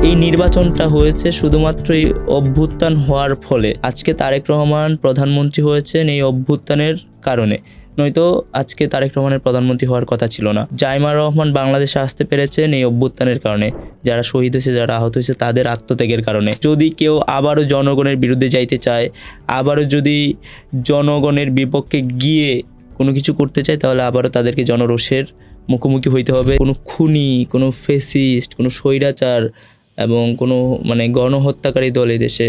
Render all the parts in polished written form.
এই নির্বাচনটা হয়েছে শুধুমাত্র এই অভ্যুত্থান হওয়ার ফলে। আজকে তারেক রহমান প্রধানমন্ত্রী হয়েছেন এই অভ্যুত্থানের কারণে, নয়তো আজকে তারেক রহমানের প্রধানমন্ত্রী হওয়ার কথা ছিল না। জাইমা রহমান বাংলাদেশে আসতে পেরেছেন এই অভ্যুত্থানের কারণে, যারা শহীদ হয়েছে, যারা আহত হয়েছে তাদের আত্মত্যাগের কারণে। যদি কেউ আবারও জনগণের বিরুদ্ধে যাইতে চায়, আবারও যদি জনগণের বিপক্ষে গিয়ে কোনো কিছু করতে চায়, তাহলে আবারও তাদেরকে জনরোষের মুখোমুখি হইতে হবে। কোনো খুনি, কোনো ফেসিস্ট, কোনো স্বৈরাচার এবং কোনো গণহত্যাকারী দল এই দেশে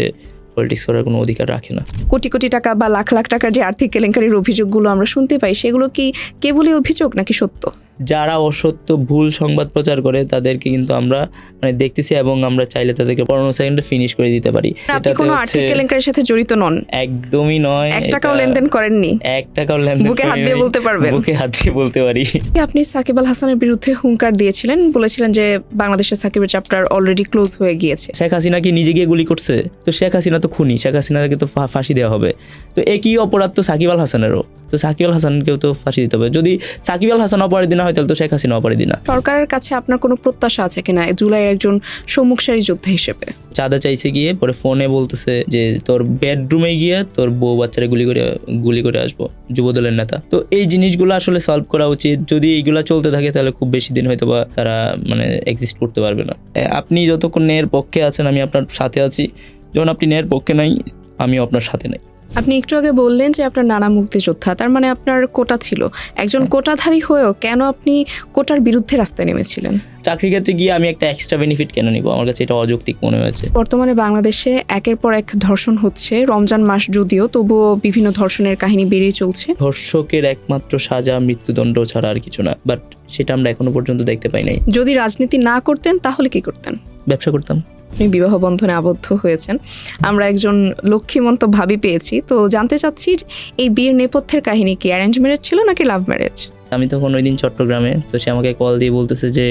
পলিটিক্স করার কোনো অধিকার রাখে না। কোটি কোটি টাকা বা লাখ লাখ টাকার যে আর্থিক কেলেঙ্কারির অভিযোগগুলো আমরা শুনতে পাই, সেগুলো কি কেবলই অভিযোগ নাকি সত্য? যারা অসত্য ভুল সংবাদ প্রচার করে তাদেরকে কিন্তু আমরা দেখতেছি, এবং আমরা চাইলে তাদেরকে 15 সেকেন্ডে ফিনিশ করে দিতে পারি। আপনি কোনো আর্থিক কেলেঙ্কারির সাথে জড়িত নন? একদমই নয়। 1 টাকাও লেনদেন করেননি? 1 টাকাও লেনদেন। বুকে হাত দিয়ে বলতে পারবেন? বুকে হাত দিয়ে বলতে পারি। আপনি সাকিব আল হাসানের বিরুদ্ধে হুঙ্কার দিয়েছিলেন, বলেছিলেন যে বাংলাদেশের সাকিবের চ্যাপ্টার অলরেডি ক্লোজ হয়ে গিয়েছে। শেখ হাসিনা কি নিজে গিয়ে গুলি করছে? তো শেখ হাসিনা তো খুনি, শেখ হাসিনাকে তো ফাঁসি দেওয়া হবে। তো একই অপরাধ তো সাকিব আল হাসানেরও, তো সাকিব আল হাসানকেও তো ফাঁসি দিতে হবে। যদি সাকিব আল হাসান অপরাধী না হয়, তাহলে তো শেখ হাসিনা অপরাধী না। সরকারের কাছে আপনার কোনো প্রত্যাশা আছে কিনা জুলাইয়ের একজন সম্মুখ সারি যোদ্ধা হিসেবে? চাঁদা চাইছে, গিয়ে পরে ফোনে বলতেছে যে তোর বেডরুমে গিয়ে তোর বউ বাচ্চারা গুলি করে আসবো, যুবদলের নেতা। তো এই জিনিসগুলো আসলে সলভ করা উচিত। যদি এইগুলা চলতে থাকে তাহলে খুব বেশি দিন হয়তো বা তারা এক্সিস্ট করতে পারবে না। আপনি যতক্ষণ ন্যায়ের পক্ষে আছেন আমি আপনার সাথে আছি, যখন আপনি ন্যায়ের পক্ষে নাই আমিও আপনার সাথে নাই। আপনি একটু আগে বললেন যে আপনার নানা মুক্তিযোদ্ধা, তার মানে আপনার কোটা ছিল। একজন কোটাধারী হয়েও কেন আপনি কোটার বিরুদ্ধে রাস্তায় নেমেছিলেন? চাকরির ক্ষেত্রে গিয়ে আমি একটা এক্সট্রা বেনিফিট কেন নিব? আমার কাছে এটা অযৌক্তিক মনে হয়েছে। বর্তমানে বাংলাদেশে একের পর এক ধর্ষণ হচ্ছে, রমজান মাস যদিও, তবুও বিভিন্ন ধর্ষণের কাহিনী বেরিয়ে চলছে। ধর্ষকের একমাত্র সাজা মৃত্যুদণ্ড ছাড়া আর কিছু না, বাট সেটা আমরা এখনো পর্যন্ত দেখতে পাই নাই। যদি রাজনীতি না করতেন তাহলে কি করতেন? ব্যবসা করতাম। আপনি বিবাহ বন্ধনে আবদ্ধ হয়েছেন, আমরা একজন লক্ষ্মীমন্ত ভাবি পেয়েছি। তো জানতে চাচ্ছি, এই বিয়ের নেপথ্যের কাহিনী কি অ্যারেঞ্জ ম্যারেজ ছিল নাকি লাভ ম্যারেজ? আমি তখন ওই দিন চট্টগ্রামে, তো সে আমাকে কল দিয়ে বলতেছে যে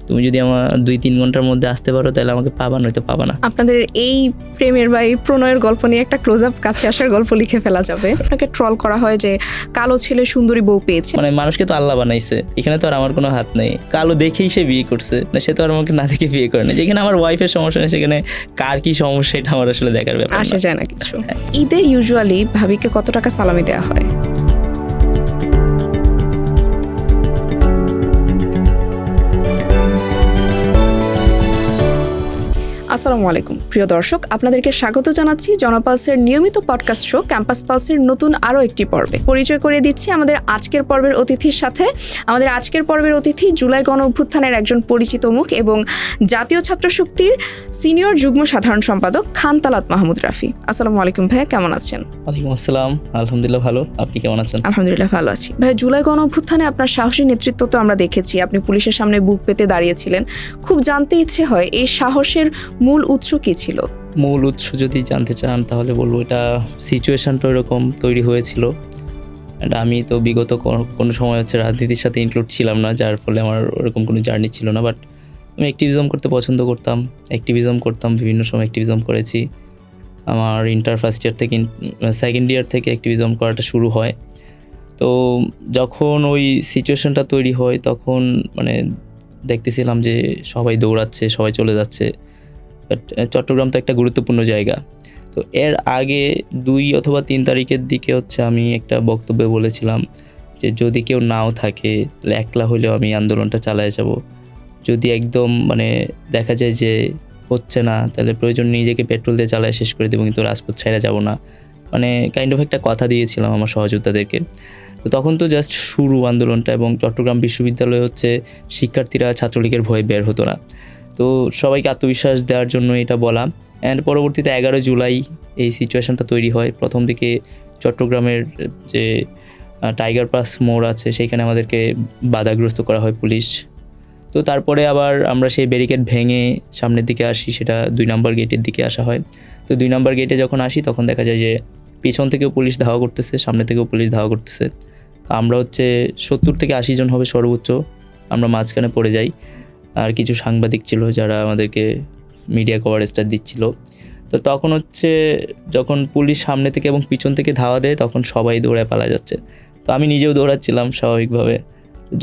তুমি যদি আমার 2-3 ঘন্টার মধ্যে আসতে পারো তাহলে আমাকে পাবা, নয়তো পাবা না। আপনাদের এই প্রেমের বা এই প্রণয়ের গল্প নিয়ে একটা ক্লোজ আপ কাছে আসার গল্প লিখে ফেলা যাবে। আপনাকে ট্রল করা হয় যে কালো ছেলে সুন্দরী বউ পেয়েছে। মানুষকে তো আল্লাহ বানাইছে, এখানে তো আর আমার কোনো হাত নেই। কালো দেখেই সে বিয়ে করছে না, সে তো আর আমাকে না দেখে বিয়ে করে না। যেখানে আমার ওয়াইফের সমস্যা নেই, সেখানে কার কি সমস্যা এটা আমার আসলে দেখার ব্যাপার আসে যায় না কিছু। ঈদে ইউজুয়ালি ভাবিকে কত টাকা সালামি দেওয়া হয়? আসসালামু আলাইকুম প্রিয় দর্শক, আপনাদেরকে স্বাগত জানাচ্ছি জনপালসের নিয়মিত পডকাস্ট শো ক্যাম্পাস পালসের নতুন আরও একটি পর্বে। পরিচয় করিয়ে দিচ্ছি আমাদের আজকের পর্বের অতিথির সাথে। আমাদের আজকের পর্বের অতিথি জুলাই গণ অভ্যুত্থানের একজন পরিচিত মুখ এবং জাতীয় ছাত্র শক্তির সিনিয়র যুগ্ম সাধারণ সম্পাদক খান তালাত মাহমুদ রাফি। আসসালামু আলাইকুম ভাইয়া, কেমন আছেন? ওয়ালাইকুম আসসালাম, আলহামদুলিল্লাহ ভালো। আপনি কেমন আছেন? আলহামদুলিল্লাহ ভালো আছি। ভাই, জুলাই গণ অভ্যুত্থানে আপনার সাহসী নেতৃত্ব তো আমরা দেখেছি, আপনি পুলিশের সামনে বুক পেতে দাঁড়িয়েছিলেন। খুব জানতে ইচ্ছে হয় এই সাহসের মূল উৎস কি ছিল? মূল উৎস যদি জানতে চান তাহলে বলবো এটা সিচুয়েশনটা এরকম তৈরি হয়েছিল। আমি তো বিগত কোনো সময় রাজনীতির সাথে ইনক্লুড ছিলাম না, যার ফলে আমার ওরকম কোনো জার্নি ছিল না। বাট আমি অ্যাক্টিভিজম করতে পছন্দ করতাম, বিভিন্ন সময় অ্যাক্টিভিজম করেছি। আমার ইন্টার ফার্স্ট ইয়ার থেকে সেকেন্ড ইয়ার থেকে অ্যাক্টিভিজম করাটা শুরু হয়। তো যখন ওই সিচুয়েশনটা তৈরি হয় তখন দেখতেছিলাম যে সবাই দৌড়াচ্ছে, সবাই চলে যাচ্ছে। বাট চট্টগ্রাম তো একটা গুরুত্বপূর্ণ জায়গা। তো এর আগে 2 অথবা 3 তারিখের দিকে আমি একটা বক্তব্যে বলেছিলাম যে যদি কেউ নাও থাকে তাহলে একলা হলেও আমি আন্দোলনটা চালিয়ে যাব। যদি একদম দেখা যায় যে হচ্ছে না, তাহলে প্রয়োজন নিজেকে পেট্রোল দিয়ে চালায় শেষ করে দেবো, কিন্তু রাজপথ ছেড়ে যাব না। কাইন্ড অফ একটা কথা দিয়েছিলাম আমার সহযোদ্ধাদেরকে। তো তখন তো জাস্ট শুরু আন্দোলনটা, এবং চট্টগ্রাম বিশ্ববিদ্যালয়ে শিক্ষার্থীরা ছাত্রলীগের ভয়ে বের হতো না। তো সবাইকে আত্মবিশ্বাস দেওয়ার জন্য এটা বলা। অ্যান্ড পরবর্তীতে 11 জুলাই এই সিচুয়েশনটা তৈরি হয়। প্রথম দিকে চট্টগ্রামের যে টাইগার পাস মোড় আছে সেখানে আমাদেরকে বাধাগ্রস্ত করা হয় পুলিশ। তো তারপরে আবার আমরা সেই ব্যারিকেড ভেঙে সামনের দিকে আসি, সেটা 2 নম্বর গেটের দিকে আসা হয়। তো 2 নম্বর গেটে যখন আসি তখন দেখা যায় যে পিছন থেকেও পুলিশ ধাওয়া করতেছে, সামনে থেকেও পুলিশ ধাওয়া করতেছে। তো আমরা 70 থেকে 80 জন হবে সর্বোচ্চ, আমরা মাঝখানে পড়ে যাই। আর কিছু সাংবাদিক ছিল যারা আমাদেরকে মিডিয়া কভারেজটা দিচ্ছিল। তো তখন যখন পুলিশ সামনে থেকে এবং পিছন থেকে ধাওয়া দেয় তখন সবাই দৌড়ে পালা যাচ্ছে। তো আমি নিজেও দৌড়াচ্ছিলাম স্বাভাবিকভাবে।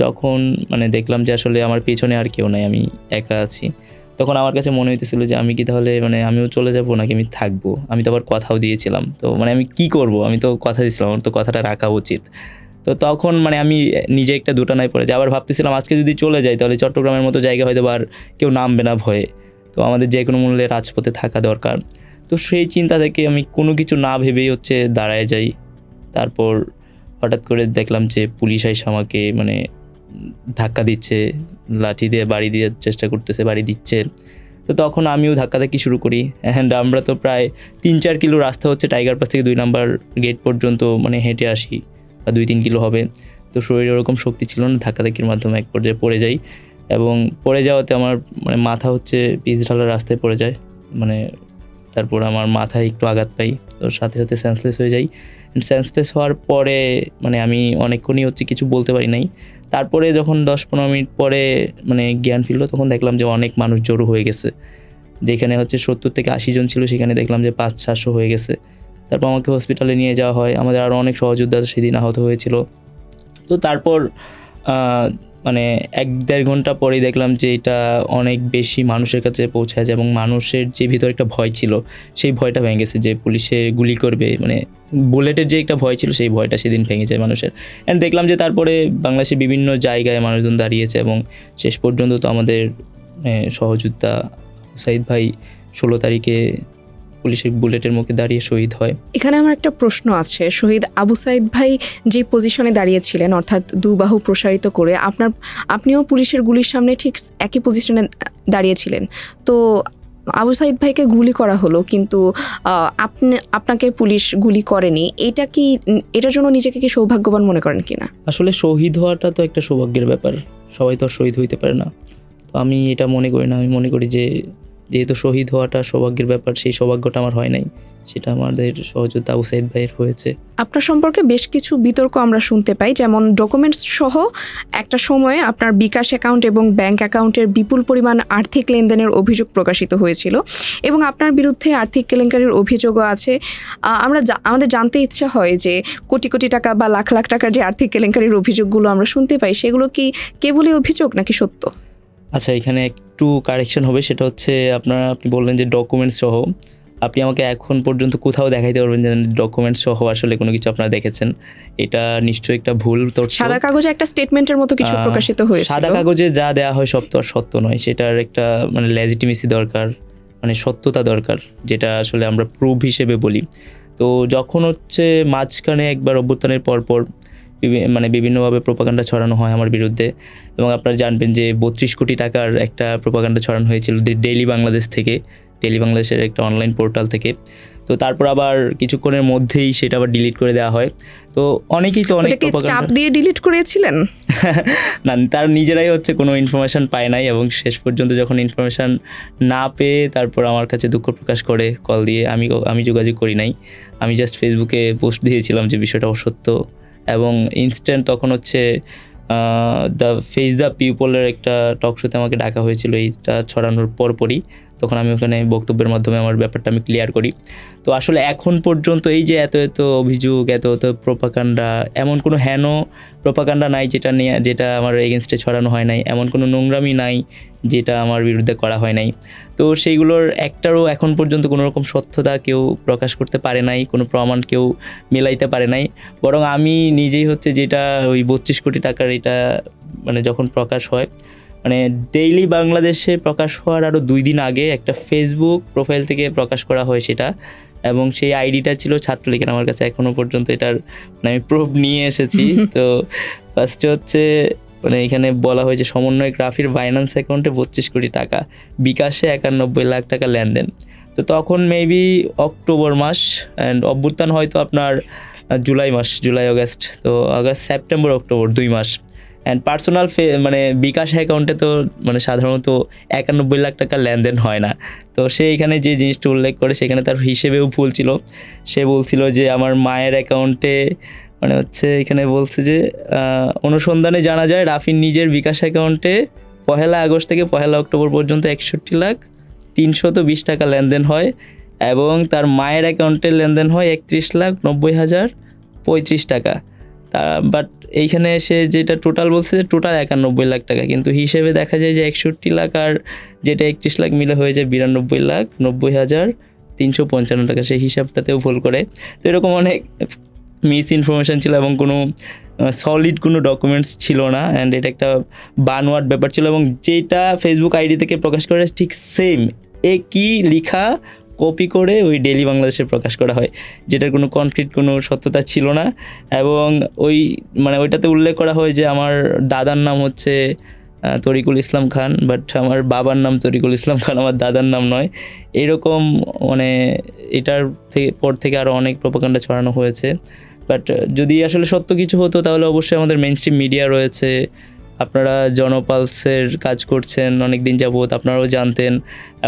যখন দেখলাম যে আসলে আমার পিছনে আর কেউ নাই, আমি একা আছি, তখন আমার কাছে মনে হইতেছিল যে আমি কি তাহলে মানে আমিও চলে যাব নাকি আমি থাকবো। আমি তো আবার কথাও দিয়েছিলাম, তো মানে আমি কি করব, আমি তো কথা দিয়েছিলাম, আমার তো কথাটা রাখা উচিত। তো তখন মানে আমি নিজে একটা দুটানায় পড়ে যাই। আবার ভাবতেছিলাম আজকে যদি চলে যাই তাহলে চট্টগ্রামের মতো জায়গা হয়তো আর কেউ নামবে না ভয়ে, তো আমাদের যে কোনো মূল্যে রাজপথে থাকা দরকার। তো সেই চিন্তা থেকে আমি কোনো কিছু না ভেবেই হচ্ছে দাঁড়ায় যাই। তারপর হঠাৎ করে দেখলাম যে পুলিশ এসে আমাকে মানে ধাক্কা দিচ্ছে, লাঠি দিয়ে বাড়ি দিয়ে চেষ্টা করতেছে, বাড়ি দিচ্ছে। তো তখন আমিও ধাক্কাধাক্কি শুরু করি। অ্যান্ড আমরা তো প্রায় 3-4 কিলো রাস্তা হচ্ছে টাইগার পাস থেকে 2 নাম্বার গেট পর্যন্ত মানে হেঁটে আসি, বা 2-3 কিলো হবে। তো শরীরে ওরকম শক্তি ছিল না, ধাক্কাধাক্কির মাধ্যমে এক পর্যায়ে পড়ে যাই। এবং পড়ে যাওয়াতে আমার মানে মাথা হচ্ছে পিচ ঢালার রাস্তায় পড়ে যায়। মানে তারপর আমার মাথায় একটু আঘাত পাই, তো সাথে সাথে সেন্সলেস হয়ে যাই। সেন্সলেস হওয়ার পরে মানে আমি অনেকক্ষণই হচ্ছে কিছু বলতে পারি নাই। তারপরে যখন 10-15 মিনিট পরে মানে জ্ঞান ফিরল, তখন দেখলাম যে অনেক মানুষ জড়ো হয়ে গেছে। যেখানে হচ্ছে 70 থেকে 80 জন ছিল, সেখানে দেখলাম যে 500-700 হয়ে গেছে। তারপর আমাকে হসপিটালে নিয়ে যাওয়া হয়। আমাদের আরও অনেক সহযোদ্ধা সেদিন আহত হয়েছিল। তো তারপর মানে 1-1.5 ঘন্টা পরেই দেখলাম যে এটা অনেক বেশি মানুষের কাছে পৌঁছায় যায়, এবং মানুষের যে ভিতরে একটা ভয় ছিল সেই ভয়টা ভেঙে গেছে, যে পুলিশে গুলি করবে, মানে বুলেটের যে একটা ভয় ছিল সেই ভয়টা সেদিন ভেঙে যায় মানুষের। অ্যান্ড দেখলাম যে তারপরে বাংলাদেশের বিভিন্ন জায়গায় মানুষজন দাঁড়িয়েছে, এবং শেষ পর্যন্ত তো আমাদের সহযোদ্ধা সাইদ ভাই 16 তারিখে পুলিশের বুলেটের মুখে দাঁড়িয়ে শহীদ হয়। এখানে আমার একটা প্রশ্ন আছে, শহীদ আবু সাইদ ভাই যে পজিশনে দাঁড়িয়েছিলেন, অর্থাৎ দুবাহু প্রসারিত করে, আপনিও পুলিশের গুলির সামনে ঠিক একই পজিশনে দাঁড়িয়েছিলেন। তো আবু সাইদ ভাইকে গুলি করা হলো, কিন্তু আপনাকে পুলিশ গুলি করেনি। এটার জন্য নিজেকে কি সৌভাগ্যবান মনে করেন কিনা? আসলে শহীদ হওয়াটা তো একটা সৌভাগ্যের ব্যাপার, সবাই তো আর শহীদ হইতে পারে না। তো আমি এটা মনে করি না। আমি মনে করি যে যেহেতু শহীদ হওয়াটা সৌভাগ্যের ব্যাপার, সেই সৌভাগ্যটা আমার হয় নাই, সেটা আমাদের সহযোদ্ধা আবু সাইদ ভাইয়ের হয়েছে। আপনার সম্পর্কে বেশ কিছু বিতর্ক আমরা শুনতে পাই, যেমন ডকুমেন্টস সহ একটা সময়ে আপনার বিকাশ অ্যাকাউন্ট এবং ব্যাংক অ্যাকাউন্টের বিপুল পরিমাণ আর্থিক লেনদেনের অভিযোগ প্রকাশিত হয়েছিল, এবং আপনার বিরুদ্ধে আর্থিক কেলেঙ্কারির অভিযোগও আছে। আমাদের জানতে ইচ্ছা হয় যে কোটি কোটি টাকা বা লাখ লাখ টাকার যে আর্থিক কেলেঙ্কারির অভিযোগগুলো আমরা শুনতে পাই, সেগুলো কি কেবলই অভিযোগ নাকি সত্য? আচ্ছা, এখানে একটু কারেকশন হবে। সেটা হচ্ছে আপনি বললেন যে ডকুমেন্টস সহ, আপনি আমাকে এখন পর্যন্ত কোথাও দেখাইতে পারবেন যে ডকুমেন্টস সহ আসলে কোনো কিছু আপনারা দেখেছেন? এটা নিশ্চয়ই একটা ভুল তথ্য। সাদা কাগজে একটা স্টেটমেন্টের মতো কিছু প্রকাশিত হয়েছিল। সাদা কাগজে যা দেওয়া হয় সব তো আর সত্য নয়, সেটার একটা মানে লেজিটিমেসি দরকার, মানে সত্যতা দরকার, যেটা আসলে আমরা প্রুফ হিসেবে বলি। তো যখন হচ্ছে মাঝখানে একবার অভ্যুত্থানের পরপর মানে বিভিন্নভাবে প্রোপাগান্ডা ছড়ানো হয় আমার বিরুদ্ধে, এবং আপনারা জানবেন যে 32 কোটি টাকার একটা প্রোপাগান্ডা ছড়ানো হয়েছিল ডেইলি বাংলাদেশ থেকে, ডেইলি বাংলাদেশের একটা অনলাইন পোর্টাল থেকে। তো তারপর আবার কিছুক্ষণের মধ্যেই সেটা আবার ডিলিট করে দেওয়া হয়। তো অনেকেই তো অনেক চাপ দিয়ে ডিলিট করেছিলেন না, তার নিজেরাই হচ্ছে কোনো ইনফরমেশান পায় নাই, এবং শেষ পর্যন্ত যখন ইনফরমেশান না পেয়ে তারপর আমার কাছে দুঃখ প্রকাশ করে কল দিয়ে, আমি যোগাযোগ করি নাই। আমি জাস্ট ফেসবুকে পোস্ট দিয়েছিলাম যে বিষয়টা অসত্য, এবং ইনস্ট্যান্ট তখন হচ্ছে দ্য পিপলের একটা টক শোতে আমাকে ডাকা হয়েছিল এইটা ছড়ানোর পরপরই। তখন আমি ওখানে বক্তব্যের মাধ্যমে আমার ব্যাপারটা আমি ক্লিয়ার করি। তো আসলে এখন পর্যন্ত এই যে এত অভিযোগ, এত প্রোপাগান্ডা, এমন কোনো হেন প্রোপাগান্ডা নাই যেটা আমার এগেনস্টে ছড়ানো হয় নাই, এমন কোনো নোংরামি নাই যেটা আমার বিরুদ্ধে করা হয় নাই। তো সেইগুলোর একটারও এখন পর্যন্ত কোনো রকম সত্যতা কেউ প্রকাশ করতে পারে নাই, কোনো প্রমাণ কেউ মেলাইতে পারে নাই। বরং আমি নিজেই হচ্ছে যেটা ওই 32 কোটি টাকার এটা মানে যখন প্রকাশ হয়, মানে ডেইলি বাংলাদেশে প্রকাশ হওয়ার আরও 2 দিন আগে একটা ফেসবুক প্রোফাইল থেকে প্রকাশ করা হয় সেটা, এবং সেই আইডিটা ছিল ছাত্রলীগের। আমার কাছে এখনও পর্যন্ত এটার মানে আমি প্রুফ নিয়ে এসেছি। তো ফার্স্টে হচ্ছে মানে এখানে বলা হয় যে সমন্বয়ক রাফির বাইন্যান্স অ্যাকাউন্টে 32 কোটি টাকা, বিকাশে 91 লাখ টাকা লেনদেন। তো তখন মেবি অক্টোবর মাস, অ্যান্ড অভ্যুত্থান হয়তো আপনার জুলাই আগস্ট, তো আগস্ট সেপ্টেম্বর অক্টোবর 2 মাস। অ্যান্ড পার্সোনাল মানে বিকাশ অ্যাকাউন্টে তো মানে সাধারণত 91 লাখ টাকা লেনদেন হয় না। তো সে এখানে যে জিনিসটা উল্লেখ করে সেখানে তার হিসেবেও ভুল ছিল। সে বলছিল যে আমার মায়ের অ্যাকাউন্টে মানে হচ্ছে এখানে বলছে যে অনুসন্ধানে জানা যায় রাফির নিজের বিকাশ অ্যাকাউন্টে 1 আগস্ট থেকে 1 অক্টোবর পর্যন্ত 61,320 টাকা লেনদেন হয়, এবং তার মায়ের অ্যাকাউন্টে লেনদেন হয় 31,90,035 টাকা। বাট এইখানে এসে যেটা টোটাল বলছে যে টোটাল 91 লাখ টাকা, কিন্তু হিসেবে দেখা যায় যে 61 লাখ আর যেটা 31 লাখ মিলে হয়ে যায় 92,90,355 টাকা, সেই হিসাবটাতেও ভুল করে। তো এরকম অনেক মিস ইনফরমেশান ছিল এবং কোনো সলিড কোনো ডকুমেন্টস ছিল না, অ্যান্ড এটা একটা বানোয়াট ব্যাপার ছিল। এবং যেটা ফেসবুক আইডি থেকে প্রকাশ করে ঠিক সেম একই লেখা কপি করে ওই ডেইলি বাংলাদেশে প্রকাশ করা হয়, যেটার কোনো কনক্রিট কোনো সত্যতা ছিল না। এবং ওইটাতে উল্লেখ করা হয় যে আমার দাদার নাম হচ্ছে তরিকুল ইসলাম খান, বাট আমার বাবার নাম তরিকুল ইসলাম খান, আমার দাদার নাম নয়। এরকম এটার পর থেকে আরও অনেক প্রোপাগান্ডা ছড়ানো হয়েছে। বাট যদি আসলে সত্য কিছু হতো তাহলে অবশ্যই আমাদের মেইন স্ট্রিম মিডিয়া রয়েছে, আপনারা জনপালসের কাজ করছেন অনেক দিন যাবত, আপনারাও জানতেন।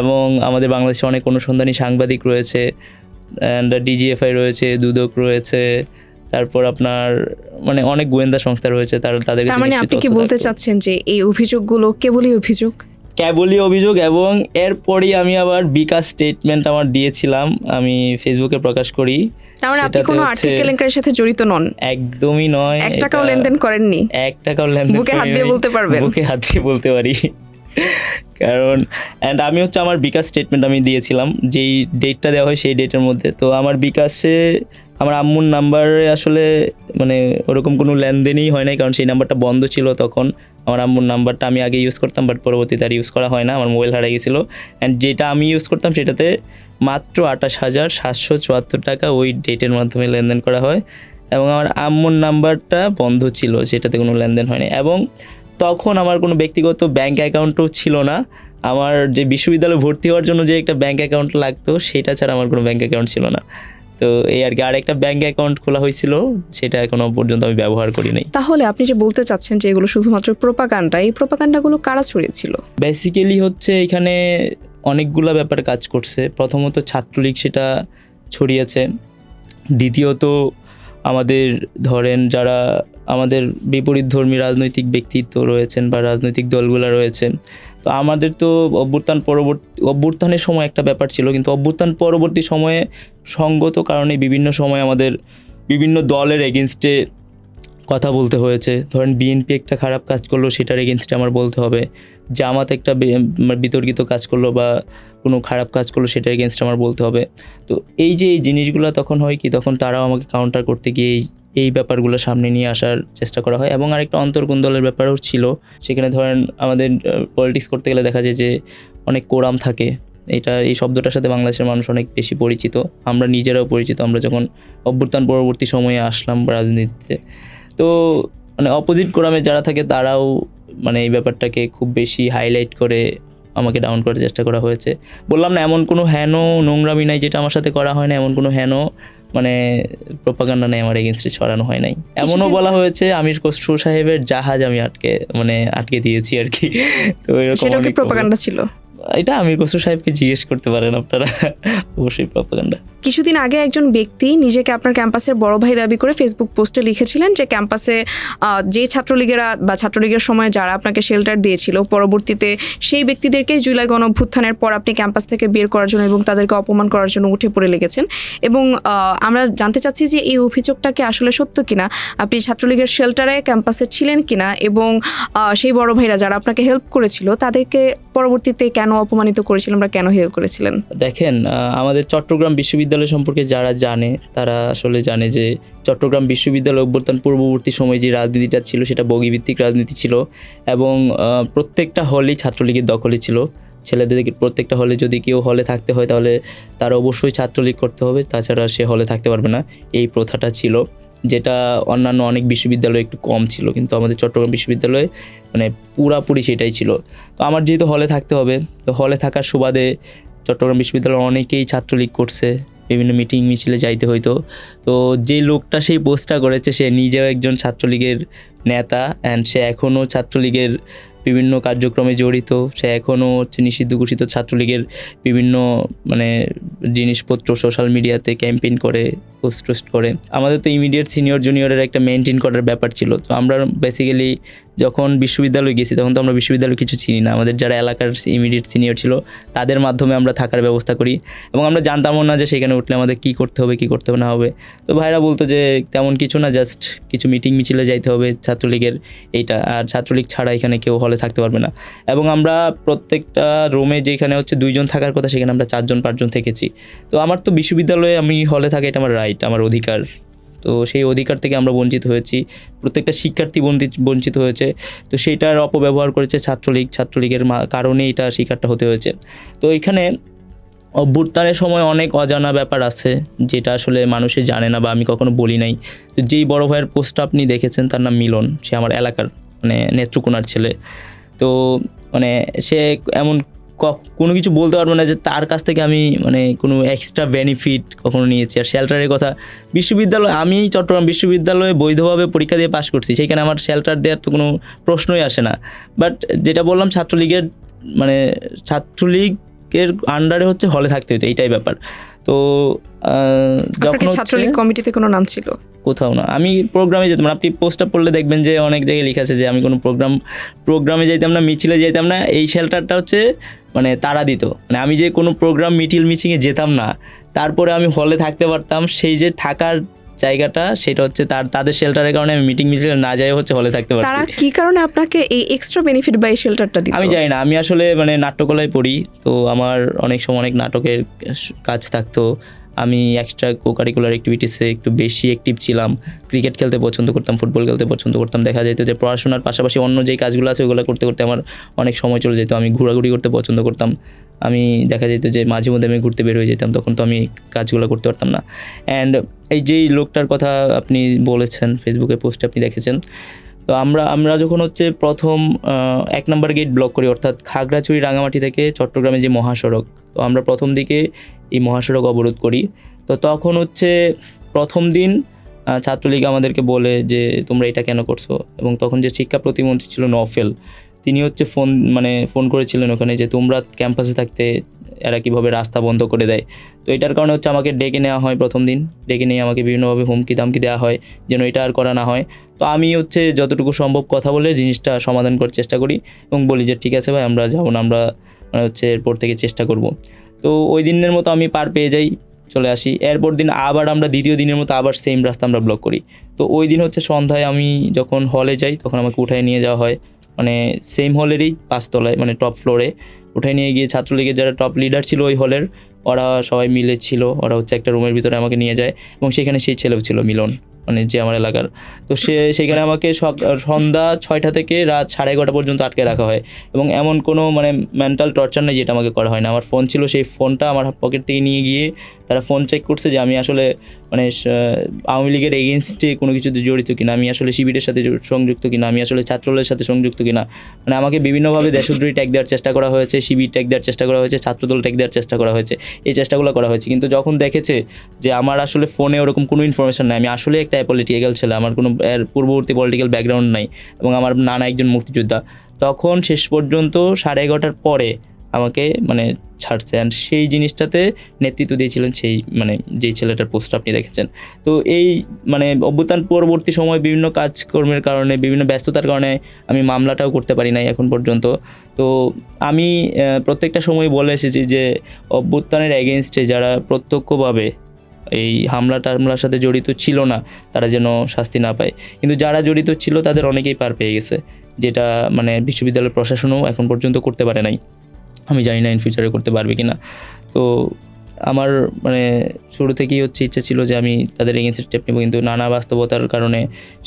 এবং আমাদের বাংলাদেশে অনেক অনুসন্ধানী সাংবাদিক রয়েছে, অ্যান্ড ডিজিএফআই রয়েছে, দুদক রয়েছে, তারপর আপনার অনেক গোয়েন্দা সংস্থা রয়েছে, তাদের তার মানে আপনি কি বলতে চাচ্ছেন যে এই অভিযোগগুলো কেবলই অভিযোগ? এবং এরপরই আমি আবার বিকাশ স্টেটমেন্ট আমার দিয়েছিলাম, আমি ফেসবুকে প্রকাশ করি। তার মানে আপনি কোনো আর্থিক কেলেঙ্কারির সাথে জড়িত নন? একদমই নয়। 1 টাকাও লেনদেন করেননি? 1 টাকাও লেনদেন বুকে হাত দিয়ে বলতে পারবেন? বুকে হাত দিয়ে বলতে পারি, কারণ আমি আমার বিকাশ স্টেটমেন্ট আমি দিয়েছিলাম, যেই ডেটটা দেওয়া হয় সেই ডেটের মধ্যে। তো আমার বিকাশে আমার আম্মুর নাম্বারে আসলে ওরকম কোনো লেনদেনই হয় নাই, কারণ সেই নাম্বারটা বন্ধ ছিল তখন। আমার আম্মুর নাম্বারটা আমি আগে ইউজ করতাম, বাট পরবর্তীতে আর ইউজ করা হয় না, আমার মোবাইল হারিয়ে গেছিলো। অ্যান্ড যেটা আমি ইউজ করতাম সেটাতে মাত্র 28,774 টাকা ওই ডেটের মাধ্যমে লেনদেন করা হয়। এবং আমার আম্মুর নাম্বারটা বন্ধ ছিল, সেটাতে কোনো লেনদেন হয়নি। এবং তখন আমার কোনো ব্যক্তিগত ব্যাঙ্ক অ্যাকাউন্টও ছিল না। আমার যে বিশ্ববিদ্যালয়ে ভর্তি হওয়ার জন্য যে একটা ব্যাঙ্ক অ্যাকাউন্ট লাগতো, সেটা ছাড়া আমার কোনো ব্যাঙ্ক অ্যাকাউন্ট ছিল না। তো এই আর কি, আরেকটা ব্যাঙ্ক অ্যাকাউন্ট খোলা হয়েছিল, সেটা এখনো পর্যন্ত আমি ব্যবহার করি নাই। তাহলে আপনি যে বলতে চাচ্ছেন যে এগুলো শুধুমাত্র প্রোপাগান্ডা, এই প্রোপাগান্ডাগুলো কারা ছড়িয়েছিল? বেসিক্যালি হচ্ছে এখানে অনেকগুলো ব্যাপারে কাজ করছে। প্রথমত ছাত্রলীগ সেটা ছড়িয়েছে, দ্বিতীয়ত আমাদের ধরেন যারা আমাদের বিপরীতধর্মী রাজনৈতিক ব্যক্তিত্ব রয়েছেন বা রাজনৈতিক দলগুলো রয়েছে, তো আমাদের তো অভ্যুত্থানের সময় একটা ব্যাপার ছিল, কিন্তু অভ্যুত্থান পরবর্তী সময়ে সঙ্গত কারণে বিভিন্ন সময় আমাদের বিভিন্ন দলের এগেনস্টে কথা বলতে হয়েছে। ধরেন বিএনপি একটা খারাপ কাজ করলো, সেটার এগেনস্টে আমার বলতে হবে। জামাত একটা বিতর্কিত কাজ করলো বা কোনো খারাপ কাজ করলো, সেটার এগেনস্টে আমার বলতে হবে। তো এই যে এই জিনিসগুলো তখন হয় কি, তখন তারাও আমাকে কাউন্টার করতে গিয়ে এই ব্যাপারগুলো সামনে নিয়ে আসার চেষ্টা করা হয়। এবং আরেকটা অন্তর্কুন্দলের ব্যাপারও ছিল, সেখানে ধরেন আমাদের পলিটিক্স করতে গেলে দেখা যায় যে অনেক কোরাম থাকে। এই শব্দটার সাথে বাংলাদেশের মানুষ অনেক বেশি পরিচিত, আমরা নিজেরাও পরিচিত। আমরা যখন অভ্যুত্থান পরবর্তী সময়ে আসলাম রাজনীতিতে, তো অপোজিট কোরামে যারা থাকে তারাও এই ব্যাপারটাকে খুব বেশি হাইলাইট করে আমাকে ডাউন করার চেষ্টা করা হয়েছে। বললাম না, এমন কোনো হেন নোংরামি নাই যেটা আমার সাথে করা হয় না, এমন কোনো হেন প্রোপাগান্ডা নেই আমার এগেনস্টে ছড়ানো হয় নাই। এমনও বলা হয়েছে আমির খসরু সাহেবের জাহাজ আমি আটকে দিয়েছি আর কি। তো এরকম অনেক প্রোপাগান্ডা ছিল। এটা আমির খসরু সাহেবকে জিজ্ঞেস করতে পারেন আপনারা, অবশ্যই প্রোপাগান্ডা। কিছুদিন আগে একজন ব্যক্তি নিজেকে আপনার ক্যাম্পাসের বড় ভাই দাবি করে ফেসবুক পোস্টে লিখেছিলেন যে ক্যাম্পাসে যে ছাত্রলীগেরা বা ছাত্রলীগের সময় যারা আপনাকে শেল্টার দিয়েছিল, পরবর্তীতে সেই ব্যক্তিদেরকে জুলাই গণঅভ্যুত্থানের পর আপনি ক্যাম্পাস থেকে বের করার জন্য এবং তাদেরকে অপমান করার জন্য উঠে পড়ে লেগেছেন। এবং আমরা জানতে চাচ্ছি যে এই অভিযোগটাকে আসলে সত্য কিনা, আপনি ছাত্রলীগের শেল্টারে ক্যাম্পাসে ছিলেন কিনা, এবং সেই বড় ভাইরা যারা আপনাকে হেল্প করেছিল তাদেরকে পরবর্তীতে কেন অপমানিত করেছিলেন বা কেন হেল্প করেছিলেন? দেখেন, আমাদের চট্টগ্রাম বিশ্ববিদ্যালয় সম্পর্কে যারা জানে তারা আসলে জানে যে চট্টগ্রাম বিশ্ববিদ্যালয় অভ্যুত্থান পূর্ববর্তী সময়ে যে রাজনীতিটা ছিল সেটা বগিভিত্তিক রাজনীতি ছিল। এবং প্রত্যেকটা হলেই ছাত্রলীগের দখলে ছিল। ছেলেদেরকে প্রত্যেকটা হলে যদি কেউ হলে থাকতে হয় তাহলে তার অবশ্যই ছাত্রলীগ করতে হবে, তাছাড়া সে হলে থাকতে পারবে না। এই প্রথাটা ছিল, যেটা অন্যান্য অনেক বিশ্ববিদ্যালয়ে একটু কম ছিল, কিন্তু আমাদের চট্টগ্রাম বিশ্ববিদ্যালয়ে পুরাপুরি সেটাই ছিল। তো আমার যেহেতু হলে থাকতে হবে, তো হলে থাকার সুবাদে চট্টগ্রাম বিশ্ববিদ্যালয়ে অনেকেই ছাত্রলীগ করছে, বিভিন্ন মিটিং মিছিলে যাইতে হইতো। তো যে লোকটা সেই পোস্টটা করেছে সে নিজেও একজন ছাত্রলীগের নেতা, অ্যান্ড সে এখনও ছাত্রলীগের বিভিন্ন কার্যক্রমে জড়িত। সে এখনও নিষিদ্ধ ঘোষিত ছাত্রলীগের বিভিন্ন জিনিসপত্র সোশ্যাল মিডিয়াতে ক্যাম্পেইন করে, পোস্ট করে। আমাদের তো ইমিডিয়েট সিনিয়র জুনিয়রের একটা মেনটেন করার ব্যাপার ছিল। তো আমরা বেসিক্যালি যখন বিশ্ববিদ্যালয়ে গেছি তখন তো আমরা বিশ্ববিদ্যালয় কিছু চিনি না, আমাদের যারা এলাকার ইমিডিয়েট সিনিয়র ছিল তাদের মাধ্যমে আমরা থাকার ব্যবস্থা করি, এবং আমরা জানতামও না যে সেখানে উঠলে আমাদের কী করতে হবে কী করতে না হবে। তো ভাইরা বলতো যে তেমন কিছু না, জাস্ট কিছু মিটিং মিছিলে যাইতে হবে ছাত্রলীগের এইটা, আর ছাত্রলীগ ছাড়া এখানে কেউ হলে থাকতে পারবে না। এবং আমরা প্রত্যেকটা রুমে যেখানে হচ্ছে 2 জন থাকার কথা সেখানে আমরা 4 জন 5 জন থেকেছি। তো আমার তো বিশ্ববিদ্যালয়ে আমি হলে থাকা এটা আমার রাইট, আমার অধিকার। তো সেই অধিকার থেকে আমরা বঞ্চিত হয়েছি, প্রত্যেকটা শিক্ষার্থী বঞ্চিত হয়েছে। তো সেইটার অপব্যবহার করেছে ছাত্রলীগের কারণে এটা শিকারটা হতে হয়েছে। তো এখানে অভ্যুত্থানের সময় অনেক অজানা ব্যাপার আছে যেটা আসলে মানুষে জানে না বা আমি কখনো বলি নাই। তো যেই বড় ভাইয়ের পোস্টটা আপনি দেখেছেন তার নাম মিলন, সে আমার এলাকার মানে নেত্রকোনার ছেলে। তো মানে সে এমন কোনো কিছু বলতে পারবো না যে তার কাছ থেকে আমি মানে কোনো এক্সট্রা বেনিফিট কখনো নিয়েছি। আর শেল্টারের কথা, বিশ্ববিদ্যালয়, আমি চট্টগ্রাম বিশ্ববিদ্যালয়ে বৈধভাবে পরীক্ষা দিয়ে পাশ করছি, সেইখানে আমার শেল্টার দেওয়ার তো কোনো প্রশ্নই আসে না। বাট যেটা বললাম ছাত্রলীগের আন্ডারে হচ্ছে হলে থাকতে হতো, এইটাই ব্যাপার। তো যখন ছাত্রলীগ কমিটিতে কোনো নাম ছিল? কোথাও না, আমি প্রোগ্রামে যেতাম না। আপনি পোস্টটা পড়লে দেখবেন যে অনেক জায়গায় লেখা আছে যে আমি কোনো প্রোগ্রামে যাইতাম না, মিছিলে যাইতাম না। এই শেল্টারটা হচ্ছে মানে তারা দিত, মানে আমি যে কোনো প্রোগ্রাম মিটিংয়ে যেতাম না, তারপরে আমি হলে থাকতে পারতাম। সেই যে থাকার জায়গাটা সেটা হচ্ছে তাদের শেল্টারের কারণে আমি মিটিং মিছিলে না যাই হচ্ছে হলে থাকতে পারছি। তারা কি কারণে আপনাকে এই এক্সট্রা বেনিফিট বা এই শেল্টারটা দিত? আমি জানি না, আমি আসলে মানে নাট্যকলায় পড়ি, তো আমার অনেক সময় অনেক নাটকের কাজ থাকতো। আমি এক্সট্রা কোকারিকুলার অ্যাক্টিভিটিসে একটু বেশি অ্যাক্টিভ ছিলাম। ক্রিকেট খেলতে পছন্দ করতাম, ফুটবল খেলতে পছন্দ করতাম। দেখা যেত যে পড়াশোনার পাশাপাশি অন্য যেই কাজগুলো আছে ওগুলো করতে করতে আমার অনেক সময় চলে যেত। আমি ঘোরাঘুরি করতে পছন্দ করতাম। আমি দেখা যেত যে মাঝে মধ্যে আমি ঘুরতে বের হয়ে যেতাম, তখন তো আমি কাজগুলো করতে পারতাম না। অ্যান্ড এই যেই লোকটার কথা আপনি বলেছেন, ফেসবুকে পোস্টে আপনি দেখেছেন, তো আমরা যখন হচ্ছে প্রথম 1 নম্বর গেট ব্লক করি, অর্থাৎ খাগড়াছড়ি রাঙামাটি থেকে চট্টগ্রামে যে মহাসড়ক, তো আমরা প্রথম দিকে এই মহাসড়ক অবরোধ করি। তো তখন হচ্ছে প্রথম দিন ছাত্রলীগ আমাদেরকে বলে যে তোমরা এটা কেন করছো, এবং তখন যে শিক্ষা প্রতিমন্ত্রী ছিল নওফেল, তিনি হচ্ছে ফোন করেছিলেন ওখানে যে তোমরা ক্যাম্পাসে থাকতে এরা কীভাবে রাস্তা বন্ধ করে দেয়। তো এটার কারণে হচ্ছে আমাকে ডেকে নেওয়া হয়, প্রথম দিন ডেকে নিয়ে আমাকে বিভিন্নভাবে হুমকি দামকি দেওয়া হয় যেন এটা আর করা না হয়। তো আমি হচ্ছে যতটুকু সম্ভব কথা বলে জিনিসটা সমাধান করার চেষ্টা করি এবং বলি যে ঠিক আছে ভাই, আমরা যাবো না, আমরা হচ্ছে এরপর থেকে চেষ্টা করব। তো ওই দিনের মতো আমি পার পেয়ে যাই, চলে আসি। এরপর দিন আবার আমরা দ্বিতীয় দিনের মতো আবার সেম রাস্তা আমরা ব্লক করি। তো ওই দিন হচ্ছে সন্ধ্যায় আমি যখন হলে যাই তখন আমাকে উঠায় নিয়ে যাওয়া হয়, মানে সেম হলেরই 5 তলায়, মানে টপ ফ্লোরে উঠায় নিয়ে গিয়ে ছাত্রলীগের যারা টপ লিডার ছিল ওই হলের, ওরা সবাই মিলে ছিল, ওরা হচ্ছে একটা রুমের ভিতরে আমাকে নিয়ে যায়, এবং সেখানে সেই ছেলেও ছিল মিলন, মানে যে আমার এলাকার। তো সেখানে আমাকে সন্ধ্যা 6টা থেকে রাত 11:30 পর্যন্ত আটকে রাখা হয়, এবং এমন কোনো মানে মেন্টাল টর্চার নেই যেটা আমাকে করা হয় না। আমার ফোন ছিল, সেই ফোনটা আমার পকেট থেকে নিয়ে গিয়ে তারা ফোন চেক করছে যে আমি আসলে মানে আওয়ামী লীগের এগেনস্টে কোনো কিছুতে জড়িত কিনা, আমি আসলে শিবিরের সাথে সংযুক্ত কিনা, আমি আসলে ছাত্রদলের সাথে সংযুক্ত কিনা। মানে আমাকে বিভিন্নভাবে দেশদ্রোহী ট্যাগ দেওয়ার চেষ্টা করা হয়েছে, শিবির ট্যাগ দেওয়ার চেষ্টা করা হয়েছে, ছাত্রদল ট্যাগ দেওয়ার চেষ্টা করা হয়েছে, এই চেষ্টাগুলো করা হয়েছে। কিন্তু যখন দেখেছে যে আমার আসলে ফোনে ওরকম কোনো ইনফরমেশন নাই, আমি আসলে একটা অ্যাপলিটিক্যাল ছেলে, আমার কোনো পূর্ববর্তী পলিটিক্যাল ব্যাকগ্রাউন্ড নাই, এবং আমার নানা একজন মুক্তিযোদ্ধা, তখন শেষ পর্যন্ত 11:30 পরে আমাকে মানে ছাড়ছে। অ্যান্ড সেই জিনিসটাতে নেতৃত্ব দিয়েছিলেন সেই মানে যেই ছেলেটার পোস্ট আপনি দেখেছেন। তো এই মানে অভ্যুত্থান পরবর্তী সময় বিভিন্ন কাজকর্মের কারণে, বিভিন্ন ব্যস্ততার কারণে আমি মামলাটাও করতে পারি নাই এখন পর্যন্ত। তো আমি প্রত্যেকটা সময় বলে এসেছি যে অভ্যুত্থানের এগেনস্টে যারা প্রত্যক্ষভাবে এই হামলার সাথে জড়িত ছিল না তারা যেন শাস্তি না পায়, কিন্তু যারা জড়িত ছিল তাদের অনেকেই পার পেয়ে গেছে, যেটা মানে বিশ্ববিদ্যালয় প্রশাসনও এখন পর্যন্ত করতে পারে নাই। আমি জানি না ইন ফিউচারে করতে পারবে কিনা। তো আমার মানে শুরু থেকেই হচ্ছে ইচ্ছা ছিল যে আমি তাদের এগেইনস্টে স্টেপ নেব, কিন্তু নানা বাস্তবতার কারণে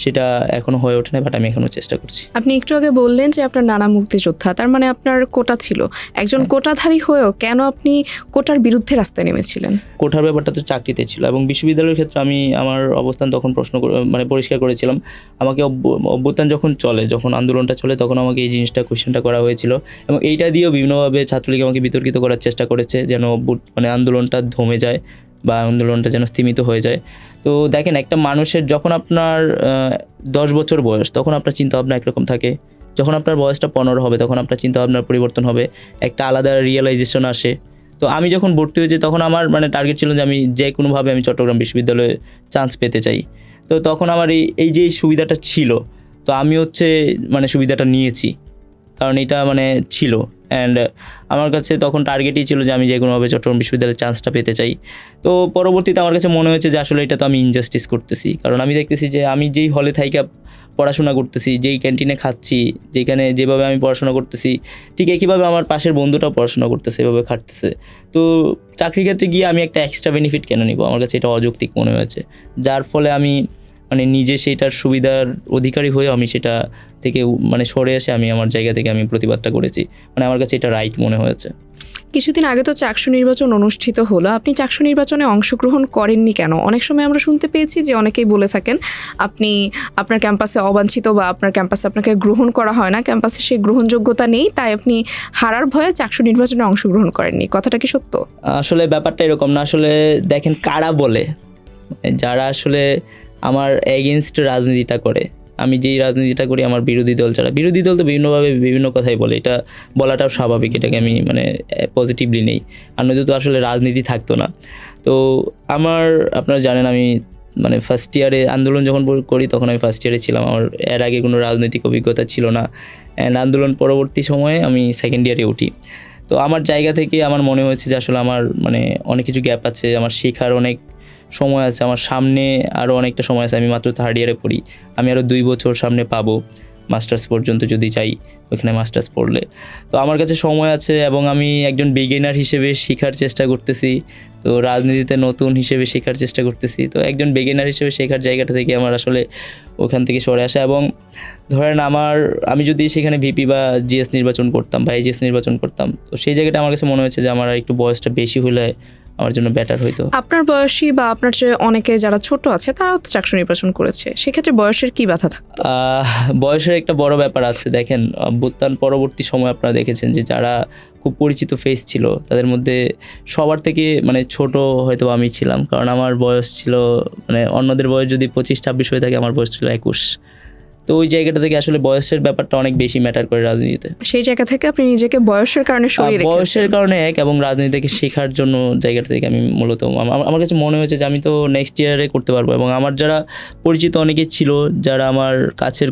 সেটা এখনও হয়ে ওঠে না, বাট আমি এখনও চেষ্টা করছি। আপনি একটু আগে বললেন যে আপনার নানা মুক্তিযোদ্ধা, তার মানে আপনার কোটা ছিল। একজন কোটাধারী হয়েও কেন আপনি কোটার বিরুদ্ধে রাস্তায় নেমেছিলেন? কোটার ব্যাপারটা তো চাকরিতে ছিল, এবং বিশ্ববিদ্যালয়ের ক্ষেত্রে আমি আমার অবস্থান তখন মানে পরিষ্কার করেছিলাম। আমাকে অভ্যুত্থান যখন আন্দোলনটা চলে তখন আমাকে এই জিনিসটা কোয়েশ্চেনটা করা হয়েছিল, এবং এইটা দিয়েও বিভিন্নভাবে ছাত্রলীগ আমাকে বিতর্কিত করার চেষ্টা করেছে যেন মানে আন্দোলনটা থমে যায় বা আন্দোলনটা যেন স্থিমিত হয়ে যায়। তো দেখেন, একটা মানুষের যখন আপনার 10 বছর বয়স তখন আপনার চিন্তাভাবনা একরকম থাকে, যখন আপনার বয়সটা 15 হবে তখন আপনার চিন্তাভাবনার পরিবর্তন হবে, একটা আলাদা রিয়েলাইজেশন আসে। তো আমি যখন ভর্তি হয়েছি তখন আমার মানে টার্গেট ছিল যে আমি যে কোনোভাবে আমি চট্টগ্রাম বিশ্ববিদ্যালয়ে চান্স পেতে চাই। তো তখন আমার এই যে সুবিধাটা ছিল, তো আমি হচ্ছে মানে সুবিধাটা নিয়েছি, কারণ এটা মানে ছিল। অ্যান্ড আমার কাছে তখন টার্গেটই ছিল যে আমি যে কোনোভাবে চট্টগ্রাম বিশ্ববিদ্যালয়ের চান্সটা পেতে চাই। তো পরবর্তীতে আমার কাছে মনে হয়েছে যে আসলে এটা তো আমি ইনজাস্টিস করতেছি, কারণ আমি দেখতেছি যে আমি যেই হলে থাইকা পড়াশোনা করতেছি, যেই ক্যান্টিনে খাচ্ছি, যেখানে যেভাবে আমি পড়াশোনা করতেছি, ঠিক একইভাবে আমার পাশের বন্ধুটাও পড়াশোনা করতেছে, এভাবে খাটতেছে। তো চাকরির ক্ষেত্রে গিয়ে আমি একটা এক্সট্রা বেনিফিট কেন নিব? আমার কাছে এটা অযৌক্তিক মনে হয়েছে, যার ফলে আমি মানে নিজে সেটার সুবিধার অধিকারী হয়ে আমি সেটা থেকে মানে সরে এসে আমি আমার জায়গা থেকে আমি প্রতিবাদটা করেছি। মানে আমার কাছে এটা রাইট মনে হয়েছে। কিছুদিন আগে তো চাকসু নির্বাচন অনুষ্ঠিত হলো, আপনি চাকসু নির্বাচনে অংশগ্রহণ করেননি কেন? অনেক সময় আমরা শুনতে পেয়েছি যে অনেকেই বলে থাকেন আপনি আপনার ক্যাম্পাসে অবাঞ্ছিত বা আপনার ক্যাম্পাসে আপনাকে গ্রহণ করা হয় না, ক্যাম্পাসে সেই গ্রহণযোগ্যতা নেই, তাই আপনি হারার ভয়ে চাকসু নির্বাচনে অংশগ্রহণ করেননি। কথাটা কি সত্য? আসলে ব্যাপারটা এরকম না। আসলে দেখেন কারা বলে, যারা আসলে আমার এগেনস্ট রাজনীতিটা করে, আমি যেই রাজনীতিটা করি, আমার বিরোধী দল যারা, বিরোধী দল তো বিভিন্নভাবে বিভিন্ন কথাই বলে, এটা বলাটাও স্বাভাবিক, এটাকে আমি মানে পজিটিভলি নেই, আর নয়তো তো আসলে রাজনীতি থাকতো না। তো আপনারা জানেন আমি মানে ফার্স্ট ইয়ারে আন্দোলন যখন করি তখন আমি ফার্স্ট ইয়ারে ছিলাম, আমার এর আগে কোনো রাজনৈতিক অভিজ্ঞতা ছিল না। অ্যান্ড আন্দোলন পরবর্তী সময়ে আমি সেকেন্ড ইয়ারে উঠি। তো আমার জায়গা থেকে আমার মনে হয়েছে যে আসলে আমার মানে অনেক কিছু গ্যাপ আছে, আমার শেখার অনেক সময় আছে, আমার সামনে আরও অনেকটা সময় আছে। আমি মাত্র থার্ড ইয়ারে পড়ি, আমি আরও 2 বছর সামনে পাবো মাস্টার্স পর্যন্ত যদি চাই ওইখানে মাস্টার্স পড়লে। তো আমার কাছে সময় আছে এবং আমি একজন বিগিনার হিসেবে শেখার চেষ্টা করতেছি, তো রাজনীতিতে নতুন হিসেবে শেখার চেষ্টা করতেছি। তো একজন বিগিনার হিসেবে শেখার জায়গাটা থেকে আমার আসলে ওখান থেকে সরে আসা, এবং ধরেন আমি যদি সেখানে ভিপি বা জিএস নির্বাচন করতাম বা এইচএস নির্বাচন করতাম, তো সেই জায়গাটা আমার কাছে মনে হচ্ছে যে আমার আর একটু বয়সটা বেশি হলে আমার জন্য বেটার হইতো। আপনার বয়সী বা আপনার চেয়ে অনেকে যারা ছোট আছে তারাও তো চাকসু নির্বাচন করেছে, সেক্ষেত্রে বয়সের কি বাধা থাকতো? বয়সের একটা বড় ব্যাপার আছে। দেখেন অভ্যুত্থান পরবর্তী সময় আপনারা দেখেছেন যে যারা খুব পরিচিত ফেস ছিল তাদের মধ্যে সবার থেকে মানে ছোট হয়তো আমি ছিলাম, কারণ আমার বয়স ছিল মানে অন্যদের বয়স যদি 25-26 হয়ে থাকে, আমার বয়স ছিল 21। তো ওই জায়গাটা থেকে আসলে বয়সের ব্যাপারটা অনেক বেশি ম্যাটার করে রাজনীতিতে। সেই জায়গা থেকে আপনি নিজেকে বয়সের কারণে সরিয়ে রেখেছেন। বয়সের কারণে এক, এবং রাজনীতি থেকে শেখার জন্য জায়গাটা থেকে আমি মূলত আমার কাছে মনে হয়েছে যে আমি তো নেক্সট ইয়ারে করতে পারবো। এবং আমার যারা পরিচিত অনেকেই ছিল, যারা আমার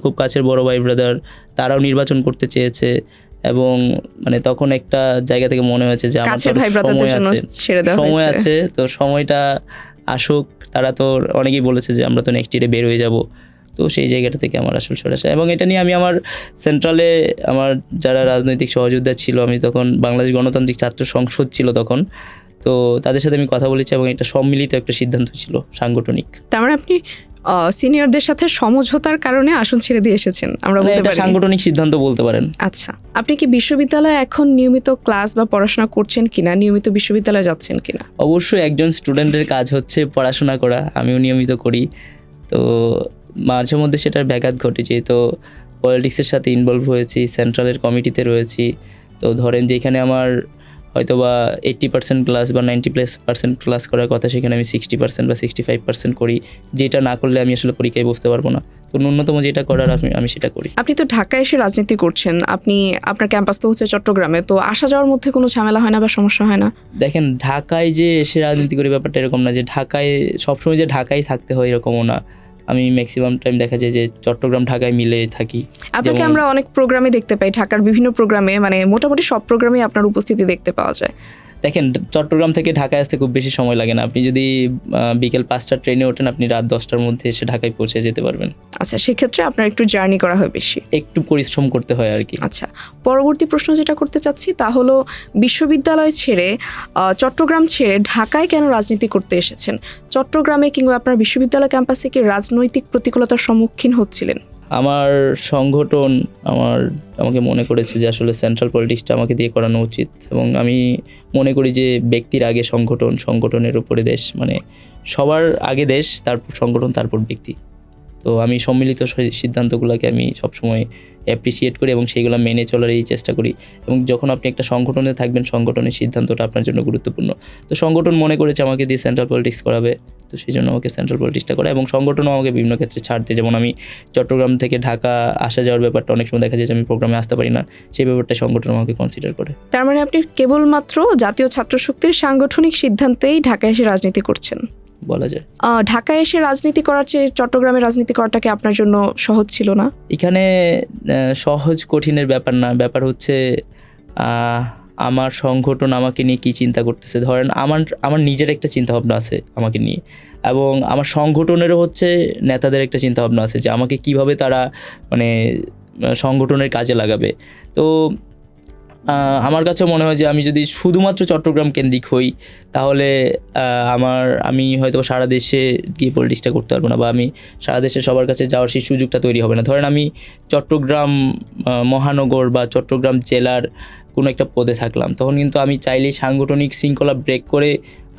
খুব কাছের বড় ভাই ব্রাদার, তারাও নির্বাচন করতে চেয়েছে, এবং মানে তখন একটা জায়গা থেকে মনে হয়েছে যে আমার সময় আছে, তো সময়টা আসুক। তারা তো অনেকেই বলেছে যে আমরা তো নেক্সট ইয়ারে বের হয়ে যাব। তো সেই জায়গাটা থেকে আমার আসলে সরে আসা, এবং এটা নিয়ে আমি আমার সেন্ট্রালে আমার যারা রাজনৈতিক সহযোদ্ধা ছিল, আমি তখন বাংলাদেশ গণতান্ত্রিক ছাত্র সংসদ ছিল তখন, তো তাদের সাথে আমি কথা বলেছি, এবং এটা সম্মিলিত একটা সিদ্ধান্ত ছিল সাংগঠনিক। তার মানে আপনি সিনিয়রদের সাথে সমঝোতার কারণে আসন ছেড়ে দিয়ে এসেছেন, আমরা বলতে পারি সাংগঠনিক সিদ্ধান্ত বলতে পারেন। আচ্ছা, আপনি কি বিশ্ববিদ্যালয়ে এখন নিয়মিত ক্লাস বা পড়াশোনা করছেন কিনা, নিয়মিত বিশ্ববিদ্যালয়ে যাচ্ছেন কিনা? অবশ্যই একজন স্টুডেন্টের কাজ হচ্ছে পড়াশোনা করা, আমিও নিয়মিত করি। তো মাঝে মধ্যে সেটার ব্যাঘাত ঘটে, যেহেতু পলিটিক্সের সাথে ইনভলভ হয়েছি, সেন্ট্রালের কমিটিতে রয়েছি। তো ধরেন যেখানে আমার হয়তো বা 80% ক্লাস বা 90% ক্লাস করার কথা, সেখানে আমি 60% বা 65% করি, যেটা না করলে আমি আসলে পরীক্ষায় বসতে পারবো না। তো ন্যূনতম যেটা করার আমি সেটা করি। আপনি তো ঢাকায় এসে রাজনীতি করছেন, আপনার ক্যাম্পাস তো হচ্ছে চট্টগ্রামে, তো আসা যাওয়ার মধ্যে কোনো ঝামেলা হয় না বা সমস্যা হয় না? দেখেন ঢাকায় যে এসে রাজনীতি করি ব্যাপারটা এরকম না যে ঢাকায় সবসময় যে ঢাকায় থাকতে হয় এরকমও না। আমি ম্যাক্সিমাম টাইম দেখা যায় যে চট্টগ্রাম ঢাকায় মিলে থাকি। আপনাকে আমরা অনেক প্রোগ্রামে দেখতে পাই, ঢাকার বিভিন্ন প্রোগ্রামে, মানে মোটামুটি সব প্রোগ্রামে আপনার উপস্থিতি দেখতে পাওয়া যায়। দেখেন চট্টগ্রাম থেকে ঢাকায় আসতে খুব বেশি সময় লাগে না। আপনি যদি বিকেল 5টার ট্রেনে ওঠেন, আপনি রাত 10টার মধ্যে এসে ঢাকায় পৌঁছে যেতে পারবেন। আচ্ছা, সেক্ষেত্রে আপনার একটু জার্নি করা হয় বেশি, একটু পরিশ্রম করতে হয় আর কি। আচ্ছা, পরবর্তী প্রশ্ন যেটা করতে চাচ্ছি তা হলো বিশ্ববিদ্যালয় ছেড়ে চট্টগ্রাম ছেড়ে ঢাকায় কেন রাজনীতি করতে এসেছেন? চট্টগ্রামে কিংবা আপনার বিশ্ববিদ্যালয় ক্যাম্পাসে কি রাজনৈতিক প্রতিকূলতার সম্মুখীন হচ্ছিলেন? আমার সংগঠন আমাকে মনে করেছে যে আসলে সেন্ট্রাল পলিটিক্সটা আমাকে দিয়ে করানো উচিত, এবং আমি মনে করি যে ব্যক্তির আগে সংগঠনের উপরে দেশ, মানে সবার আগে দেশ, তারপর সংগঠন, তারপর ব্যক্তি। তো আমি সম্মিলিত সিদ্ধান্তগুলোকে আমি সবসময় অ্যাপ্রিসিয়েট করি এবং সেইগুলো মেনে চলারই চেষ্টা করি। এবং যখন আপনি একটা সংগঠনে থাকবেন, সংগঠনের সিদ্ধান্তটা আপনার জন্য গুরুত্বপূর্ণ। তো সংগঠন মনে করেছে আমাকে দিয়ে সেন্ট্রাল পলিটিক্স করাবে, তো সেই জন্য আমাকে সেন্ট্রাল পলিটিক্সটা করা, এবং সংগঠনও আমাকে বিভিন্ন ক্ষেত্রে ছাড় দেয়। যেমন আমি চট্টগ্রাম থেকে ঢাকা আসা যাওয়ার ব্যাপারটা অনেক সময় দেখা যায় যে আমি প্রোগ্রামে আসতে পারি না, সেই ব্যাপারটা সংগঠন আমাকে কনসিডার করে। তার মানে আপনি কেবলমাত্র জাতীয় ছাত্র শক্তির সাংগঠনিক সিদ্ধান্তেই ঢাকায় এসে রাজনীতি করছেন? বলা যায়। ঢাকায় এসে রাজনীতি করার চেয়ে চট্টগ্রামে রাজনীতি করাটাকে আপনার জন্য সহজ ছিল না? এখানে সহজ কঠিনের ব্যাপার না, ব্যাপার হচ্ছে আমার সংগঠন আমাকে নিয়ে কী চিন্তা করতেছে। ধরেন আমার নিজের একটা চিন্তাভাবনা আছে আমাকে নিয়ে, এবং আমার সংগঠনেরও হচ্ছে নেতাদের একটা চিন্তাভাবনা আছে যে আমাকে কিভাবে তারা মানে সংগঠনের কাজে লাগাবে। তো আমার কাছে মনে হয় যে আমি যদি শুধুমাত্র চট্টগ্রাম কেন্দ্রিক হই তাহলে আমি হয়তো সারা দেশে গিয়ে পলিটিক্সটা করতে পারবো না, বা আমি সারা দেশে সবার কাছে যাওয়ার সেই সুযোগটা তৈরি হবে না। ধরেন আমি চট্টগ্রাম মহানগর বা চট্টগ্রাম জেলার কোনো একটা পদে থাকলাম, তখন কিন্তু আমি চাইলেই সাংগঠনিক শৃঙ্খলা ব্রেক করে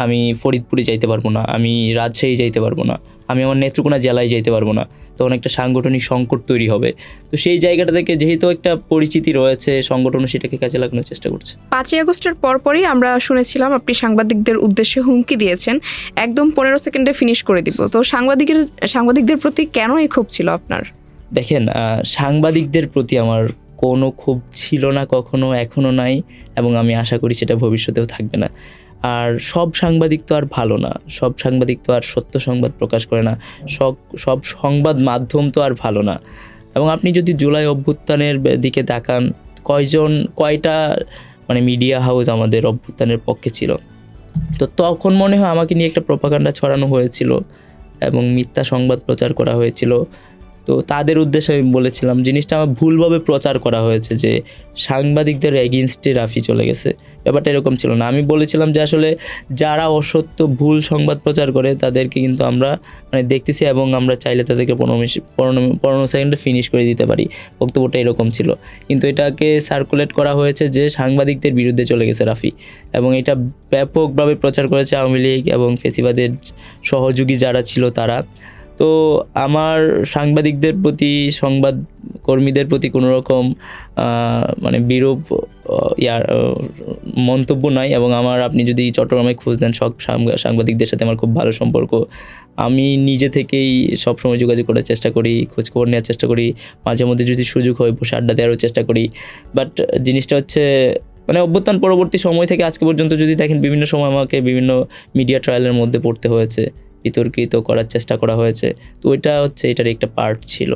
আমি ফরিদপুরে যাইতে পারবো না, আমি রাজশাহী যাইতে পারবো না, আমি আমার নেত্রকোনা জেলায় যাইতে পারবো না। তখন একটা সাংগঠনিক সংকট তৈরি হবে। তো সেই জায়গাটা থেকে যেহেতু একটা পরিচিতি রয়েছে, সংগঠনও সেটাকে কাজে লাগানোর চেষ্টা করছে। 5ই আগস্টের পরপরই আমরা শুনেছিলাম আপনি সাংবাদিকদের উদ্দেশ্যে হুমকি দিয়েছেন, একদম 15 সেকেন্ডে ফিনিশ করে দিব। তো সাংবাদিকদের প্রতি কেন এই ক্ষোভ ছিল আপনার? দেখেন, সাংবাদিকদের প্রতি আমার কোনো ক্ষোভ ছিল না কখনো, এখনও নাই, এবং আমি আশা করি সেটা ভবিষ্যতেও থাকবে না। আর সব সাংবাদিক তো আর ভালো না, সব সাংবাদিক তো আর সত্য সংবাদ প্রকাশ করে না, সব সংবাদ মাধ্যম তো আর ভালো না। এবং আপনি যদি জুলাই অভ্যুত্থানের দিকে তাকান, কয়টা মানে মিডিয়া হাউস আমাদের অভ্যুত্থানের পক্ষে ছিল। তো তখন মনে হয় আমাকে নিয়ে একটা প্রপাগান্ডা ছড়ানো হয়েছিল এবং মিথ্যা সংবাদ প্রচার করা হয়েছিল। তো তাদের উদ্দেশ্যে আমি বলেছিলাম, জিনিসটা আমার ভুলভাবে প্রচার করা হয়েছে যে সাংবাদিকদের এগেনস্টে রাফি চলে গেছে। ব্যাপারটা এরকম ছিল না। আমি বলেছিলাম যে আসলে যারা অসত্য ভুল সংবাদ প্রচার করে তাদেরকে কিন্তু আমরা দেখতেছি, এবং আমরা চাইলে তাদেরকে 15 সেকেন্ডে ফিনিশ করে দিতে পারি। বক্তব্যটা এরকম ছিল, কিন্তু এটাকে সার্কুলেট করা হয়েছে যে সাংবাদিকদের বিরুদ্ধে চলে গেছে রাফি, এবং এটা ব্যাপকভাবে প্রচার করেছে আওয়ামী লীগ এবং ফেসিবাদের সহযোগী যারা ছিল তারা। তো আমার সাংবাদিকদের প্রতি, সংবাদ কর্মীদের প্রতি কোনো রকম বিরূপ মন্তব্য নাই। এবং আপনি যদি চট্টগ্রামে খোঁজ দেন, সব সাংবাদিকদের সাথে আমার খুব ভালো সম্পর্ক। আমি নিজে থেকেই সবসময় যোগাযোগ করার চেষ্টা করি, খোঁজখবর নেওয়ার চেষ্টা করি, মাঝে মধ্যে যদি সুযোগ হয় বসে আড্ডা দেওয়ারও চেষ্টা করি। বাট জিনিসটা হচ্ছে অভ্যুত্থান পরবর্তী সময় থেকে আজকে পর্যন্ত যদি দেখেন, বিভিন্ন সময় আমাকে বিভিন্ন মিডিয়া ট্রায়ালের মধ্যে পড়তে হয়েছে, বিতর্কিত করার চেষ্টা করা হয়েছে। তো ওইটা হচ্ছে এটার একটা পার্ট ছিল।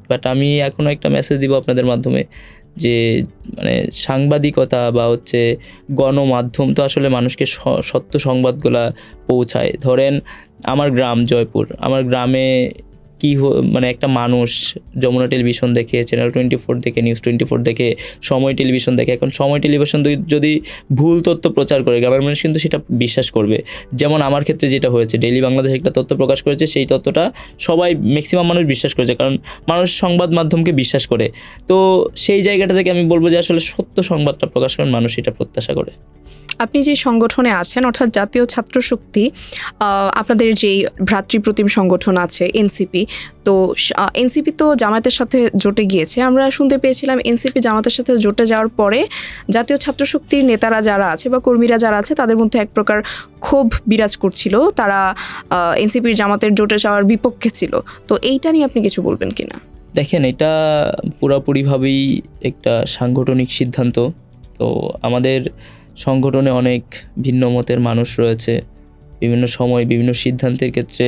বাট আমি এখনও একটা মেসেজ দিব আপনাদের মাধ্যমে যে সাংবাদিকতা বা গণমাধ্যম তো আসলে মানুষকে সত্য সংবাদগুলা পৌঁছায়। ধরেন আমার গ্রাম জয়পুর, আমার গ্রামে একটা মানুষ যমুনা টেলিভিশন দেখে, চ্যানেল 24 দেখে, নিউজ 24 দেখে, সময় টেলিভিশন দেখে। এখন সময় টেলিভিশন যদি ভুল তথ্য প্রচার করে, গ্রামের মানুষ কিন্তু সেটা বিশ্বাস করবে। যেমন আমার ক্ষেত্রে যেটা হয়েছে, ডেইলি বাংলাদেশ একটা তথ্য প্রকাশ করেছে, সেই তথ্যটা সবাই ম্যাক্সিমাম মানুষ বিশ্বাস করেছে, কারণ মানুষ সংবাদ মাধ্যমকে বিশ্বাস করে। তো সেই জায়গাটা থেকে আমি বলবো যে আসলে সত্য সংবাদটা প্রকাশ করেন, মানুষ এটা প্রত্যাশা করে। আপনি যে সংগঠনে আছেন, অর্থাৎ জাতীয় ছাত্র শক্তি, আপনাদের যেই ভ্রাতৃপ্রতিম সংগঠন আছে এনসিপি, তো এনসিপি তো জামায়াতের সাথে জোটে গিয়েছে। আমরা শুনতে পেয়েছিলাম এনসিপি জামায়াতের সাথে জোটে যাওয়ার পরে জাতীয় ছাত্র শক্তির নেতারা যারা আছে বা কর্মীরা যারা আছে তাদের মধ্যে এক প্রকার ক্ষোভ বিরাজ করছিল, তারা এনসিপির জামাতের জোটে যাওয়ার বিপক্ষে ছিল। তো এইটা নিয়ে আপনি কিছু বলবেন কিনা? দেখেন, এটা পুরোপুরিভাবেই একটা সাংগঠনিক সিদ্ধান্ত। তো আমাদের সংগঠনে অনেক ভিন্ন মতের মানুষ রয়েছে, বিভিন্ন সময় বিভিন্ন সিদ্ধান্তের ক্ষেত্রে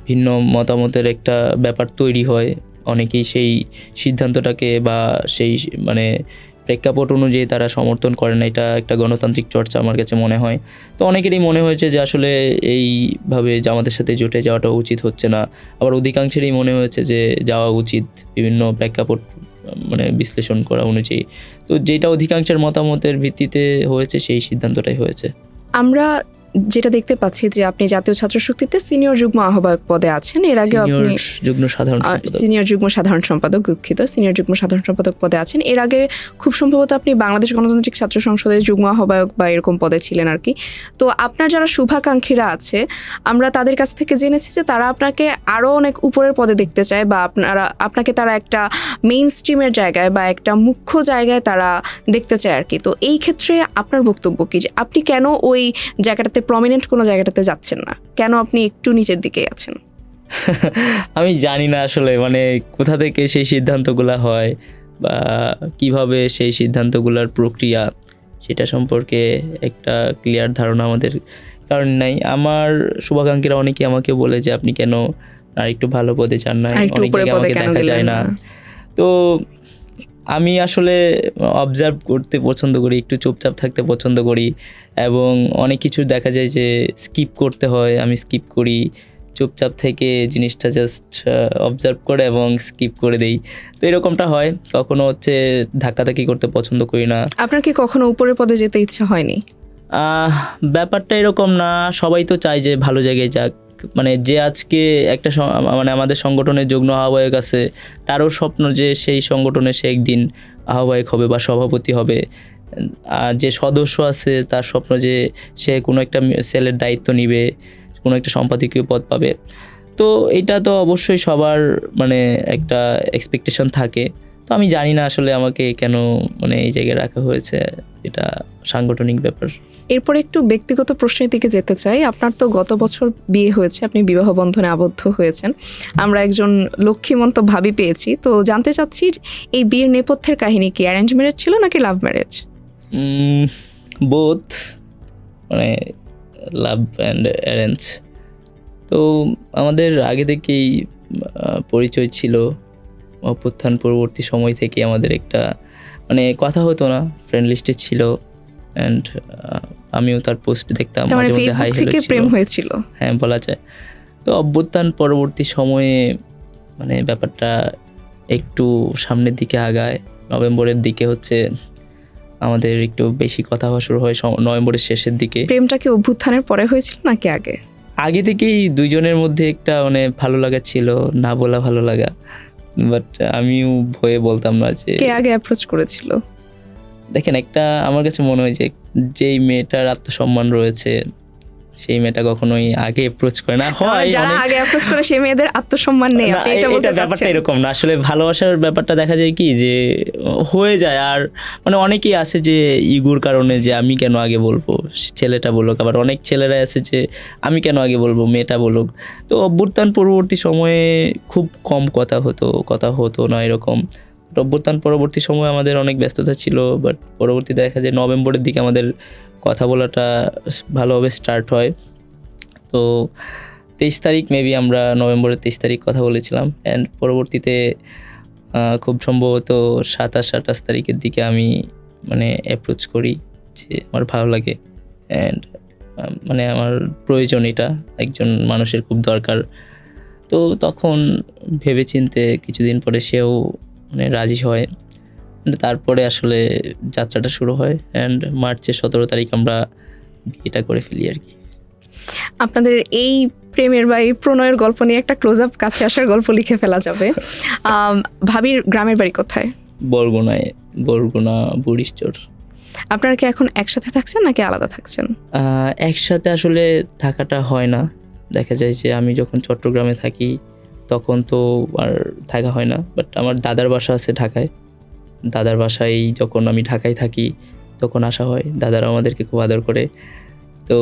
ভিন্ন মতামতের একটা ব্যাপার তৈরি হয়। অনেকেই সেই সিদ্ধান্তটাকে বা সেই প্রেক্ষাপট অনুযায়ী তারা সমর্থন করে না। এটা একটা গণতান্ত্রিক চর্চা আমার কাছে মনে হয়। তো অনেকেরই মনে হয়েছে যে আসলে এইভাবে জামাতের সাথে জোটে যাওয়াটা উচিত হচ্ছে না, আবার অধিকাংশেরই মনে হয়েছে যে যাওয়া উচিত বিভিন্ন প্রেক্ষাপট বিশ্লেষণ করা অনুযায়ী। তো যেটা অধিকাংশের মতামতের ভিত্তিতে হয়েছে, সেই সিদ্ধান্তটাই হয়েছে। আমরা যেটা দেখতে পাচ্ছি যে আপনি জাতীয় ছাত্র শক্তিতে সিনিয়র যুগ্ম আহ্বায়ক পদে আছেন। এর আগে আপনি সিনিয়র যুগ্ম সাধারণ সম্পাদক, সিনিয়র যুগ্ম সাধারণ সম্পাদক পদে আছেন। এর আগে খুব সম্ভবত আপনি বাংলাদেশ গণতান্ত্রিক ছাত্র সংসদের যুগ্ম আহ্বায়ক বা এরকম পদে ছিলেন আর কি। তো আপনার যারা শুভাকাঙ্ক্ষীরা আছে, আমরা তাদের কাছ থেকে জেনেছি যে তারা আপনাকে আরও অনেক উপরের পদে দেখতে চায়, বা আপনাকে তারা একটা মেইন স্ট্রিমের জায়গায় বা একটা মুখ্য জায়গায় তারা দেখতে চায় আর কি। তো এই ক্ষেত্রে আপনার বক্তব্য কি, যে আপনি কেন ওই জায়গাটাতে প্রমিনেন্ট কোনো জায়গাটাতে যাচ্ছেন না, কেন আপনি একটু নিচের দিকে আছেন? আমি জানি না আসলে কোথা থেকে সেই সিদ্ধান্তগুলো হয় বা কিভাবে সেই সিদ্ধান্তগুলোর প্রক্রিয়া, সেটা সম্পর্কে একটা ক্লিয়ার ধারণা আমাদের কারণ নাই। আমার শুভাকাঙ্ক্ষীরা অনেকেই আমাকে বলে যে আপনি কেন আর একটু ভালো পদে চান না, আরেকটু অনেক উপরে জায়গায় পদে আমাকে কেন দেখা যায় গেলেন না। না? তো আমি আসলে অবজার্ভ করতে পছন্দ করি, একটু চুপচাপ থাকতে পছন্দ করি, এবং অনেক কিছু দেখা যায় যে স্কিপ করতে হয়, আমি স্কিপ করি। চুপচাপ থেকে জিনিসটা জাস্ট অবজার্ভ করে এবং স্কিপ করে দেই। তো এরকমটা হয়, কখনো হচ্ছে ধাক্কাধাক্কি করতে পছন্দ করি না। আপনার কি কখনো উপরের পদে যেতে ইচ্ছা হয়নি? ব্যাপারটা এরকম না, সবাই তো চায় যে ভালো জায়গায় যাক। মানে যে আজকে একটা মানে আমাদের সংগঠনের যুগ্ম আহ্বায়ক আছে, তারও স্বপ্ন যে সেই সংগঠনে সে একদিন আহ্বায়ক হবে বা সভাপতি হবে। আর যে সদস্য আছে তার স্বপ্ন যে সে কোনো একটা সেলের দায়িত্ব নিবে, কোনো একটা সম্পাদকীয় পদ পাবে। তো এটা তো অবশ্যই সবার মানে একটা এক্সপেকটেশন থাকে। তো আমি জানি না আসলে আমাকে কেন মানে এই জায়গায় রাখা হয়েছে, এটা সাংগঠনিক ব্যাপার। এরপর একটু ব্যক্তিগত প্রশ্নের দিকে যেতে চাই। আপনার তো গত বছর বিয়ে হয়েছে, আপনি বিবাহ বন্ধনে আবদ্ধ হয়েছেন। আমরা একজন লক্ষ্মীমন্ত ভাবি পেয়েছি, তো জানতে চাচ্ছি এই বিয়ের নেপথ্যের কাহিনী কি অ্যারেঞ্জ ম্যারেজ ছিল নাকি লাভ ম্যারেজ? বোথ, মানে লাভ অ্যান্ড অ্যারেঞ্জ। তো আমাদের আগে থেকেই পরিচয় ছিল, অভ্যুত্থান পরবর্তী সময় থেকে আমাদের একটা মানে কথা হতো না, ফ্রেন্ড লিস্টে ছিল, অ্যান্ড আমিও তার পোস্ট দেখতাম, তার মানে মাঝে মধ্যে ফেসবুক হাই হ্যালো থেকে ছিল। প্রেম হয়েছিল? হ্যাঁ, বলা যায়। তো অভ্যুত্থান পরবর্তী সময়ে মানে ব্যাপারটা একটু সামনের দিকে আগায়। নভেম্বরের দিকে হচ্ছে আমাদের একটু বেশি কথা হওয়া শুরু হয়, নভেম্বরের শেষের দিকে। প্রেমটা কি অভ্যুত্থানের পরে হয়েছিল নাকি আগে? আগে থেকেই দুইজনের মধ্যে একটা মানে ভালো লাগা ছিল, না বলা ভালো লাগা। বাট আমিও ভয়ে বলতাম না যে। কে আগে অ্যাপ্রোচ করেছিল? দেখেন, একটা আমার কাছে মনে হয় যে যেই মেয়েটার আত্মসম্মান রয়েছে সেই মেয়েটা কখনোই আগে অ্যাপ্রোচ করে না। হয় যারা আগে অ্যাপ্রোচ করে সেই মেয়েদের আত্মসম্মান নেই, আপনি এটা বলতে ব্যাপারটা চাচ্ছেন? এরকম না, আসলে ভালোবাসার ব্যাপারটা দেখা যায় কি যে হয়ে যায়। আর মানে অনেকেই আছে যে ইগুর কারণে যে আমি কেন আগে বলবো, ছেলেটা বলুক, আবার অনেক ছেলেরাই আছে যে আমি কেন আগে বলবো, মেয়েটা বলুক। তো অভ্যুত্থান পরবর্তী সময়ে খুব কম কথা হতো না এরকম। অভ্যুত্থান পরবর্তী সময়ে আমাদের অনেক ব্যস্ততা ছিল, বাট পরবর্তীতে দেখা যায় নভেম্বরের দিকে আমাদের কথা বলাটা ভালোভাবে স্টার্ট হয়। তো 23 তারিখ মেবি আমরা নভেম্বরের 23 তারিখ কথা বলেছিলাম, অ্যান্ড পরবর্তীতে খুব সম্ভবত 27-28 তারিখের দিকে আমি মানে অ্যাপ্রোচ করি যে আমার ভালো লাগে, অ্যান্ড মানে আমার প্রয়োজন, এটা একজন মানুষের খুব দরকার। তো তখন ভেবেচিন্তে কিছুদিন পরে সেও মানে রাজি হয়, তারপরে আসলে যাত্রাটা শুরু হয়, অ্যান্ড মার্চের 17 তারিখ আমরা বিয়েটা করে ফেলি আর কি। আপনাদের এই প্রেমের বা এই প্রণয়ের গল্প নিয়ে একটা ক্লোজ আপ কাছে আসার গল্প লিখে ফেলা যাবে। ভাবির গ্রামের বাড়ি কোথায়? বরগুনা বুড়িচর। আপনারা কি এখন একসাথে থাকছেন নাকি আলাদা থাকছেন? একসাথে আসলে থাকাটা হয় না। দেখা যায় যে আমি যখন চট্টগ্রামে থাকি তখন তো আর থাকা হয় না, বাট আমার দাদার বাসা আছে ঢাকায়। দাদার বাসায় যখন আমি ঢাকায় থাকি তখন আসা হয়, দাদারা আমাদেরকে খুব আদর করে। তো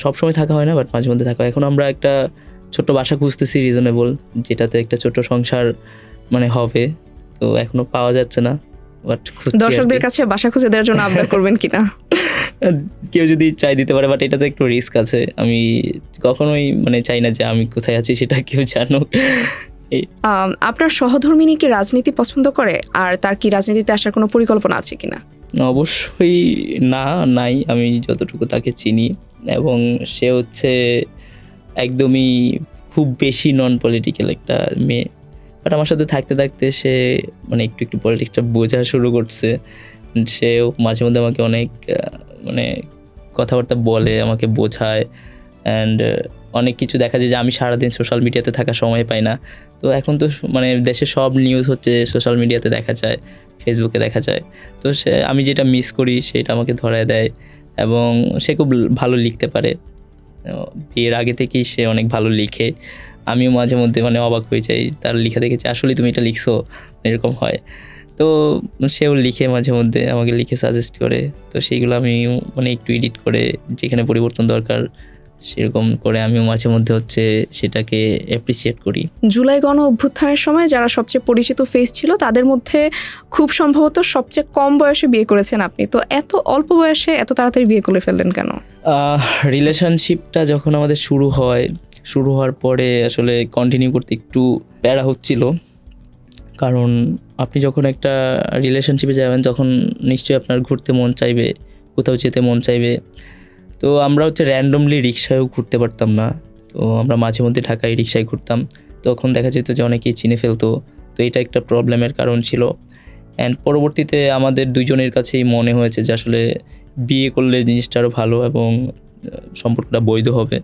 সবসময় থাকা হয় না, বাট মাঝে মধ্যে থাকা হয়। এখন আমরা একটা ছোট্ট বাসা খুঁজতেছি রিজনেবল, যেটাতে একটা ছোট্ট সংসার মানে হবে। তো এখনো পাওয়া যাচ্ছে না, বাট দর্শকদের কাছে বাসা খুঁজে দেওয়ার জন্য আবদার করবেন কিনা? কেউ যদি চাই দিতে পারে, বাট এটাতে একটু রিস্ক আছে। আমি কখনোই মানে চাই না যে আমি কোথায় আছি সেটা কেউ জানুক। আপনার সহধর্মিনী কি রাজনীতি পছন্দ করে, আর তার কি রাজনীতিতে আসার কোনো পরিকল্পনা আছে কিনা? অবশ্যই নাই, আমি যতটুকু তাকে চিনি, এবং সে হচ্ছে একদমই খুব বেশি নন পলিটিক্যাল একটা মেয়ে। বাট আমার সাথে থাকতে থাকতে সে মানে একটু একটু পলিটিক্সটা বোঝা শুরু করছে। সেও মাঝে মধ্যে আমাকে অনেক মানে কথাবার্তা বলে, আমাকে বোঝায়, অ্যান্ড অনেক কিছু দেখা যায় যে আমি সারাদিন সোশ্যাল মিডিয়াতে থাকার সময় পাই না। তো এখন তো মানে দেশের সব নিউজ হচ্ছে সোশ্যাল মিডিয়াতে দেখা যায়, ফেসবুকে দেখা যায়। তো আমি যেটা মিস করি সেটা আমাকে ধরায় দেয়, এবং সে খুব ভালো লিখতে পারে। বিয়ের আগে থেকেই সে অনেক ভালো লিখে। আমিও মাঝে মধ্যে মানে অবাক হয়ে যাই তার লেখা দেখেছি, আসলে তুমি এটা লিখছো, এরকম হয়। তো সেও লিখে মাঝে মধ্যে আমাকে লিখে সাজেস্ট করে। তো সেইগুলো আমি মানে একটু এডিট করে যেখানে পরিবর্তন দরকার সেরকম করে আমিও মাঝে মধ্যে হচ্ছে সেটাকে অ্যাপ্রিসিয়েট করি। জুলাই গণ অভ্যুত্থানের সময় যারা সবচেয়ে পরিচিত ফেস ছিল তাদের মধ্যে খুব সম্ভবত সবচেয়ে কম বয়সে বিয়ে করেছেন আপনি। তো এত অল্প বয়সে এত তাড়াতাড়ি বিয়ে করে ফেললেন কেন? রিলেশনশিপটা যখন আমাদের শুরু হওয়ার পরে আসলে কন্টিনিউ করতে একটু প্যারা হচ্ছিল, কারণ আপনি যখন একটা রিলেশনশিপে যাবেন তখন নিশ্চয়ই আপনার ঘুরতে মন চাইবে, কোথাও যেতে মন চাইবে। তো আমরা র্যান্ডমলি রিক্সায়ও ঘুরতে পারতাম না, তো আমরা মাঝে মধ্যে ঢাকায় রিক্সায় ঘুরতাম, তখন দেখা যেত যে অনেকেই চিনে ফেলতো। তো এটা একটা প্রবলেমের কারণ ছিল। অ্যান্ড পরবর্তীতে আমাদের দুজনের কাছেই মনে হয়েছে যে আসলে বিয়ে করলে জিনিসটা আরও ভালো এবং সম্পর্কটা বৈধ হবে।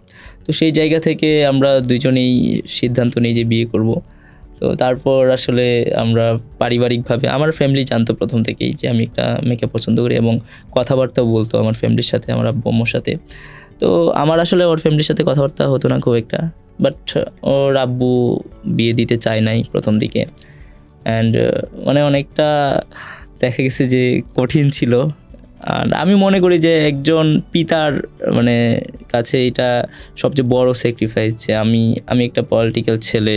তো সেই জায়গা থেকে আমরা দুজনেই সিদ্ধান্ত নিই যে বিয়ে করব। তো তারপর আসলে আমরা পারিবারিকভাবে, আমার ফ্যামিলি জানতো প্রথম থেকেই যে আমি একটা মেয়েকে পছন্দ করি এবং কথাবার্তাও বলতো আমার ফ্যামিলির সাথে, আমার আব্বু আম্মুর সাথে। তো আমার আসলে ওর ফ্যামিলির সাথে কথাবার্তা হতো না খুব একটা, বাট ওর আব্বু বিয়ে দিতে চায় নাই প্রথম দিকে। অ্যান্ড মানে অনেকটা দেখা গেছে যে কঠিন ছিল। আর আমি মনে করি যে একজন পিতার মানে কাছে এটা সবচেয়ে বড় স্যাক্রিফাইস, যে আমি একটা পলিটিক্যাল ছেলে,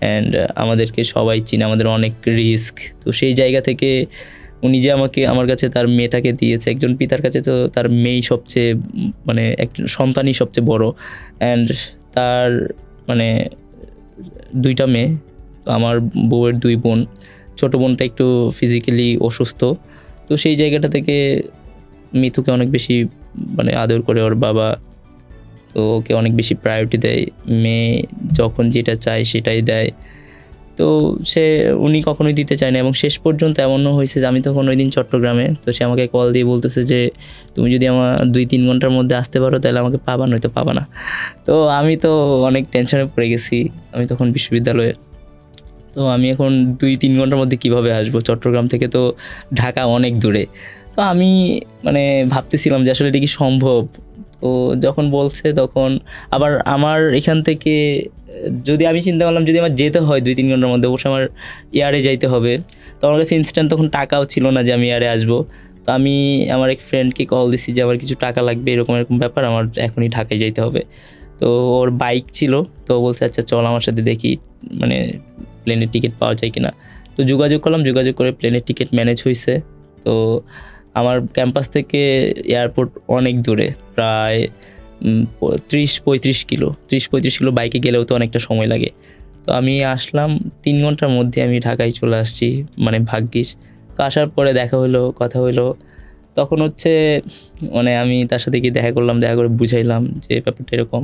অ্যান্ড আমাদেরকে সবাই চিনে, আমাদের অনেক রিস্ক। তো সেই জায়গা থেকে উনি যে আমার কাছে তার মেয়েটাকে দিয়েছে, একজন পিতার কাছে তো তার মেয়েই সবচেয়ে মানে একজন সন্তানই সবচেয়ে বড়। অ্যান্ড তার মানে 2টা মেয়ে, তো আমার বউয়ের 2 বোন, ছোটো বোনটা একটু ফিজিক্যালি অসুস্থ। তো সেই জায়গাটা থেকে মিথুকে অনেক বেশি মানে আদর করে ওর বাবা, তো ওকে অনেক বেশি প্রায়োরিটি দেয়, মেয়ে যখন যেটা চায় সেটাই দেয়। তো উনি কখনোই দিতে চায় না, এবং শেষ পর্যন্ত এমনও হয়েছে যে আমি তখন ওই দিন চট্টগ্রামে, তো সে আমাকে কল দিয়ে বলতেছে যে তুমি যদি আমার 2-3 ঘন্টার মধ্যে আসতে পারো তাহলে আমাকে পাবা, নয়তো পাবা না। তো আমি তো অনেক টেনশনে পড়ে গেছি, আমি তখন বিশ্ববিদ্যালয়ে। তো আমি এখন 2-3 ঘন্টার মধ্যে কিভাবে আসবো, চট্টগ্রাম থেকে তো ঢাকা অনেক দূরে। তো আমি মানে ভাবতেছিলাম যে আসলে এটা কি সম্ভব। তো যখন বলছে তখন আবার আমার এখান থেকে যদি আমি চিন্তা করলাম যদি আমার যেতে হয় 2-3 ঘন্টার মধ্যে, অবশ্যই আমার এয়ারে যাইতে হবে। তো আমার কাছে ইনস্ট্যান্ট তখন টাকাও ছিল না যে আমি এয়ারে আসবো। তো আমি আমার এক ফ্রেন্ডকে কল দিছি যে আমার কিছু টাকা লাগবে, এরকম ব্যাপার, আমার এখনই ঢাকায় যাইতে হবে। তো ওর বাইক ছিল, তো বলছে আচ্ছা চল আমার সাথে দেখি মানে প্লেনের টিকিট পাওয়া যায় কিনা। তো যোগাযোগ করলাম, যোগাযোগ করে প্লেনের টিকিট ম্যানেজ হয়েছে। তো আমার ক্যাম্পাস থেকে এয়ারপোর্ট অনেক দূরে, প্রায় 30-35 কিলো বাইকে গেলেও তো অনেকটা সময় লাগে। তো আমি আসলাম 3 ঘন্টার মধ্যে আমি ঢাকায় চলে আসছি, মানে ভাগ্যিস। তো আসার পরে দেখা হলো, কথা হলো, তখন মানে আমি তার সাথে গিয়ে দেখা করলাম, দেখা করে বুঝাইলাম যে ব্যাপারটা এরকম।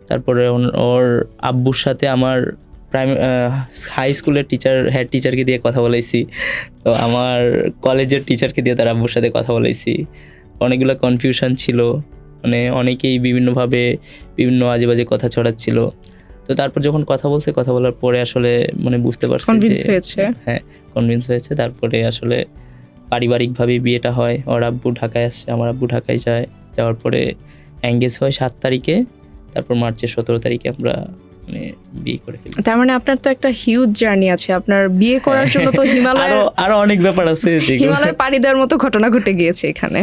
তারপরে ওর আব্বুর সাথে আমার হাই স্কুলের হেড টিচারকে দিয়ে কথা বলাইছি, তো আমার কলেজের টিচারকে দিয়ে তার আব্বুর সাথে কথা বলাইছি। অনেকগুলো কনফিউশন ছিল, মানে অনেকেই বিভিন্নভাবে বিভিন্ন আজে বাজে কথা ছড়াচ্ছিল। তো তারপর যখন কথা বলার পরে আসলে মানে বুঝতে পারছি যে হ্যাঁ কনভিন্স হয়েছে। তারপরে আসলে পারিবারিকভাবে বিয়েটা হয়, ওর আব্বু ঢাকায় আসছে, আমার আব্বু ঢাকায় যায়, যাওয়ার পরে এঙ্গেজ হয় 7 তারিখে, তারপর মার্চের 17 তারিখে আমরা মানে বিয়ে করে ফেলি। তার মানে আপনার তো একটা হিউজ জার্নি আছে, আপনার বিয়ে করার জন্য তো হিমালয় আরো অনেক ব্যাপার আছে, হিমালয় পাড়ি দেওয়ার মতো ঘটনা ঘটে গিয়েছে এখানে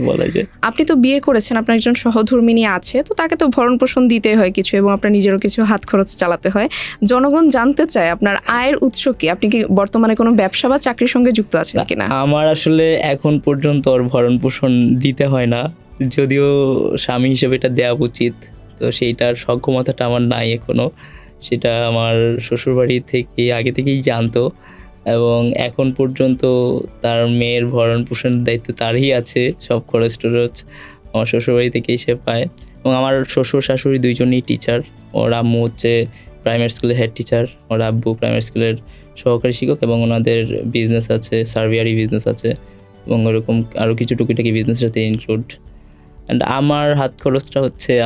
বলা যায়। আপনি তো বিয়ে করেছেন, আপনার একজন সহধর্মিণী আছে, তো তাকে তো ভরণ পোষণ দিতে হয় কিছু, এবং আপনার নিজেরও কিছু হাত খরচ চালাতে হয়। জনগণ জানতে চায় আপনার আয়ের উৎস কি, আপনি কি বর্তমানে কোনো ব্যবসা বা চাকরির সঙ্গে যুক্ত আছেন কিনা? আমার আসলে এখন পর্যন্ত ওর ভরণ পোষণ দিতে হয় না, যদিও স্বামী হিসেবে এটা দেওয়া উচিত, তো সেইটার সক্ষমতাটা আমার নাই এখনো। সেটা আমার শ্বশুরবাড়ি থেকে আগে থেকেই জানতো, এবং এখন পর্যন্ত তার মেয়ের ভরণ পোষণের দায়িত্ব তারই আছে, সব খরচ টরচ আমার শ্বশুরবাড়ি থেকেই সে পায়। এবং আমার শ্বশুর শাশুড়ি 2জনই টিচার, ওর আম্মু প্রাইমারি স্কুলের হেড টিচার, ওর আব্বু প্রাইমারি স্কুলের সহকারী শিক্ষক, এবং ওনাদের বিজনেস আছে, সার্ভিয়ারি বিজনেস আছে, এবং ওরকম আরও কিছু টুকিটাকি বিজনেসের সাথে ইনক্লুড। অ্যান্ড আমার হাত খরচটা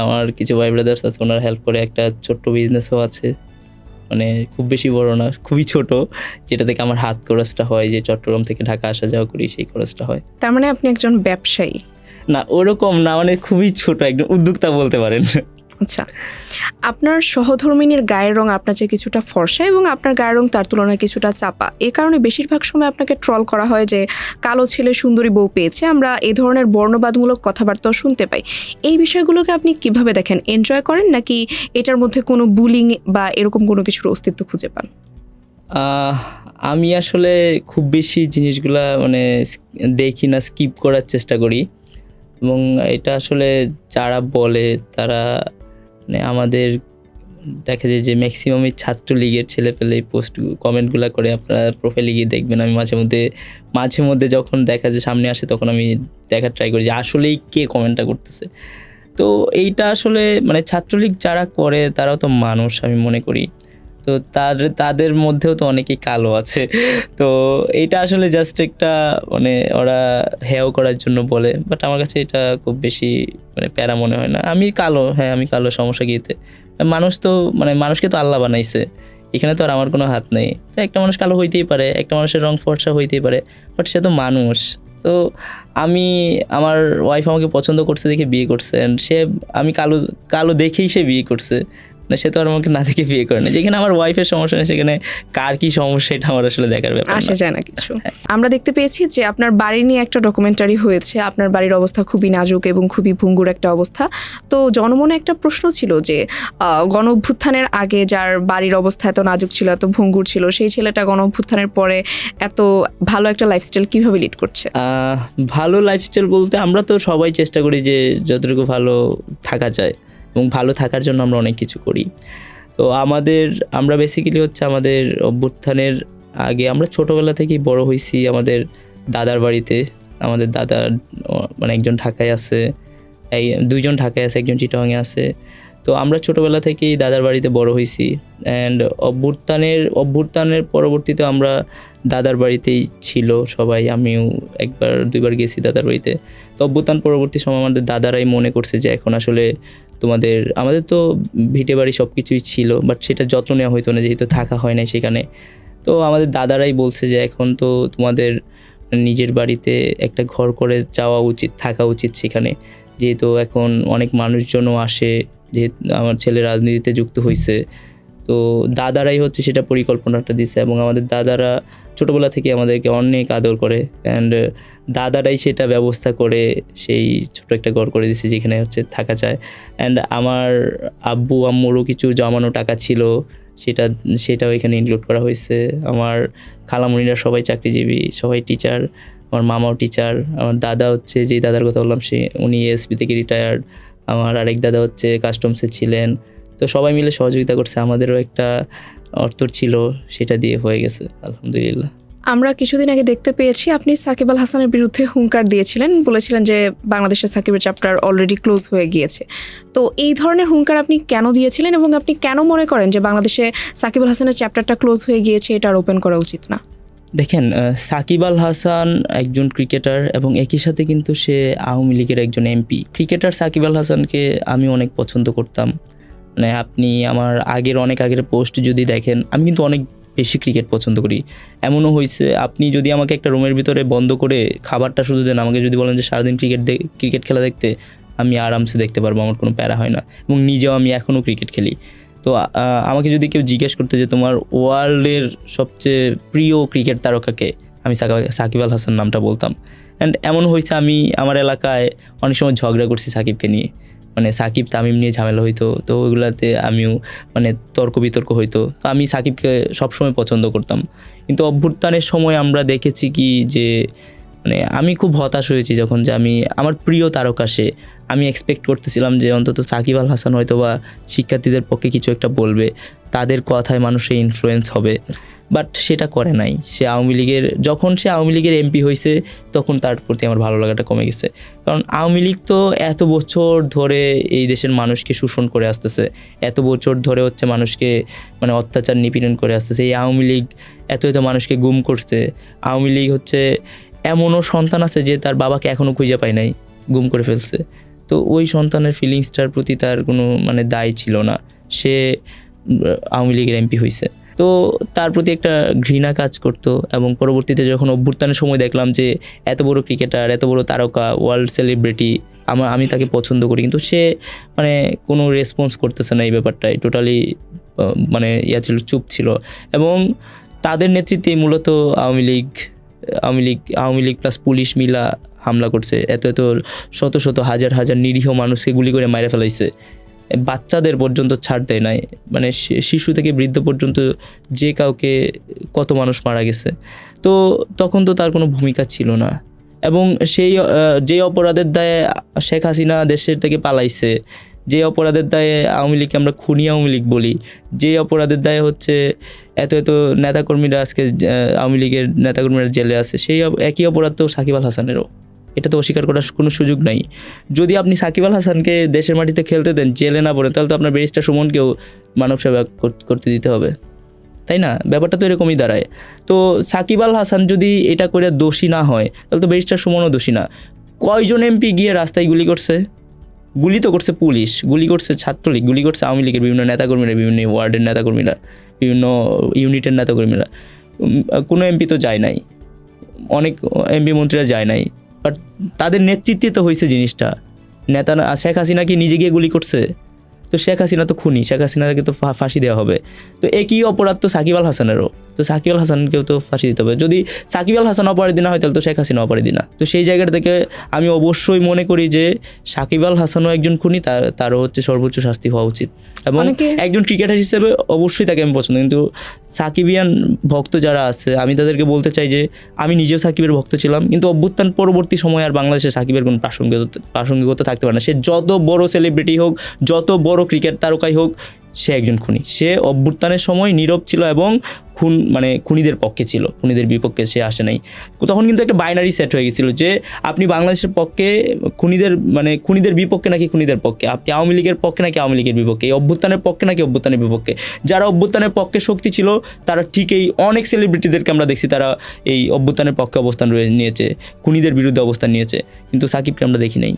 আমার কিছু ভাই ব্রাদার্স আছে, ওনার হেল্প করে, একটা ছোট্ট বিজনেসও আছে, মানে খুব বেশি বড় না, খুবই ছোট, যেটা থেকে আমার হাত খরচটা হয়, যে চট্টগ্রাম থেকে ঢাকা আসা যাওয়া করি সেই খরচটা হয়। তার মানে আপনি একজন ব্যবসায়ী? না, ওরকম না, মানে খুবই ছোট, একদম উদ্যোক্তা বলতে পারেন। আচ্ছা, আপনার সহধর্মিনীর গায়ের রং আপনার চেয়ে কিছুটা ফর্সা এবং আপনার গায়ের রং তার তুলনায় কিছুটা চাপা, এ কারণে বেশিরভাগ সময় আপনাকে ট্রল করা হয় যে কালো ছেলে সুন্দরী বউ পেয়েছে। আমরা এই ধরনের বর্ণবাদমূলক কথাবার্তাও শুনতে পাই। এই বিষয়গুলোকে আপনি কিভাবে দেখেন? এনজয় করেন, নাকি এটার মধ্যে কোনো বুলিং বা এরকম কোনো কিছুর অস্তিত্ব খুঁজে পান? আমি আসলে খুব বেশি জিনিসগুলা মানে দেখি না, স্কিপ করার চেষ্টা করি। এবং এটা আসলে যারা বলে তারা মানে আমাদের দেখা যায় যে ম্যাক্সিমামই ছাত্রলীগের ছেলেপেলে এই পোস্ট কমেন্টগুলো করে, আপনারা প্রোফাইলে গিয়ে দেখবেন। আমি মাঝে মধ্যে যখন দেখা যায় সামনে আসে তখন আমি দেখার ট্রাই করি যে আসলেই কে কমেন্টটা করতেছে। তো এইটা আসলে মানে ছাত্রলীগ যারা করে তারাও তো মানুষ, আমি মনে করি। তো তাদের মধ্যেও তো অনেকেই কালো আছে। তো এইটা আসলে জাস্ট একটা মানে ওরা হেয় করার জন্য বলে, বাট আমার কাছে এটা খুব বেশি মানে প্যারা মনে হয় না। আমি কালো, হ্যাঁ আমি কালো, সমস্যা গিয়েতে মানুষ তো মানে মানুষকে তো আল্লাহ বানাইছে, এখানে তো আর আমার কোনো হাত নেই। তো একটা মানুষ কালো হইতেই পারে, একটা মানুষের রং ফর্সা হইতেই পারে, বাট সে তো মানুষ। তো আমার ওয়াইফ আমাকে পছন্দ করছে দেখে বিয়ে করছে, অ্যান্ড আমি কালো কালো দেখেই সে বিয়ে করছে, না সে তো আর আমাকে না দেখে বিয়ে করে না। যেখানে আমার ওয়াইফের সমস্যা নেই, সেখানে কার কি সমস্যা এটা আমার আসলে দেখার ব্যাপার আসে যায় না কিছু। আমরা দেখতে পেয়েছি যে আপনার বাড়ি নিয়ে একটা ডকুমেন্টারি হয়েছে। আপনার বাড়ির অবস্থা খুবই নাজুক এবং খুবই ভঙ্গুর একটা অবস্থা। তো জনমনে একটা প্রশ্ন ছিল যে গণ অভ্যুত্থানের আগে যার বাড়ির অবস্থা এত নাজুক ছিল, এত ভঙ্গুর ছিল, সেই ছেলেটা গণ অভ্যুত্থানের পরে এত ভালো একটা লাইফস্টাইল কিভাবে লিড করছে? ভালো লাইফস্টাইল বলতে আমরা তো সবাই চেষ্টা করি যে যতটুকু ভালো থাকা যায়, এবং ভালো থাকার জন্য আমরা অনেক কিছু করি। তো আমরা বেসিক্যালি হচ্ছে আমাদের অভ্যুত্থানের আগে আমরা ছোটোবেলা থেকেই বড় হয়েছি আমাদের দাদার বাড়িতে। আমাদের দাদার মানে একজন ঢাকায় আছে, দুইজন ঢাকায় আছে, একজন চিটাগাংয়ে আছে। তো আমরা ছোটোবেলা থেকেই দাদার বাড়িতে বড় হয়েছি। অ্যান্ড অভ্যুত্থানের পরবর্তীতে আমরা দাদার বাড়িতেই ছিল সবাই। আমিও একবার দুইবার গেছি দাদার বাড়িতে। তো অভ্যুত্থান পরবর্তী সময় আমাদের দাদারাই মনে করছে যে এখন আসলে আমাদের তো ভিটে বাড়ি সব কিছুই ছিল, বাট সেটা যত্ন নেওয়া হইতো না যেহেতু থাকা হয় না সেখানে। তো আমাদের দাদারাই বলছে যে এখন তো তোমাদের নিজের বাড়িতে একটা ঘর করে যাওয়া উচিত, থাকা উচিত সেখানে, যেহেতু এখন অনেক মানুষজনও আসে, যেহেতু আমার ছেলে রাজনীতিতে যুক্ত হয়েছে। তো দাদারাই হচ্ছে সেটা পরিকল্পনাটা দিছে, এবং আমাদের দাদারা ছোটোবেলা থেকে আমাদেরকে অনেক আদর করে, অ্যান্ড দাদারাই সেটা ব্যবস্থা করে সেই ছোট একটা ঘর করে দিছে যেখানে হচ্ছে থাকা যায়। অ্যান্ড আমার আব্বু আম্মুরও কিছু জমানো টাকা ছিল, সেটাও এখানে ইনক্লুড করা হয়েছে। আমার খালামুনিরা সবাই চাকরিজীবী, সবাই টিচার, আমার মামাও টিচার। আমার দাদা হচ্ছে, যেই দাদার কথা বললাম উনি এসপি থেকে রিটায়ার্ড। আমার আরেক দাদা হচ্ছে কাস্টমসে ছিলেন। তো সবাই মিলে সহযোগিতা করছে, আমাদেরও একটা অর্থ ছিল, সেটা দিয়ে হয়ে গেছে আলহামদুলিল্লাহ। আমরা কিছুদিন আগে দেখতে পেয়েছি আপনি সাকিব আল হাসানের বিরুদ্ধে হুঙ্কার দিয়েছিলেন, বলেছিলেন যে বাংলাদেশের সাকিবের চ্যাপ্টার অলরেডি ক্লোজ হয়ে গিয়েছে। তো এই ধরনের হুঙ্কার আপনি কেন দিয়েছিলেন, এবং আপনি কেন মনে করেন যে বাংলাদেশে সাকিব আল হাসানের চ্যাপ্টারটা ক্লোজ হয়ে গিয়েছে, এটা আর ওপেন করা উচিত না? দেখেন, সাকিব আল হাসান একজন ক্রিকেটার, এবং একই সাথে কিন্তু সে আওয়ামী লীগের একজন এমপি। ক্রিকেটার সাকিব আল হাসানকে আমি অনেক পছন্দ করতাম। মানে আপনি আমার অনেক আগের পোস্ট যদি দেখেন, আমি কিন্তু অনেক বেশি ক্রিকেট পছন্দ করি। এমনও হয়েছে, আপনি যদি আমাকে একটা রুমের ভিতরে বন্ধ করে খাবারটা শুধু দেন, আমাকে যদি বলেন যে সারাদিন ক্রিকেট খেলা দেখতে, আমি আরামসে দেখতে পারবো, আমার কোনো প্যারা হয় না। এবং নিজেও আমি এখনও ক্রিকেট খেলি। তো আমাকে যদি কেউ জিজ্ঞেস করতে যে তোমার ওয়ার্ল্ডের সবচেয়ে প্রিয় ক্রিকেট তারকাকে, আমি সাকিব আল হাসান নামটা বলতাম। অ্যান্ড এমন হয়েছে, আমি আমার এলাকায় অনেক সময় ঝগড়া করছি সাকিবকে নিয়ে, মানে সাকিব তামিম নিয়ে ঝামেলা হইতো, তো ওইগুলাতে আমিও মানে তর্ক বিতর্ক হইতো। তো আমি সাকিবকে সবসময় পছন্দ করতাম। কিন্তু অভ্যুত্থানের সময় আমরা দেখেছি কি যে মানে আমি খুব হতাশ হয়েছি যখন যে আমার প্রিয় তারকা সে, আমি এক্সপেক্ট করতেছিলাম যে অন্তত সাকিব আল হাসান হয়তো বা শিক্ষার্থীদের পক্ষে কিছু একটা বলবে, তাদের কথায় মানুষের ইনফ্লুয়েন্স হবে, বাট সেটা করে নাই। যখন সে আওয়ামী লীগের এমপি হয়েছে তখন তার প্রতি আমার ভালো লাগাটা কমে গেছে। কারণ আওয়ামী লীগ তো এত বছর ধরে এই দেশের মানুষকে শোষণ করে আসতেছে, এত বছর ধরে হচ্ছে মানুষকে মানে অত্যাচার নিপীড়ন করে আসতেছে। এই আওয়ামী লীগ এত মানুষকে গুম করছে। আওয়ামী লীগ হচ্ছে এমনও সন্তান আছে যে তার বাবাকে এখনও খুঁজে পায় নাই, গুম করে ফেলছে। তো ওই সন্তানের ফিলিংসটার প্রতি তার কোনো মানে দায় ছিল না, সে আওয়ামী লীগের এমপি হয়েছে। তো তার প্রতি একটা ঘৃণা কাজ করতো। এবং পরবর্তীতে যখন অভ্যুত্থানের সময় দেখলাম যে এত বড় ক্রিকেটার, এত বড় তারকা, ওয়ার্ল্ড সেলিব্রিটি, আমি তাকে পছন্দ করি, কিন্তু সে মানে কোনো রেসপন্স করতেছে না এই ব্যাপারটাই, টোটালি মানে চুপ ছিল। এবং তাদের নেতৃত্বে মূলত আওয়ামী লীগ প্লাস পুলিশ মিলা হামলা করছে, এত শত শত হাজার হাজার নিরীহ মানুষকে গুলি করে মাইরে ফেলাইছে। বাচ্চাদের পর্যন্ত ছাড় দেয় নাই, মানে শিশু থেকে বৃদ্ধ পর্যন্ত যে কাউকে কত মানুষ মারা গেছে। তো তখন তো তার কোনো ভূমিকা ছিল না। এবং সেই যে অপরাধের দায়ে শেখ হাসিনা দেশের থেকে পালাইছে, যে অপরাধের দায়ে আওয়ামী লীগকে আমরা খুনি আওয়ামী লীগ বলি, যে অপরাধের দায়ে হচ্ছে এত নেতাকর্মীরা আজকে আওয়ামী লীগের নেতাকর্মীরা জেলে আছে, সেই একই অপরাধ তো সাকিব আল হাসানেরও। এটা তো অস্বীকার করার কোনো সুযোগ নাই। যদি আপনি সাকিব আল হাসানকে দেশের মাটিতে খেলতে দেন, জেলে না পড়েন, তাহলে তো আপনার ব্যারিস্টার সুমনকেও মানব সেবা করতে দিতে হবে, তাই না? ব্যাপারটা তো এরকমই দাঁড়ায়। তো সাকিব আল হাসান যদি এটা করে দোষী না হয়, তাহলে তো ব্যারিস্টার সুমনও দোষী না। কয়জন এমপি গিয়ে রাস্তায় গুলি করছে? গুলি তো করছে পুলিশ, গুলি করছে ছাত্রলীগ, গুলি করছে আওয়ামী লীগের বিভিন্ন নেতাকর্মীরা, বিভিন্ন ওয়ার্ডের নেতাকর্মীরা, বিভিন্ন ইউনিটের নেতাকর্মীরা। কোনো এমপি তো যায় নাই, অনেক এমপি মন্ত্রীরা যায় নাই, বাট তাদের নেতৃত্বে তো হয়েছে জিনিসটা। নেতা শেখ হাসিনা কি নিজে গিয়ে গুলি করছে? তো শেখ হাসিনা তো খুনি, শেখ হাসিনাকে তো ফাঁসি দেওয়া হবে। তো একই অপরাধ তো সাকিব আল হাসানেরও, তো সাকিব আল হাসানকেও তো ফাঁসি দিতে হবে। যদি সাকিব আল হাসান অপরাধী না হয়, তাহলে তো শেখ হাসিনা অপরাধী না। তো সেই জায়গাটা থেকে আমি অবশ্যই মনে করি যে সাকিব আল হাসানও একজন খুনি, তারও হচ্ছে সর্বোচ্চ শাস্তি হওয়া উচিত। এবং একজন ক্রিকেটার হিসেবে অবশ্যই তাকে আমি পছন্দ, কিন্তু সাকিবিয়ান ভক্ত যারা আছে, আমি তাদেরকে বলতে চাই যে আমি নিজেও সাকিবের ভক্ত ছিলাম, কিন্তু অভ্যুত্থান পরবর্তী সময় আর বাংলাদেশে সাকিবের কোনো প্রাসঙ্গিকতা থাকতে পারে না। সে যত বড় সেলিব্রিটি হোক, যত বড় ক্রিকেট তারকাই হোক, সে একজন খুনি। সে অভ্যুত্থানের সময় নীরব ছিল এবং খুনিদের পক্ষে ছিল, খুনিদের বিপক্ষে সে আসে নাই। তখন কিন্তু একটা বাইনারি সেট হয়ে গেছিল যে আপনি বাংলাদেশের পক্ষে খুনিদের বিপক্ষে নাকি খুনিদের পক্ষে, আপনি আওয়ামী লীগের পক্ষে নাকি আওয়ামী লীগের বিপক্ষে, এই অভ্যুত্থানের পক্ষে নাকি অভ্যুত্থানের বিপক্ষে। যারা অভ্যুত্থানের পক্ষে শক্তি ছিল, তারা ঠিকই অনেক সেলিব্রিটিদেরকে আমরা দেখছি তারা এই অভ্যুত্থানের পক্ষে অবস্থান নিয়েছে, খুনিদের বিরুদ্ধে অবস্থান নিয়েছে, কিন্তু সাকিবকে আমরা দেখি নাই।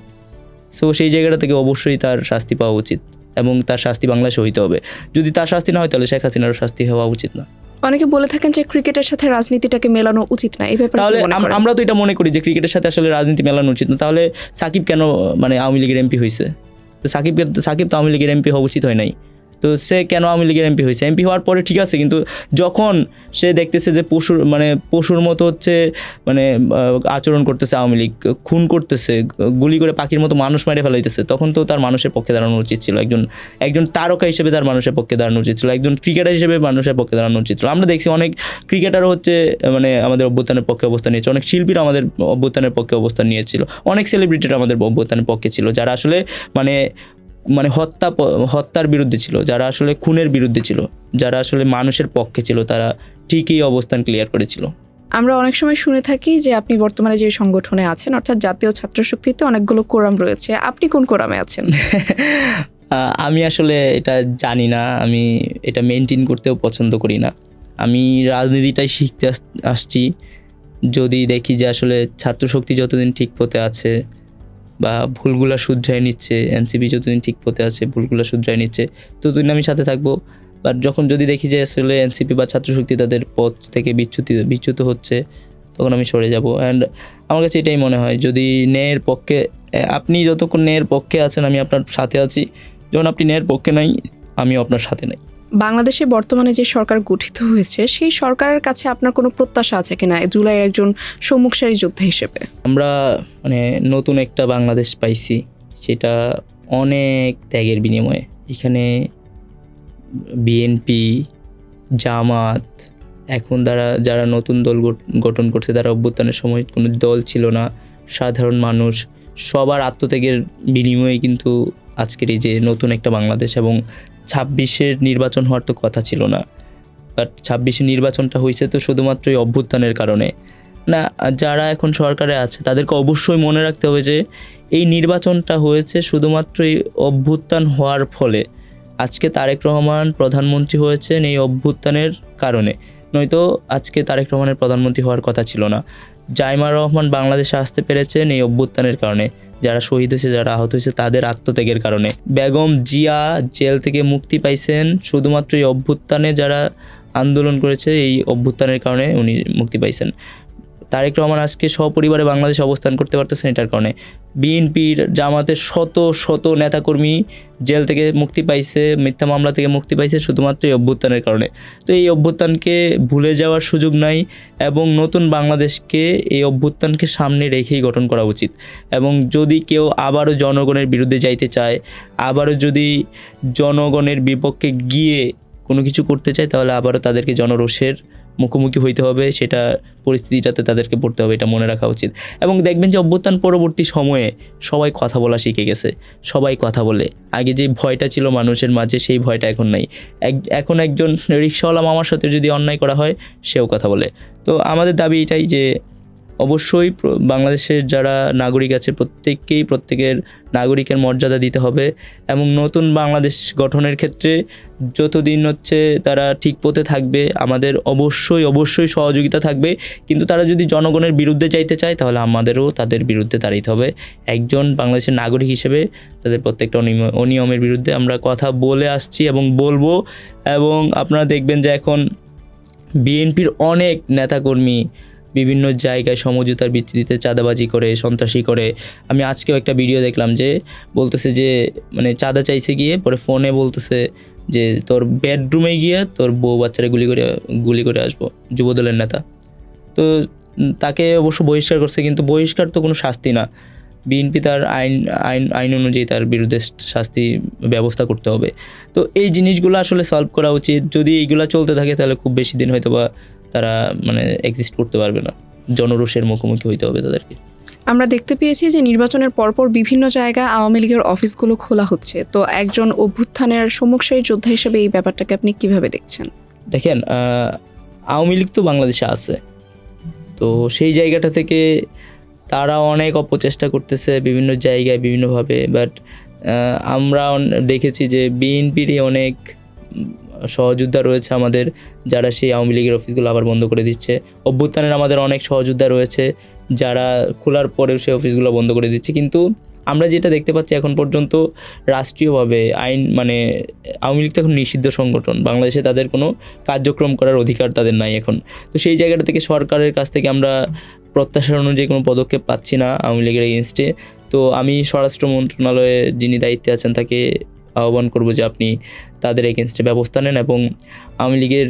সো সেই জায়গাটা থেকে অবশ্যই তার শাস্তি পাওয়া উচিত, এবং তার শাস্তি বাংলাদেশে হইতে হবে। যদি তার শাস্তি না হয়, তাহলে শেখ হাসিনারও শাস্তি হওয়া উচিত না। অনেকে বলে থাকেন যে ক্রিকেটের সাথে রাজনীতিটাকে মেলানো উচিত না, এই ব্যাপারে তাহলে আমরা তো এটা মনে করি যে ক্রিকেটের সাথে আসলে রাজনীতি মেলানো উচিত না। তাহলে সাকিব কেন আওয়ামী লীগের এমপি হয়েছে? তো সাকিব তো আওয়ামী লীগের এমপি হওয়া উচিত হয় নাই। তো সে কেন আওয়ামী লীগের এমপি হয়েছে? এমপি হওয়ার পরে ঠিক আছে, কিন্তু যখন সে দেখতেছে যে পশুর মতো হচ্ছে আচরণ করতেছে, আওয়ামী লীগ খুন করতেছে, গুলি করে পাখির মতো মানুষ মেরে ফেলাইতেছে, তখন তো তার মানুষের পক্ষে দাঁড়ানো উচিত ছিল। একজন তারকা হিসেবে তার মানুষের পক্ষে দাঁড়ানো উচিত ছিল, একজন ক্রিকেটার হিসেবে মানুষের পক্ষে দাঁড়ানো উচিত ছিল। আমরা দেখছি অনেক ক্রিকেটারও হচ্ছে আমাদের অভ্যুত্থানের পক্ষে অবস্থান নিয়েছে, অনেক শিল্পীরা আমাদের অভ্যুত্থানের পক্ষে অবস্থান নিয়েছিল, অনেক সেলিব্রিটিরা আমাদের অভ্যুত্থানের পক্ষে ছিল, যারা আসলে হত্যার বিরুদ্ধে ছিল, যারা আসলে খুনের বিরুদ্ধে ছিল, যারা আসলে মানুষের পক্ষে ছিল, তারা ঠিকই অবস্থান ক্লিয়ার করেছিল। আমরা অনেক সময় শুনে থাকি যে আপনি বর্তমানে যে সংগঠনে আছেন, অর্থাৎ জাতীয় ছাত্র শক্তিতে অনেকগুলো কোরাম রয়েছে, আপনি কোন কোরামে আছেন? আমি আসলে এটা জানি না, আমি এটা মেনটেন করতেও পছন্দ করি না। আমি রাজনীতিটাই শিখতে আসছি। যদি দেখি যে আসলে ছাত্র শক্তি যতদিন ঠিক পথে আছে বা ভুলগুলা শুধরায় নিচ্ছে, এনসিপি যতদিন ঠিক পথে আছে, ভুলগুলা শুধরায় নিচ্ছে, ততদিন আমি সাথে থাকবো। বাট যদি দেখি যে আসলে এনসিপি বা ছাত্রশক্তি তাদের পথ থেকে বিচ্যুত হচ্ছে, তখন আমি সরে যাব। অ্যান্ড আমার কাছে এটাই মনে হয়, যদি ন্যায়ের পক্ষে, আপনি যতক্ষণ ন্যায়ের পক্ষে আছেন আমি আপনার সাথে আছি, যখন আপনি ন্যায়ের পক্ষে নাই আমিও আপনার সাথে নাই। বাংলাদেশে বর্তমানে যে সরকার গঠিত হয়েছে, সেই সরকারের কাছে আপনার কোনো প্রত্যাশা আছে কিনা জুলাইয়ের একজন সম্মুখসারী যোদ্ধা হিসেবে? আমরা নতুন একটা বাংলাদেশ পাইছি, সেটা অনেক ত্যাগের বিনিময়ে। এখানে বিএনপি, জামাত, এখন যারা নতুন দল গঠন করছে, তারা অভ্যুত্থানের সময় কোনো দল ছিল না, সাধারণ মানুষ, সবার আত্মত্যাগের বিনিময়ে কিন্তু আজকের এই যে নতুন একটা বাংলাদেশ। এবং 26-এর নির্বাচন হওয়ার তো কথা ছিল না, বাট 26-এর নির্বাচনটা হয়েছে তো শুধুমাত্র এই অভ্যুত্থানের কারণে না। যারা এখন সরকারে আছে তাদেরকে অবশ্যই মনে রাখতে হবে যে এই নির্বাচনটা হয়েছে শুধুমাত্র এই অভ্যুত্থান হওয়ার ফলে। আজকে তারেক রহমান প্রধানমন্ত্রী হয়েছেন এই অভ্যুত্থানের কারণে, নয়তো আজকে তারেক রহমানের প্রধানমন্ত্রী হওয়ার কথা ছিল না। জাইমা রহমান বাংলাদেশে আসতে পেরেছেন এই অভ্যুত্থানের কারণে, যারা শহীদ হয়েছে, যারা আহত হয়েছে, তাদের আত্মত্যাগের কারণে। বেগম জিয়া জেল থেকে মুক্তি পাইছেন শুধুমাত্র এই অভ্যুত্থানে, যারা আন্দোলন করেছে এই অভ্যুত্থানের কারণে উনি মুক্তি পাইছেন। তারেক রহমান আজকে সপরিবারে বাংলাদেশে অবস্থান করতে পারতেছেন এটার কারণে। বিএনপির, জামাতের শত নেতাকর্মী জেল থেকে মুক্তি পাইছে, মিথ্যা মামলা থেকে মুক্তি পাইছে শুধুমাত্র এই অভ্যুত্থানের কারণে। তো এই অভ্যুত্থানকে ভুলে যাওয়ার সুযোগ নাই, এবং নতুন বাংলাদেশকে এই অভ্যুত্থানকে সামনে রেখেই গঠন করা উচিত। এবং যদি কেউ আবারও জনগণের বিরুদ্ধে যাইতে চায়, আবারও যদি জনগণের বিপক্ষে গিয়ে কোনো কিছু করতে চায়, তাহলে আবারও তাদেরকে জনরোষের মুখোমুখি হইতে হবে, সেটা পরিস্থিতিটাতে তাদেরকে পড়তে হবে, এটা মনে রাখা উচিত। এবং দেখবেন যে অভ্যুত্থান পরবর্তী সময়ে সবাই কথা বলা শিখে গেছে, সবাই কথা বলে। আগে যে ভয়টা ছিল মানুষের মাঝে, সেই ভয়টা এখন নাই। এখন একজন রিক্সাওয়ালা মামার সাথে যদি অন্যায় করা হয়, সেও কথা বলে। তো আমাদের দাবি এটাই যে অবশ্যই বাংলাদেশের যারা নাগরিক আছে প্রত্যেকের নাগরিকের মর্যাদা দিতে হবে, এবং নতুন বাংলাদেশ গঠনের ক্ষেত্রে যতদিন হচ্ছে তারা ঠিক পথে থাকবে, আমাদের অবশ্যই সহযোগিতা থাকবে। কিন্তু তারা যদি জনগণের বিরুদ্ধে যাইতে চায়, তাহলে আমাদেরও তাদের বিরুদ্ধে দাঁড়াইতে হবে। একজন বাংলাদেশের নাগরিক হিসেবে তাদের প্রত্যেকটা অনিয়মের বিরুদ্ধে আমরা কথা বলে আসছি এবং বলবো। এবং আপনারা দেখবেন যে এখন বিএনপির অনেক নেতাকর্মী বিভিন্ন জায়গায় সমঝোতার ভিত্তিতে চাঁদাবাজি করে, সন্ত্রাসী করে। আমি আজকেও একটা ভিডিও দেখলাম যে বলতেছে যে মানে চাঁদা চাইছে গিয়ে, পরে ফোনে বলতেছে যে তোর বেডরুমে গিয়ে তোর বউ বাচ্চারা গুলি করে আসবো, যুবদলের নেতা। তো তাকে অবশ্য বহিষ্কার করছে, কিন্তু বহিষ্কার তো কোনো শাস্তি না। বিএনপি তার আইন অনুযায়ী তার বিরুদ্ধে শাস্তি ব্যবস্থা করতে হবে। তো এই জিনিসগুলো আসলে সলভ করা উচিত। যদি এইগুলো চলতে থাকে, তাহলে খুব বেশি দিন হয়তো বা তারা মানে এক্সিস্ট করতে পারবে না। জনরোষের মুখোমুখি হইতে হবে তাদেরকে। আমরা দেখতে পেয়েছি যে নির্বাচনের পরপর বিভিন্ন জায়গায় আওয়ামী লীগের অফিসগুলো খোলা হচ্ছে। তো একজন অভ্যুত্থানের সম্মুখসারী যোদ্ধা হিসেবে এই ব্যাপারটাকে আপনি কিভাবে দেখছেন? দেখেন, আওয়ামী লীগ তো বাংলাদেশে আছে, তো সেই জায়গাটা থেকে তারা অনেক অপচেষ্টা করতেছে বিভিন্ন জায়গায় বিভিন্নভাবে। বাট আমরা দেখেছি যে বিএনপিরই অনেক সহযোদ্ধা রয়েছে আমাদের, যারা সেই আওয়ামী লীগের অফিসগুলো আবার বন্ধ করে দিচ্ছে। অভ্যুত্থানের আমাদের অনেক সহযোদ্ধা রয়েছে, যারা খোলার পরেও সেই অফিসগুলো বন্ধ করে দিচ্ছে। কিন্তু আমরা যেটা দেখতে পাচ্ছি এখন পর্যন্ত রাষ্ট্রীয়ভাবে মানে আওয়ামী লীগ তো এখন নিষিদ্ধ সংগঠন, বাংলাদেশে তাদের কোনো কার্যক্রম করার অধিকার তাদের নাই এখন। তো সেই জায়গাটা থেকে সরকারের কাছ থেকে আমরা প্রত্যাশা অনুযায়ী কোনো পদক্ষেপ পাচ্ছি না আওয়ামী লীগের এগেনস্টে। তো আমি স্বরাষ্ট্র মন্ত্রণালয়ে যিনি দায়িত্বে আছেন তাকে আহ্বান করব যে আপনি তাদের এগেনস্টে ব্যবস্থা নেন, এবং আওয়ামী লীগের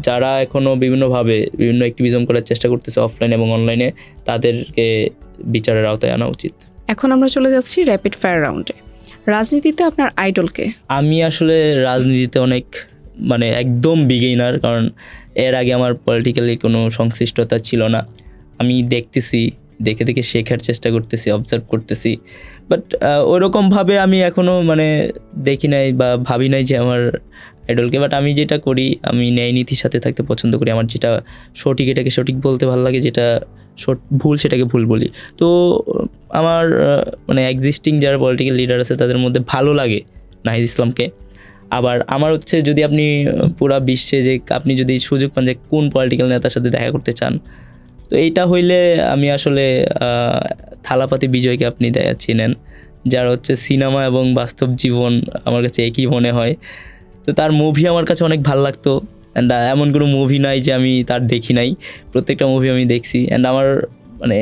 যারা এখনও বিভিন্ন অ্যাক্টিভিজম করার চেষ্টা করতেছে অফলাইন এবং অনলাইনে, তাদেরকে বিচারের আওতায় আনা উচিত। এখন আমরা চলে যাচ্ছি র্যাপিড ফায়ার রাউন্ডে। রাজনীতিতে আপনার আইডলকে? আমি আসলে রাজনীতিতে অনেক মানে একদম বিগিনার, কারণ এর আগে আমার পলিটিক্যালি কোনো সংশ্লিষ্টতা ছিল না। আমি দেখে শেখার চেষ্টা করতেছি, অবজার্ভ করতেছি। বাট ওইরকমভাবে আমি এখনও মানে দেখি নাই বা ভাবি নাই যে আমার আইডলকে। বাট আমি যেটা করি, আমি ন্যায় নীতির সাথে থাকতে পছন্দ করি। আমার যেটা সঠিক, এটাকে সঠিক বলতে ভালো লাগে, যেটা ভুল সেটাকে ভুল বলি। তো আমার মানে এক্সিস্টিং যারা পলিটিক্যাল লিডার আছে তাদের মধ্যে ভালো লাগে নাহিদ ইসলামকে। আবার আমার হচ্ছে যদি আপনি পুরা বিশ্বে যে আপনি যদি সুযোগ পান যে কোন পলিটিক্যাল নেতার সাথে দেখা করতে চান, তো এইটা হইলে আমি আসলে থালাপাতি বিজয়কে আপনি চিনেন, যার হচ্ছে সিনেমা এবং বাস্তব জীবন আমার কাছে একই মনে হয়। তো তার মুভি আমার কাছে অনেক ভালো লাগতো। অ্যান্ড এমন কোনো মুভি নাই যে আমি তার দেখি নাই, প্রত্যেকটা মুভি আমি দেখছি। অ্যান্ড আমার মানে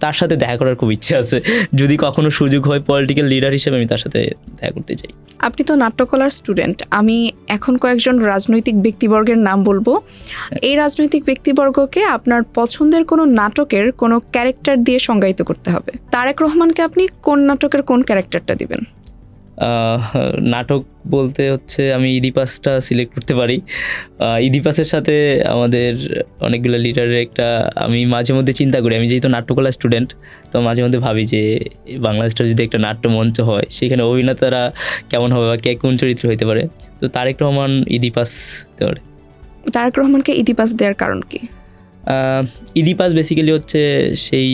তার সাথে দেখা করার খুব ইচ্ছে আছে। যদি কখনো সুযোগ হয় পলিটিক্যাল লিডার হিসেবে, আমি তার সাথে দেখা করতে চাই। আপনি তো নাট্যকলার স্টুডেন্ট। আমি এখন কয়েকজন রাজনৈতিক ব্যক্তিবর্গের নাম বলবো। এই রাজনৈতিক ব্যক্তিবর্গকে আপনার পছন্দের কোনো নাটকের কোনো ক্যারেক্টার দিয়ে সংজ্ঞায়িত করতে হবে। তারেক রহমানকে আপনি কোন নাটকের কোন ক্যারেক্টারটা দিবেন? নাটক বলতে হচ্ছে আমি ইদিপাসটা সিলেক্ট করতে পারি। ইদিপাসের সাথে আমাদের অনেকগুলো লিডারের একটা আমি মাঝে মধ্যে চিন্তা করি। আমি যেহেতু নাট্যকলা স্টুডেন্ট, তো মাঝে মধ্যে ভাবি যে বাংলাদেশটা যদি একটা নাট্যমঞ্চ হয়, সেখানে অভিনেতারা কেমন হবে বা কে কোন চরিত্র হইতে পারে। তো তারেক রহমান ইদিপাস হতে পারে। তারেক রহমানকে ইদিপাস দেওয়ার কারণ কি? ইদিপাস বেসিক্যালি হচ্ছে সেই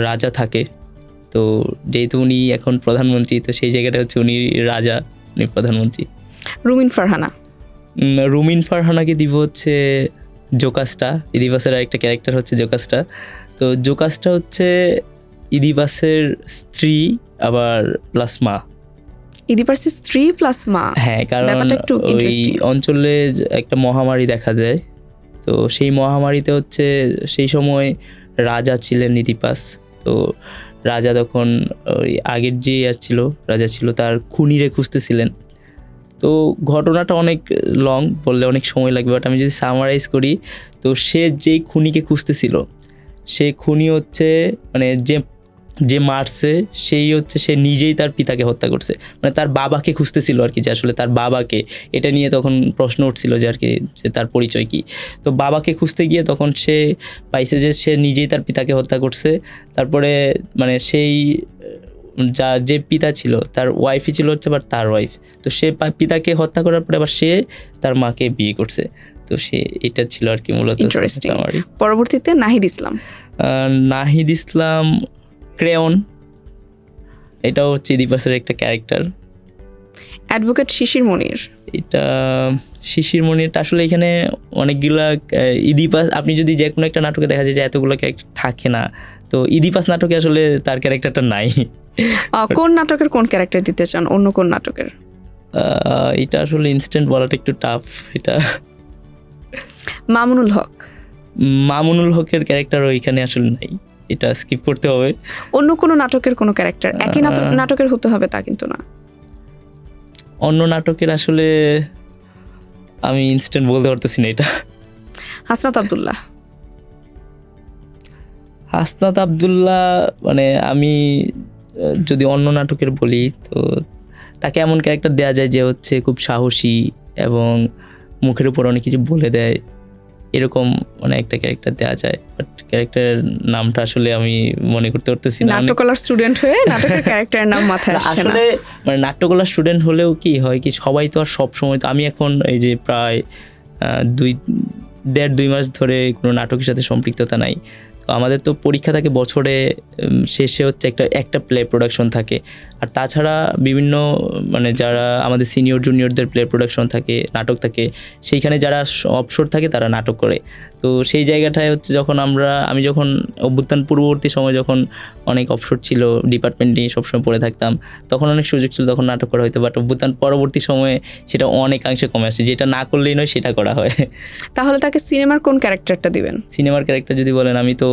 রাজা থাকে, তো যেহেতু উনি এখন প্রধানমন্ত্রী, তো সেই জায়গাটা হচ্ছে উনি রাজা, উনি প্রধানমন্ত্রী। রুমিন ফারহানাকে দিব হচ্ছে জোকাসটা। ইদিপাসের আরেকটা ক্যারেক্টার হচ্ছে জোকাসটা। তো জোকাসটা হচ্ছে ইদিপাসের স্ত্রী আবার প্লাস মা। ইদিপাসের স্ত্রী প্লাস মা? হ্যাঁ, কারণ ওই অঞ্চলে একটা মহামারী দেখা যায়। তো সেই মহামারীতে হচ্ছে সেই সময় রাজা ছিলেন ইদিপাস। তো রাজা তখন ওই আগের যে রাজা ছিল তার খুনিরে খুঁজতেছিলেন। তো ঘটনাটা অনেক লং, বললে অনেক সময় লাগবে, বাট আমি যদি সামারাইজ করি, তো সে যেই খুনিকে খুঁজতেছিল, সে খুনি হচ্ছে মানে যে যে মারছে সেই হচ্ছে সে নিজেই তার পিতাকে হত্যা করছে, মানে তার বাবাকে খুঁজতেছিল আর কি, যে আসলে তার বাবাকে, এটা নিয়ে তখন প্রশ্ন উঠছিল যে আর কি যে তার পরিচয় কি। তো বাবাকে খুঁজতে গিয়ে তখন সে পাইছে যে সে নিজেই তার পিতাকে হত্যা করছে। তারপরে মানে সেই যে পিতা ছিল তার ওয়াইফই ছিল হচ্ছে আবার তার ওয়াইফ। তো সে পিতাকে হত্যা করার পরে আবার সে তার মাকে বিয়ে করছে। তো সে এটা ছিল আর কি মূলত ইন্টারেস্টিং। আমার। পরবর্তীতে নাহিদ ইসলাম। নাহিদ ইসলাম ক্রেয়ন, এটাও হচ্ছে ইদিপাসের একটা ক্যারেক্টার। অ্যাডভোকেট শিশির মনির। এটা শিশির মনিরটা আসলে এখানে অনেকগুলা ইদিপাস, আপনি যদি যে কোনো একটা নাটকে দেখা যায় যে এতগুলো ক্যারেক্টার থাকে না, তো ইদিপাস নাটকে আসলে তার ক্যারেক্টারটা নাই। কোন নাটকের কোন ক্যারেক্টার দিতে চান, অন্য কোন নাটকের? এটা আসলে ইনস্ট্যান্ট বলাটা একটু টাফ। এটা মামুনুল হক। মামুনুল হকের ক্যারেক্টারও এখানে আসলে নাই, এটা স্কিপ করতে হবে। অন্য কোনো নাটকের কোনো ক্যারেক্টার, একই নাটকের হতে হবে তা কিন্তু না। অন্য নাটকের আসলে আমি ইনস্ট্যান্ট বলতে পারতেছি না এটা। হাসনাত আব্দুল্লাহ। হাসনাত আব্দুল্লাহ মানে আমি যদি অন্য নাটকের বলি তো তাকে এমন ক্যারেক্টার দেওয়া যায় যে হচ্ছে খুব সাহসী এবং মুখের উপর অনেক কিছু বলে দেয়, এরকম মানে একটা ক্যারেক্টার দেওয়া যায়। বাট ক্যারেক্টারের নামটা আসলে আমি মনে করতে পারতেছি না। নাট্যকলার স্টুডেন্ট হয়ে নাটকের ক্যারেক্টারের নাম মাথায় আসছে না। আসলে মানে নাট্যকলার স্টুডেন্ট হলেও কি হয় কি, সবাই তো আর সব সময় তো, আমি এখন এই যে প্রায় 2 মাস ধরে কোনো নাটকের সাথে সম্পৃক্ততা নাই। তো আমাদের তো পরীক্ষা থাকে বছরে, শেষে হচ্ছে একটা প্লে প্রোডাকশন থাকে। আর তাছাড়া বিভিন্ন মানে যারা আমাদের সিনিয়র জুনিয়রদের প্লে প্রোডাকশন থাকে, নাটক থাকে, সেইখানে যারা অবসর থাকে তারা নাটক করে। তো সেই জায়গাটায় হচ্ছে যখন আমি যখন অভ্যুত্থান পূর্ববর্তী সময় যখন অনেক অবসর ছিল, ডিপার্টমেন্ট নিয়ে সবসময় পড়ে থাকতাম, তখন অনেক সুযোগ ছিল, তখন নাটক করা হয়তো। বাট অভ্যুত্থান পরবর্তী সময়ে সেটা অনেকাংশে কমে আসে, যেটা না করলেই নয় সেটা করা হয়। তাহলে তাকে সিনেমার কোন ক্যারেক্টারটা দিবেন? সিনেমার ক্যারেক্টার যদি বলেন, আমি তো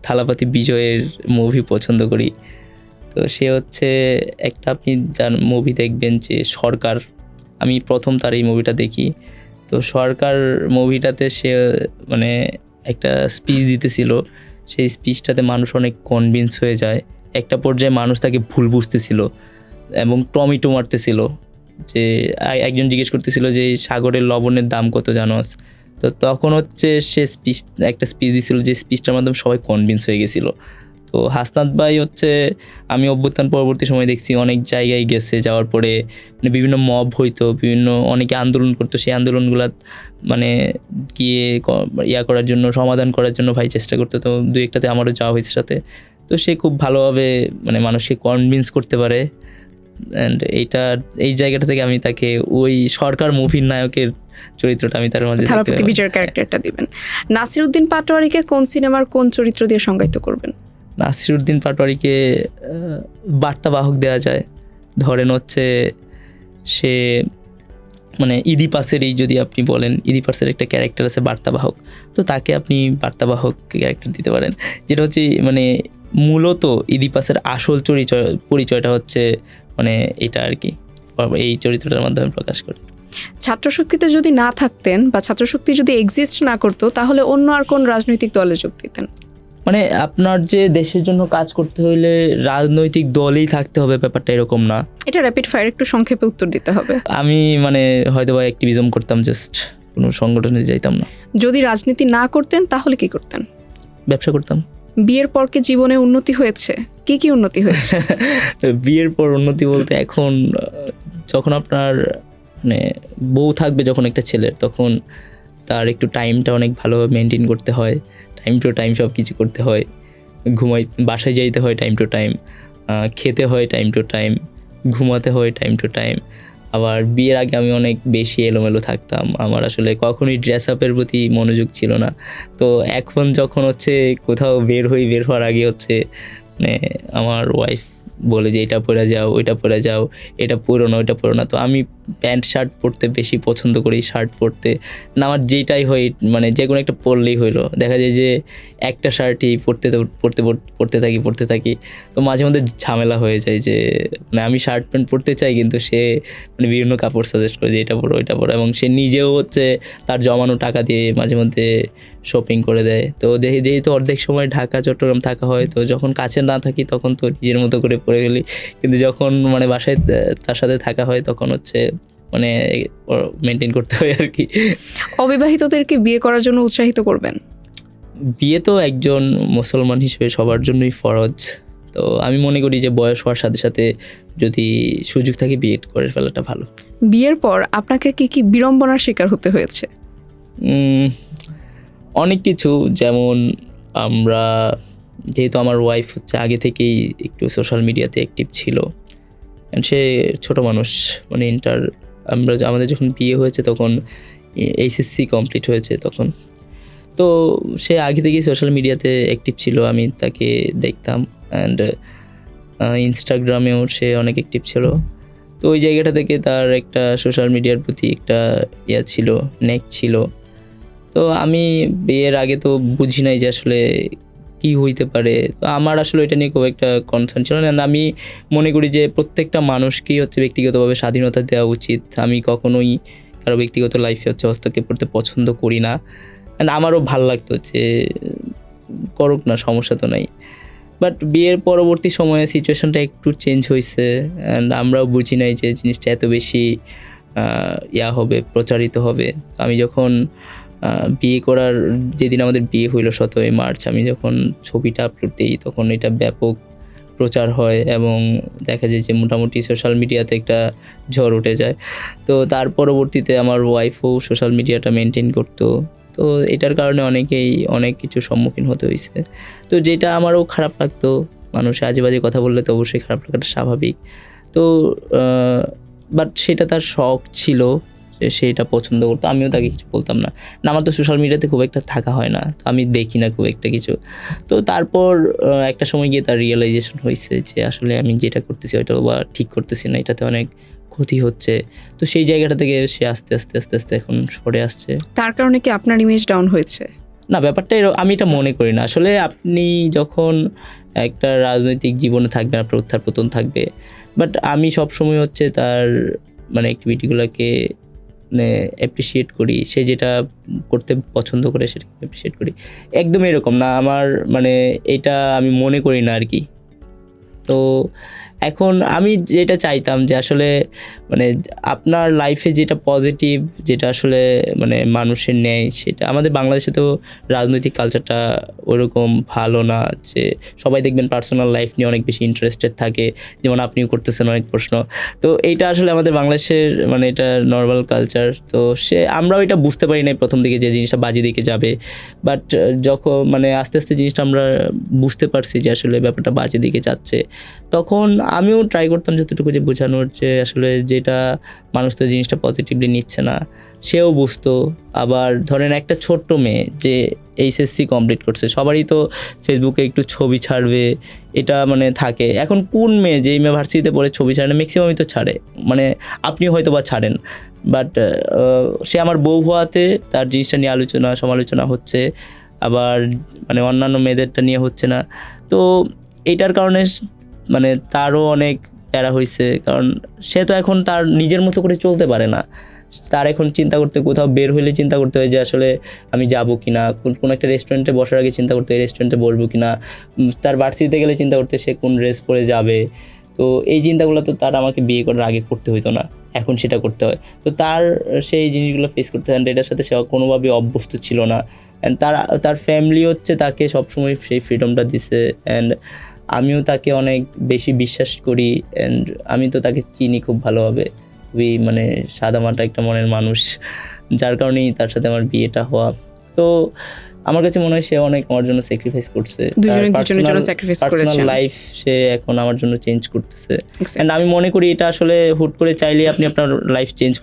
থালাপতি বিজয়ের মুভি পছন্দ করি। তো সে হচ্ছে একটা, আপনি যার মুভি দেখবেন যে সরকার, আমি প্রথম তার এই মুভিটা দেখি। তো সরকার মুভিটাতে সে মানে একটা স্পিচ দিতেছিল, সেই স্পিচটাতে মানুষ অনেক কনভিন্স হয়ে যায়। একটা পর্যায়ে মানুষ তাকে ভুল বুঝতেছিল এবং টমেটো মারতেছিল, যে একজন জিজ্ঞেস করতেছিল যে সাগরের লবণের দাম কত জানোস। তো তখন হচ্ছে সে একটা স্পিচ দিছিল, যে স্পিচটার মাধ্যমে সবাই কনভিন্স হয়ে গেছিলো। তো হাসনাত ভাই হচ্ছে আমি অভ্যুত্থান পরবর্তী সময় দেখছি অনেক জায়গায় গেছে, যাওয়ার পরে মানে বিভিন্ন মব হইতো, বিভিন্ন অনেকে আন্দোলন করতো, সেই আন্দোলনগুলো মানে গিয়ে করার জন্য, সমাধান করার জন্য ভাই চেষ্টা করতো। তো 2-1টাতে আমারও যাওয়া হয়েছে সাথে। তো সে খুব ভালোভাবে মানে মানুষকে কনভিন্স করতে পারে। অ্যান্ড এই জায়গাটা থেকে আমি তাকে ওই সরকার মুভির নায়কের চরিত্রটা আমি তার মাঝে থালাপতি বিজয়ের ক্যারেক্টারটা দিবেন। নাসিরউদ্দিন পাটোয়ারিকে কোন সিনেমার কোন চরিত্র দিয়ে সংজ্ঞায়িত করবেন? নাসিরউদ্দিন পাটোয়ারিকে বার্তাবাহক দেওয়া যায়। ধরেন হচ্ছে সে মানে ইদিপাসেরই যদি আপনি বলেন, ইদিপাসের একটা ক্যারেক্টার আছে বার্তাবাহক, তো তাকে আপনি বার্তাবাহক ক্যারেক্টার দিতে পারেন। যেটা হচ্ছে মানে মূলত ইদিপাসের আসল পরিচয়টা হচ্ছে মানে এটা আর কি, এই চরিত্রটার মাধ্যমে প্রকাশ করে। ছাত্রশক্তিতে যদি না থাকতেন বা ছাত্রশক্তি যদি এক্সিস্ট না করতো, তাহলে অন্য আর কোন রাজনৈতিক দলে যোগ দিতেন? মানে আপনার যে দেশের জন্য কাজ করতে হইলে রাজনৈতিক দলেই থাকতে হবে ব্যাপারটা এরকম না। এটা র্যাপিড ফায়ার, একটু সংক্ষেপে উত্তর দিতে হবে। আমি মানে হয়তো বা অ্যাক্টিভিজম করতাম, জাস্ট কোনো সংগঠনে যাইতাম না। যদি রাজনীতি না করতেন তাহলে কি করতেন? ব্যবসা করতাম। বিয়ের পর কি জীবনে উন্নতি হয়েছে? কি কি উন্নতি হয়েছে? বিয়ের পর উন্নতি বলতে এখন যখন আপনার মানে বউ থাকবে যখন একটা ছেলের, তখন তার একটু টাইমটা অনেক ভালোভাবে মেনটেন করতে হয়, টাইম টু টাইম সব কিছু করতে হয়, বাসায় যাইতে হয় টাইম টু টাইম, খেতে হয় টাইম টু টাইম, ঘুমাতে হয় টাইম টু টাইম। আবার বিয়ের আগে আমি অনেক বেশি এলোমেলো থাকতাম, আমার আসলে কখনোই ড্রেস আপের প্রতি মনোযোগ ছিল না। তো এখন যখন হচ্ছে কোথাও বের হওয়ার আগে হচ্ছে মানে আমার ওয়াইফ বলে যে এটা পরে যাও, ওইটা পরে যাও, এটা পরো না, ওইটা পরো না। তো আমি প্যান্ট শার্ট পরতে বেশি পছন্দ করি, শার্ট পরতে না, আমার যেটাই হয় মানে যে কোনো একটা পরলেই হইলো। দেখা যায় যে একটা শার্টই পরতে থাকি। তো মাঝে মধ্যে ঝামেলা হয়ে যায় যে মানে আমি শার্ট প্যান্ট পরতে চাই, কিন্তু সে মানে বিভিন্ন কাপড় সাজেস্ট করে যে এটা পরো, ওইটা পরো। এবং সে নিজেও হচ্ছে তার জমানো টাকা দিয়ে মাঝে মধ্যে শপিং করে দেয়। তো যেহেতু অর্ধেক সময় ঢাকা চট্টগ্রাম থাকা হয়, তো যখন কাছে না থাকি তখন তো নিজের মতো করে পড়ে গেলি, কিন্তু যখন মানে বাসায় তার সাথে থাকা হয় তখন হচ্ছে মানে মেনটেন করতে হয় আর কি। অবিবাহিতদেরকে বিয়ে করার জন্য উৎসাহিত করবেন? বিয়ে তো একজন মুসলমান হিসেবে সবার জন্যই ফরজ। তো আমি মনে করি যে বয়স হওয়ার সাথে সাথে যদি সুযোগ থাকে বিয়ে করে ফেলাটা ভালো। বিয়ের পর আপনাকে কি কি বিড়ম্বনার শিকার হতে হয়েছে? অনেক কিছু, যেমন আমরা যেহেতু আমার ওয়াইফ হচ্ছে আগে থেকেই একটু সোশ্যাল মিডিয়াতে অ্যাক্টিভ ছিল, and সে ছোট মানুষ, মানে আমাদের যখন বিয়ে হয়েছে তখন এইচএসসি কমপ্লিট হয়েছে তখন। তো সে আগে থেকেই সোশ্যাল মিডিয়াতে অ্যাক্টিভ ছিল, আমি তাকে দেখতাম, অ্যান্ড ইনস্টাগ্রামেও সে অনেক অ্যাক্টিভ ছিল। তো ওই জায়গাটা থেকে তার একটা সোশ্যাল মিডিয়ার প্রতি একটা ছিল, নেক ছিল। তো আমি বিয়ের আগে তো বুঝি নাই যে আসলে কি হইতে পারে, তো আমার আসলে এটা নিয়ে খুব একটা কনসার্ন ছিল না। আমি মনে করি যে প্রত্যেকটা মানুষকেই হচ্ছে ব্যক্তিগতভাবে স্বাধীনতা দেওয়া উচিত। আমি কখনোই কারো ব্যক্তিগত লাইফে হচ্ছে হস্তক্ষেপ করতে পছন্দ করি না, অ্যান্ড আমারও ভাল লাগতো যে করুক না, সমস্যা তো নাই। বাট বিয়ের পরবর্তী সময়ে সিচুয়েশনটা একটু চেঞ্জ হয়েছে, অ্যান্ড আমরাও বুঝি নাই যে জিনিসটা এত বেশি হবে, প্রচারিত হবে। আমি যখন বিয়ে করার যেদিন আমাদের বিয়ে হইল 17 মার্চ, আমি যখন ছবিটা আপলোড দিই তখন এটা ব্যাপক প্রচার হয় এবং দেখা যায় যে মোটামুটি সোশ্যাল মিডিয়াতে একটা ঝড় উঠে যায়। তো তার পরবর্তীতে আমার ওয়াইফও সোশ্যাল মিডিয়াটা মেনটেন করতো, তো এটার কারণে অনেকেই অনেক কিছু সম্মুখীন হতে হয়েছে। তো যেটা আমারও খারাপ লাগতো, মানুষ আজে বাজে কথা বললে তো অবশ্যই খারাপ লাগাটা স্বাভাবিক। তো বাট সেটা তার শখ ছিল, সেটা পছন্দ করতো, আমিও তাকে কিছু বলতাম না। আমার তো সোশ্যাল মিডিয়াতে খুব একটা থাকা হয় না, তো আমি দেখি না খুব একটা কিছু। তো তারপর একটা সময় গিয়ে তার রিয়েলাইজেশন হয়েছে যে আসলে আমি যেটা করতেছি ওইটা বা ঠিক করতেছি না, এটাতে অনেক ক্ষতি হচ্ছে। তো সেই জায়গাটা থেকে সে আস্তে আস্তে আস্তে আস্তে এখন সরে আসছে। তার কারণে কি আপনার ইমেজ ডাউন হয়েছে? না, ব্যাপারটা আমি এটা মনে করি না। আসলে আপনি যখন একটা রাজনৈতিক জীবনে থাকবেন, আপনার উত্থান পতন থাকবে, বাট আমি সবসময় হচ্ছে তার মানে অ্যাক্টিভিটিগুলোকে মানে অ্যাপ্রিসিয়েট করি। সে যেটা করতে পছন্দ করে সেটাকে অ্যাপ্রিসিয়েট করি। একদম এরকম না, আমার মানে এটা আমি মনে করি না আর কি। তো এখন আমি যেটা চাইতাম যে আসলে মানে আপনার লাইফে যেটা পজিটিভ, যেটা আসলে মানে মানুষের নেয়, সেটা আমাদের বাংলাদেশে তো রাজনৈতিক কালচারটা ওরকম ভালো না, যে সবাই দেখবেন পার্সোনাল লাইফ নিয়ে অনেক বেশি ইন্টারেস্টেড থাকে, যেমন আপনিও করতেছেন অনেক প্রশ্ন। তো এইটা আসলে আমাদের বাংলাদেশের মানে এটা নর্মাল কালচার। তো আমরাও এটা বুঝতে পারি না প্রথম দিকে যে জিনিসটা বাজে দিকে যাবে, বাট যখন মানে আস্তে আস্তে জিনিসটা আমরা বুঝতে পারছি যে আসলে ব্যাপারটা বাজে দিকে যাচ্ছে, তখন আমিও ট্রাই করতাম যতটুকু যে বোঝানোর, যে আসলে যেটা মানুষ তো জিনিসটা পজিটিভলি নিচ্ছে না, সেও বুঝতো। আবার ধরেন একটা ছোট্ট মেয়ে যে এইচএসসি কমপ্লিট করছে, সবারই তো ফেসবুকে একটু ছবি ছাড়বে এটা মানে থাকে। এখন কোন মেয়ে যে মেয়ে ভার্সিটিতে পড়ে ছবি ছাড়ে না? ম্যাক্সিমামই তো ছাড়ে, মানে আপনি হয়তো বা ছাড়েন, বাট সে আমার বউ হওয়াতে তার জিনিসটা নিয়ে সমালোচনা হচ্ছে, আবার মানে অন্যান্য মেয়েদেরটা নিয়ে হচ্ছে না। তো এইটার কারণে মানে তারও অনেক প্যারা হয়েছে, কারণ সে তো এখন তার নিজের মতো করে চলতে পারে না। তার এখন চিন্তা করতে, কোথাও বের হইলে চিন্তা করতে হয় যে আসলে আমি যাবো কিনা, কোন একটা রেস্টুরেন্টে বসার আগে চিন্তা করতে হয় রেস্টুরেন্টে বসবো কিনা, তার ভার্সিটিতে গেলে চিন্তা করতে সে কোন ড্রেস পরে যাবে। তো এই চিন্তাগুলো তো তার আমাকে বিয়ে করার আগে করতে হইতো না, এখন সেটা করতে হয়। তো তার সেই জিনিসগুলো ফেস করতে হয়, এটার সাথে সে কোনোভাবেই অভ্যস্ত ছিল না। অ্যান্ড তার ফ্যামিলি হচ্ছে তাকে সবসময় সেই ফ্রিডমটা দিছে, অ্যান্ড আমিও তাকে অনেক বেশি বিশ্বাস করি, অ্যান্ড আমি তো তাকে চিনি খুব ভালোভাবে, খুবই মানে সাদামাটা একটা মনের মানুষ, যার কারণেই তার সাথে আমার বিয়েটা হওয়া। তো আমার কাছে মনে হয় সে অনেক আমার জন্য স্যাক্রিফাইস করছে, পার্সোনাল লাইফ সে এখন আমার জন্য চেঞ্জ করতেছে। অ্যান্ড আমি মনে করি এটা আসলে হুট করে চাইলে আপনি আপনার লাইফ চেঞ্জ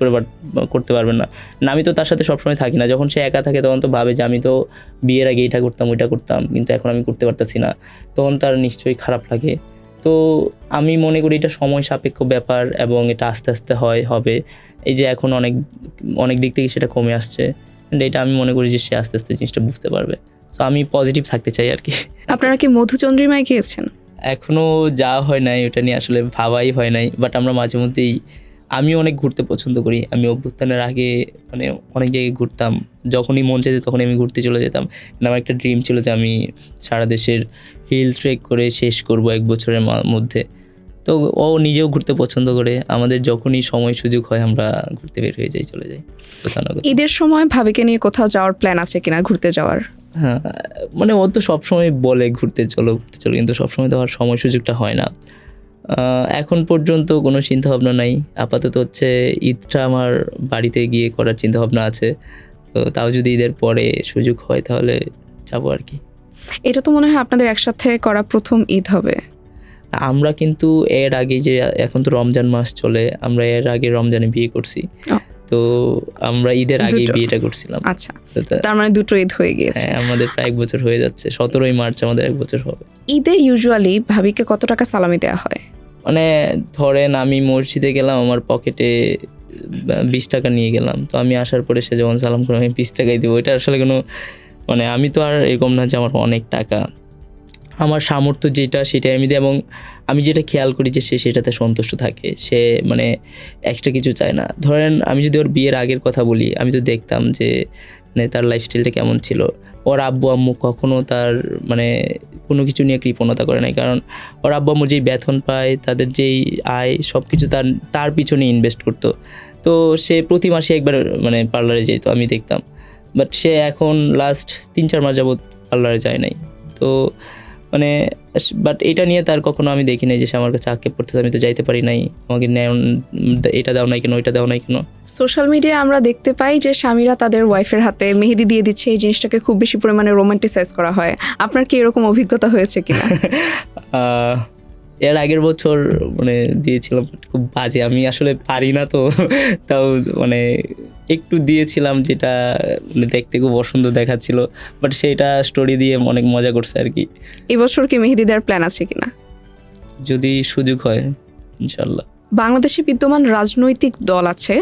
করতে পারবেন না। আমি তো তার সাথে সবসময় থাকি না, যখন সে একা থাকে তখন তো ভাবে যে আমি তো বিয়ের আগে এটা করতাম ওইটা করতাম, কিন্তু এখন আমি করতে পারতেছি না, তখন তার নিশ্চয়ই খারাপ লাগে। তো আমি মনে করি এটা সময় সাপেক্ষ ব্যাপার এবং এটা আস্তে আস্তে হবে। এই যে এখন অনেক দিক থেকে সেটা কমে আসছে, এটা আমি মনে করি যে সে আস্তে আস্তে জিনিসটা বুঝতে পারবে। সো আমি পজিটিভ থাকতে চাই আর কি। আপনারা কি মধুচন্দ্রিমায় গিয়েছেন? এখনও যাওয়া হয় নাই, ওটা নিয়ে আসলে ভাবাই হয় নাই, বাট আমরা মাঝে মধ্যেই আমি অনেক ঘুরতে পছন্দ করি। আমি অভ্যুত্থানের আগে মানে অনেক জায়গায় ঘুরতাম। যখনই মন চাইতো তখনই আমি ঘুরতে চলে যেতাম। আমার একটা ড্রিম ছিল যে আমি সারা দেশের হিল ট্রেক করে শেষ করব 1 বছরের মধ্যে। তো ও নিজেও ঘুরতে পছন্দ করে। আমাদের যখনই সময় সুযোগ হয় আমরা ঘুরতে বের হয়ে যাই, চলে যাই কোথাও না কোথাও। ঈদের সময় ভাবিকে নিয়ে কোথাও যাওয়ার প্ল্যান আছে কিনা, ঘুরতে যাওয়ার? হ্যাঁ, মানে ও তো সবসময় বলে ঘুরতে চলো, কিন্তু সবসময় তো আর সময় সুযোগটা হয় না। এখন পর্যন্ত কোনো চিন্তাভাবনা নাই। আপাতত হচ্ছে ঈদটা আমার বাড়িতে গিয়ে করার চিন্তাভাবনা আছে। তো তাও যদি ঈদের পরে সুযোগ হয় তাহলে যাবো আর কি। এটা তো মনে হয় আপনাদের একসাথে করা প্রথম ঈদ হবে। আমরা কিন্তু এর আগে যে এখন তো রমজান মাস চলে, আমরা এর আগে রমজানে বিয়ে করছি। ও। তো আমরা ঈদের আগেই দুটো। বিয়েটা করছিলাম। আচ্ছা, তার মানে দুটো ঈদ হয়ে গিয়েছে। হ্যাঁ, আমাদের প্রায় 1 বছর হয়ে যাচ্ছে। 17ই মার্চ আমাদের 1 বছর হবে। ঈদে ইউজুয়ালি ভাবিকে কত টাকা সালামি দেওয়া হয়? মানে ধরেন আমি মসজিদে গেলাম, আমার পকেটে 20 টাকা নিয়ে গেলাম, তো আমি আসার পরে সে যখন সালাম করে আমি 20 টাকাই দেবো। এটা আসলে কোনো মানে আমি তো আর এরকম না যে আমার অনেক টাকা। আমার সামর্থ্য যেটা সেটাই আমি দিই, এবং আমি যেটা খেয়াল করি যে সে সেটাতে সন্তুষ্ট থাকে। সে মানে এক্সট্রা কিছু চায় না। ধরেন আমি যদি ওর বিয়ের আগের কথা বলি, আমি তো দেখতাম যে মানে তার লাইফস্টাইলটা কেমন ছিল। ওর আব্বু আম্মু কখনো তার মানে কোনো কিছু নিয়ে কৃপণতা করে নাই, কারণ ওর আব্বু আম্মু যেই বেতন পায়, তাদের যেই আয় সব কিছু তার পিছনে ইনভেস্ট করতো। তো সে প্রতি মাসে একবার মানে পার্লারে যেত, আমি দেখতাম। বাট সে এখন লাস্ট 3-4 মাস যাবত পার্লারে যায় নাই। তো মানে বাট এটা নিয়ে তার কখনো আমি দেখি নাই যে সে আমার কাছে আক্ষেপ করতেছে আমি তো যাইতে পারি নাই, আমাকে এটা দাও নাই কেন, ওইটা দাও নাই কেন। সোশ্যাল মিডিয়ায় আমরা দেখতে পাই যে স্বামীরা তাদের ওয়াইফের হাতে মেহেদি দিয়ে দিচ্ছে। এই জিনিসটাকে খুব বেশি পরিমাণে রোমান্টিসাইজ করা হয়। আপনার কি এরকম অভিজ্ঞতা হয়েছে কিনা? এর আগের বছর মানে দিয়েছিলাম, but খুব বাজে, আমি আসলে পারি না তো তাও মানে একটু দিয়েছিলাম, যেটা মানে দেখতে খুব অসুন্দর দেখাচ্ছিল, বাট সেটা স্টোরি দিয়ে অনেক মজা করছে আর কি। এবছর কি মেহেদি দেওয়ার প্ল্যান আছে কিনা? যদি সুযোগ হয় ইনশাল্লাহ। বাংলাদেশে বিদ্যমান রাজনৈতিক দল আছে,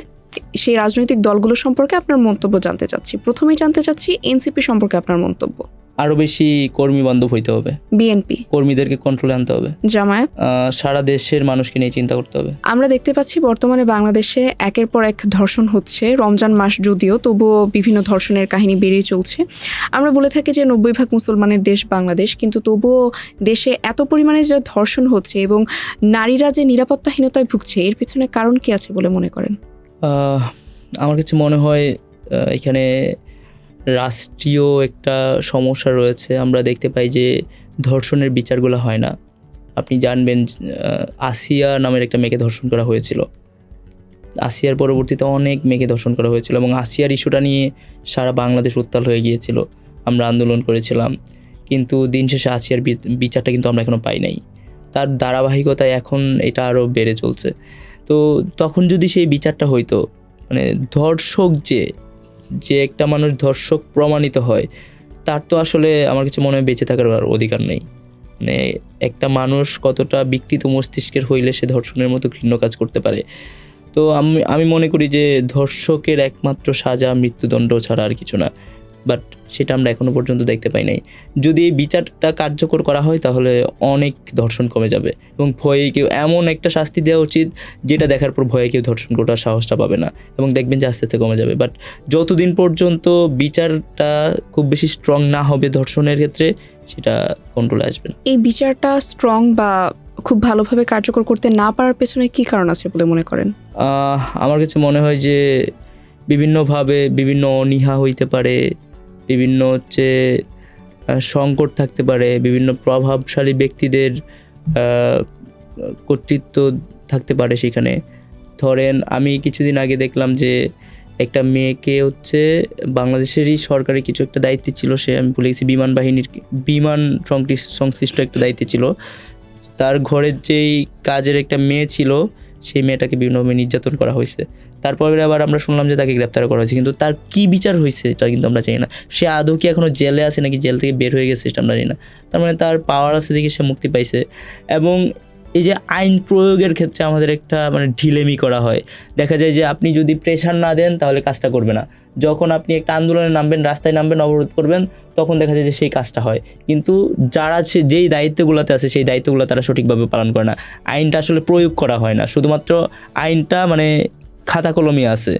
সেই রাজনৈতিক দলগুলো সম্পর্কে আপনার মন্তব্য জানতে চাচ্ছি। প্রথমেই জানতে চাচ্ছি এনসিপি সম্পর্কে আপনার মন্তব্য। আরও বেশি কর্মী বান্ধব হইতে হবে, বিএনপি, কর্মীদেরকে কন্ট্রোলে আনতে হবে, জামায়াত, সারা দেশের মানুষকে নিয়ে চিন্তা করতে হবে। আমরা দেখতে পাচ্ছি বর্তমানে বাংলাদেশে একের পর এক ধর্ষণ হচ্ছে। রমজান মাস যদিও, তবুও বিভিন্ন ধর্ষণের কাহিনী বেড়েই চলছে। আমরা বলে থাকি যে 90% মুসলমানের দেশ বাংলাদেশ, কিন্তু তবুও দেশে এত পরিমাণে যে ধর্ষণ হচ্ছে এবং নারীরা যে নিরাপত্তাহীনতায় ভুগছে, এর পিছনে কারণ কি আছে বলে মনে করেন? আমার কাছে মনে হয় এখানে রাষ্ট্রীয় একটা সমস্যা রয়েছে। আমরা দেখতে পাই যে ধর্ষণের বিচারগুলো হয় না। আপনি জানবেন আসিয়া নামের একটা মেয়েকে ধর্ষণ করা হয়েছিল। আসিয়ার পরবর্তীতে অনেক মেয়েকে ধর্ষণ করা হয়েছিল, এবং আসিয়ার ইস্যুটা নিয়ে সারা বাংলাদেশ উত্তাল হয়ে গিয়েছিল। আমরা আন্দোলন করেছিলাম, কিন্তু দিন শেষে আসিয়ার বিচারটা কিন্তু আমরা এখনও পাই নাই। তার ধারাবাহিকতায় এখন এটা আরও বেড়ে চলছে। তো তখন যদি সেই বিচারটা হইতো, মানে ধর্ষক যে একটা মানুষ ধর্ষক প্রমাণিত হয়, তার তো আসলে আমার কাছে মনে হয় বেঁচে থাকার আর অধিকার নেই। মানে একটা মানুষ কতটা বিকৃত মস্তিষ্কের হইলে সে ধর্ষণের মতো ঘৃণ্য কাজ করতে পারে। তো আমি মনে করি যে ধর্ষকের একমাত্র সাজা মৃত্যুদণ্ড ছাড়া আর কিছু না, বাট সেটা আমরা এখনো পর্যন্ত দেখতে পাই নাই। যদি এই বিচারটা কার্যকর করা হয় তাহলে অনেক ধর্ষণ কমে যাবে, এবং ভয়ে কেউ এমন একটা শাস্তি দেওয়া উচিত যেটা দেখার পর ভয়ে কেউ ধর্ষণ করার সাহসটা পাবে না, এবং দেখবেন যে আস্তে আস্তে কমে যাবে। বাট যতদিন পর্যন্ত বিচারটা খুব বেশি স্ট্রং না হবে ধর্ষণের ক্ষেত্রে, সেটা কন্ট্রোলে আসবে না। এই বিচারটা স্ট্রং বা খুব ভালোভাবে কার্যকর করতে না পারার পেছনে কি কারণ আছে বলে মনে করেন? আমার কাছে মনে হয় যে বিভিন্নভাবে বিভিন্ন অনীহা হইতে পারে, বিভিন্ন সংকট থাকতে পারে, বিভিন্ন প্রভাবশালী ব্যক্তিদের কর্তৃত্ব থাকতে পারে সেখানে। ধরেন আমি কিছুদিন আগে দেখলাম যে একটা মেয়েকে বাংলাদেশেরই সরকারি কিছু একটা দায়িত্বে ছিল, সে আমি ভুলে গেছি, বিমান সংশ্লিষ্ট একটা দায়িত্বে ছিল। তার ঘরের যেই কাজের একটা মেয়ে ছিল, সেই মেয়েটাকে বিভিন্নভাবে নির্যাতন করা হয়েছে। তারপরে আবার আমরা শুনলাম যে তাকে গ্রেপ্তার করা হয়েছে, কিন্তু তার কি বিচার হয়েছে এটা কিন্তু আমরা জানি না। সে আদৌ কি এখনও জেলে আছে নাকি জেল থেকে বের হয়ে গেছে সেটা আমরা জানি না। তার মানে তার পাওয়ার আছে দেখে সে মুক্তি পাইছে। এবং এই যে আইন প্রয়োগের ক্ষেত্রে আমাদের একটা মানে ঢিলেমি করা হয়। দেখা যায় যে আপনি যদি প্রেশার না দেন তাহলে কাজটা করবে না, যখন আপনি একটা আন্দোলনে নামবেন, রাস্তায় নামবেন, অবরোধ করবেন, তখন দেখা যায় যে সেই কাজটা হয়। কিন্তু যারা যেই দায়িত্বগুলোতে আছে সেই দায়িত্বগুলো তারা সঠিকভাবে পালন করে না। আইনটা আসলে প্রয়োগ করা হয় না, শুধুমাত্র আইনটা মানে খাতা কলমে আছে,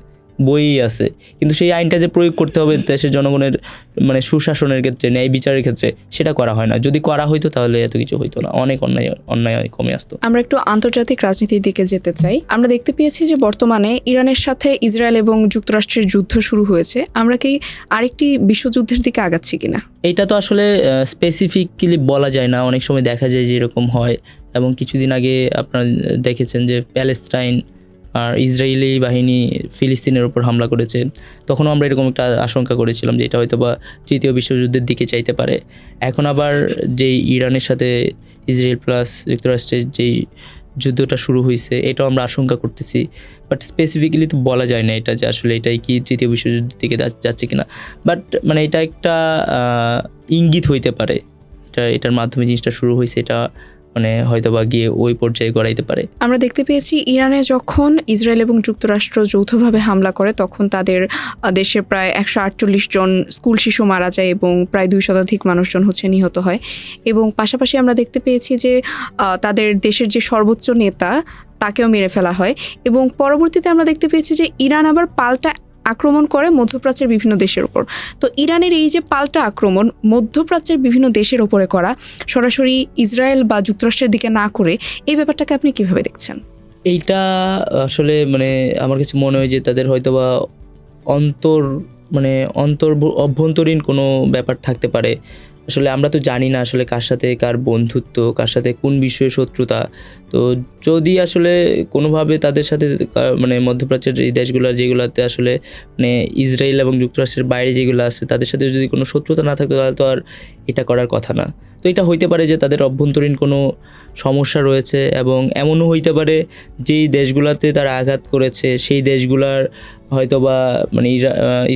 বইই আছে, কিন্তু সেই আইনটা যে প্রয়োগ করতে হবে দেশের জনগণের মানে সুশাসনের ক্ষেত্রে, ন্যায় বিচারের ক্ষেত্রে, সেটা করা হয় না। যদি করা হইতো তাহলে এত কিছু হইতো না, অনেক অন্যায় কমে আসতো। আমরা একটু আন্তর্জাতিক রাজনীতির দিকে যেতে চাই। আমরা দেখতে পেয়েছি যে বর্তমানে ইরানের সাথে ইসরায়েল এবং যুক্তরাষ্ট্রের যুদ্ধ শুরু হয়েছে। আমরা কি আরেকটি বিশ্বযুদ্ধের দিকে আগাচ্ছি কিনা? এইটা তো আসলে স্পেসিফিকলি বলা যায় না, অনেক সময় দেখা যায় যে এরকম হয়। এবং কিছুদিন আগে আপনারা দেখেছেন যে প্যালেস্টাইন আর ইসরায়েলি বাহিনী ফিলিস্তিনের উপর হামলা করেছে। তখনও আমরা এরকম একটা আশঙ্কা করেছিলাম যে এটা হয়তো বা তৃতীয় বিশ্বযুদ্ধের দিকে চাইতে পারে। এখন আবার যেই ইরানের সাথে ইসরায়েল প্লাস যুক্তরাষ্ট্রের যেই যুদ্ধটা শুরু হয়েছে, এটাও আমরা আশঙ্কা করতেছি। বাট স্পেসিফিক্যালি তো বলা যায় না এটা যে আসলে এটাই কি তৃতীয় বিশ্বযুদ্ধের দিকে যাচ্ছে কিনা। বাট মানে এটা একটা ইঙ্গিত হইতে পারে, এটার মাধ্যমে জিনিসটা শুরু হয়েছে, এটা মানে হয়তো বা গিয়ে ওই পর্যায়ে গড়াইতে পারে। আমরা দেখতে পেয়েছি ইরানে যখন ইসরায়েল এবং যুক্তরাষ্ট্র যৌথভাবে হামলা করে তখন তাদের দেশে প্রায় 148 জন স্কুল শিশু মারা যায় এবং প্রায় 2 শতাধিক মানুষজন নিহত হয়। এবং পাশাপাশি আমরা দেখতে পেয়েছি যে তাদের দেশের যে সর্বোচ্চ নেতা তাকেও মেরে ফেলা হয়। এবং পরবর্তীতে আমরা দেখতে পেয়েছি যে ইরান আবার পাল্টা আক্রমণ করে মধ্যপ্রাচ্যের বিভিন্ন দেশের উপর। তো ইরানের এই যে পাল্টা আক্রমণ মধ্যপ্রাচ্যের বিভিন্ন দেশের উপরে করা, সরাসরি ইসরায়েল বা যুক্তরাষ্ট্রের দিকে না করে, এই ব্যাপারটাকে আপনি কিভাবে দেখছেন? এইটা আসলে মানে আমার কাছে মনে হয় যে তাদের হয়তো বা অভ্যন্তরীণ কোনো ব্যাপার থাকতে পারে। আসলে আমরা তো জানি না আসলে কার সাথে কার বন্ধুত্ব, কার সাথে কোন বিষয়ে শত্রুতা। তো যদি আসলে কোনোভাবে তাদের সাথে মানে মধ্যপ্রাচ্যের এই দেশগুলো যেগুলোতে আসলে মানে ইসরায়েল এবং যুক্তরাষ্ট্রের বাইরে যেগুলো আছে তাদের সাথে যদি কোনো শত্রুতা না থাকতো তাহলে তো আর এটা করার কথা না। তো এটা হইতে পারে যে তাদের অভ্যন্তরীণ কোনো সমস্যা রয়েছে, এবং এমনও হইতে পারে যেই দেশগুলোতে তারা আঘাত করেছে সেই দেশগুলার হয়তো বা মানে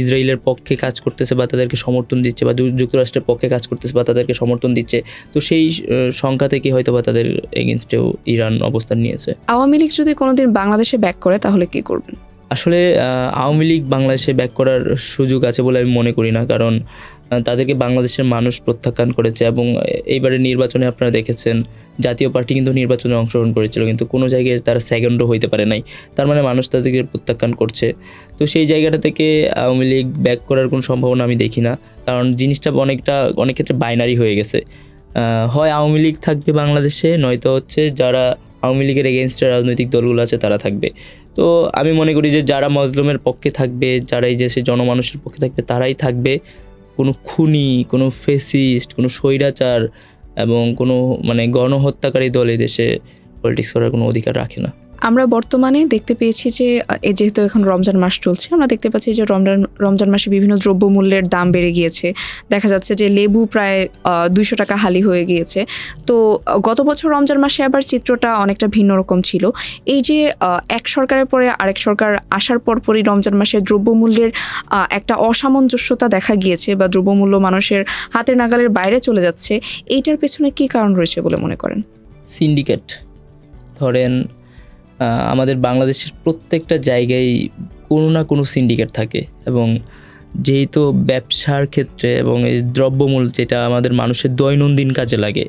ইসরায়েলের পক্ষে কাজ করতেছে বা তাদেরকে সমর্থন দিচ্ছে, বা যুক্তরাষ্ট্রের পক্ষে কাজ করতেছে বা তাদেরকে সমর্থন দিচ্ছে। তো সেই সংখ্যা থেকে হয়তো বা তাদের এগেনস্টেও ইরান অবস্থান নিয়েছে। আওয়ামী লীগ যদি কোনোদিন বাংলাদেশে ব্যাক করে তাহলে কি করবেন? আসলে আওয়ামী লীগ বাংলাদেশে ব্যাক করার সুযোগ আছে বলে আমি মনে করি না, কারণ তাদেরকে বাংলাদেশের মানুষ প্রত্যাখ্যান করেছে। এবং এইবারের নির্বাচনে আপনারা দেখেছেন জাতীয় পার্টি কিন্তু নির্বাচনে অংশগ্রহণ করেছিল, কিন্তু কোনো জায়গায় তারা সেকেন্ডও হইতে পারে নাই। তার মানে মানুষ তাদেরকে প্রত্যাখ্যান করছে। তো সেই জায়গাটা থেকে আওয়ামী লীগ ব্যাক করার কোনো সম্ভাবনা আমি দেখি না, কারণ জিনিসটা অনেক ক্ষেত্রে বাইনারি হয়ে গেছে। হয় আওয়ামী লীগ থাকবে বাংলাদেশে, নয়তো হচ্ছে যারা আওয়ামী লীগের এগেনস্টে রাজনৈতিক দলগুলো আছে তারা থাকবে। তো আমি মনে করি যে যারা মজলুমের পক্ষে থাকবে, যারা এই দেশে জনমানুষের পক্ষে থাকবে তারাই থাকবে। কোনো খুনি, কোনো ফেসিস্ট, কোনো স্বৈরাচার এবং কোনো মানে গণহত্যাকারী দল এই দেশে পলিটিক্স করার কোনো অধিকার রাখে না। আমরা বর্তমানে দেখতে পেয়েছি যে যেহেতু এখন রমজান মাস চলছে, আমরা দেখতে পাচ্ছি যে রমজান মাসে বিভিন্ন দ্রব্যমূল্যের দাম বেড়ে গিয়েছে। দেখা যাচ্ছে যে লেবু প্রায় 200 টাকা হালি হয়ে গিয়েছে। তো গত বছর রমজান মাসে আবার চিত্রটা অনেকটা ভিন্ন রকম ছিল। এই যে এক সরকারের পরে আরেক সরকার আসার পরপরই রমজান মাসে দ্রব্যমূল্যের একটা অসামঞ্জস্যতা দেখা গিয়েছে বা দ্রব্যমূল্য মানুষের হাতের নাগালের বাইরে চলে যাচ্ছে, এইটার পেছনে কী কারণ রয়েছে বলে মনে করেন? সিন্ডিকেট। ধরেন আমাদের বাংলাদেশের প্রত্যেকটা জায়গায় কোনো না কোনো সিন্ডিকেট থাকে, এবং যেহেতু ব্যবসার ক্ষেত্রে এবং এই দ্রব্যমূল্য যেটা আমাদের মানুষের দৈনন্দিন কাজে লাগে,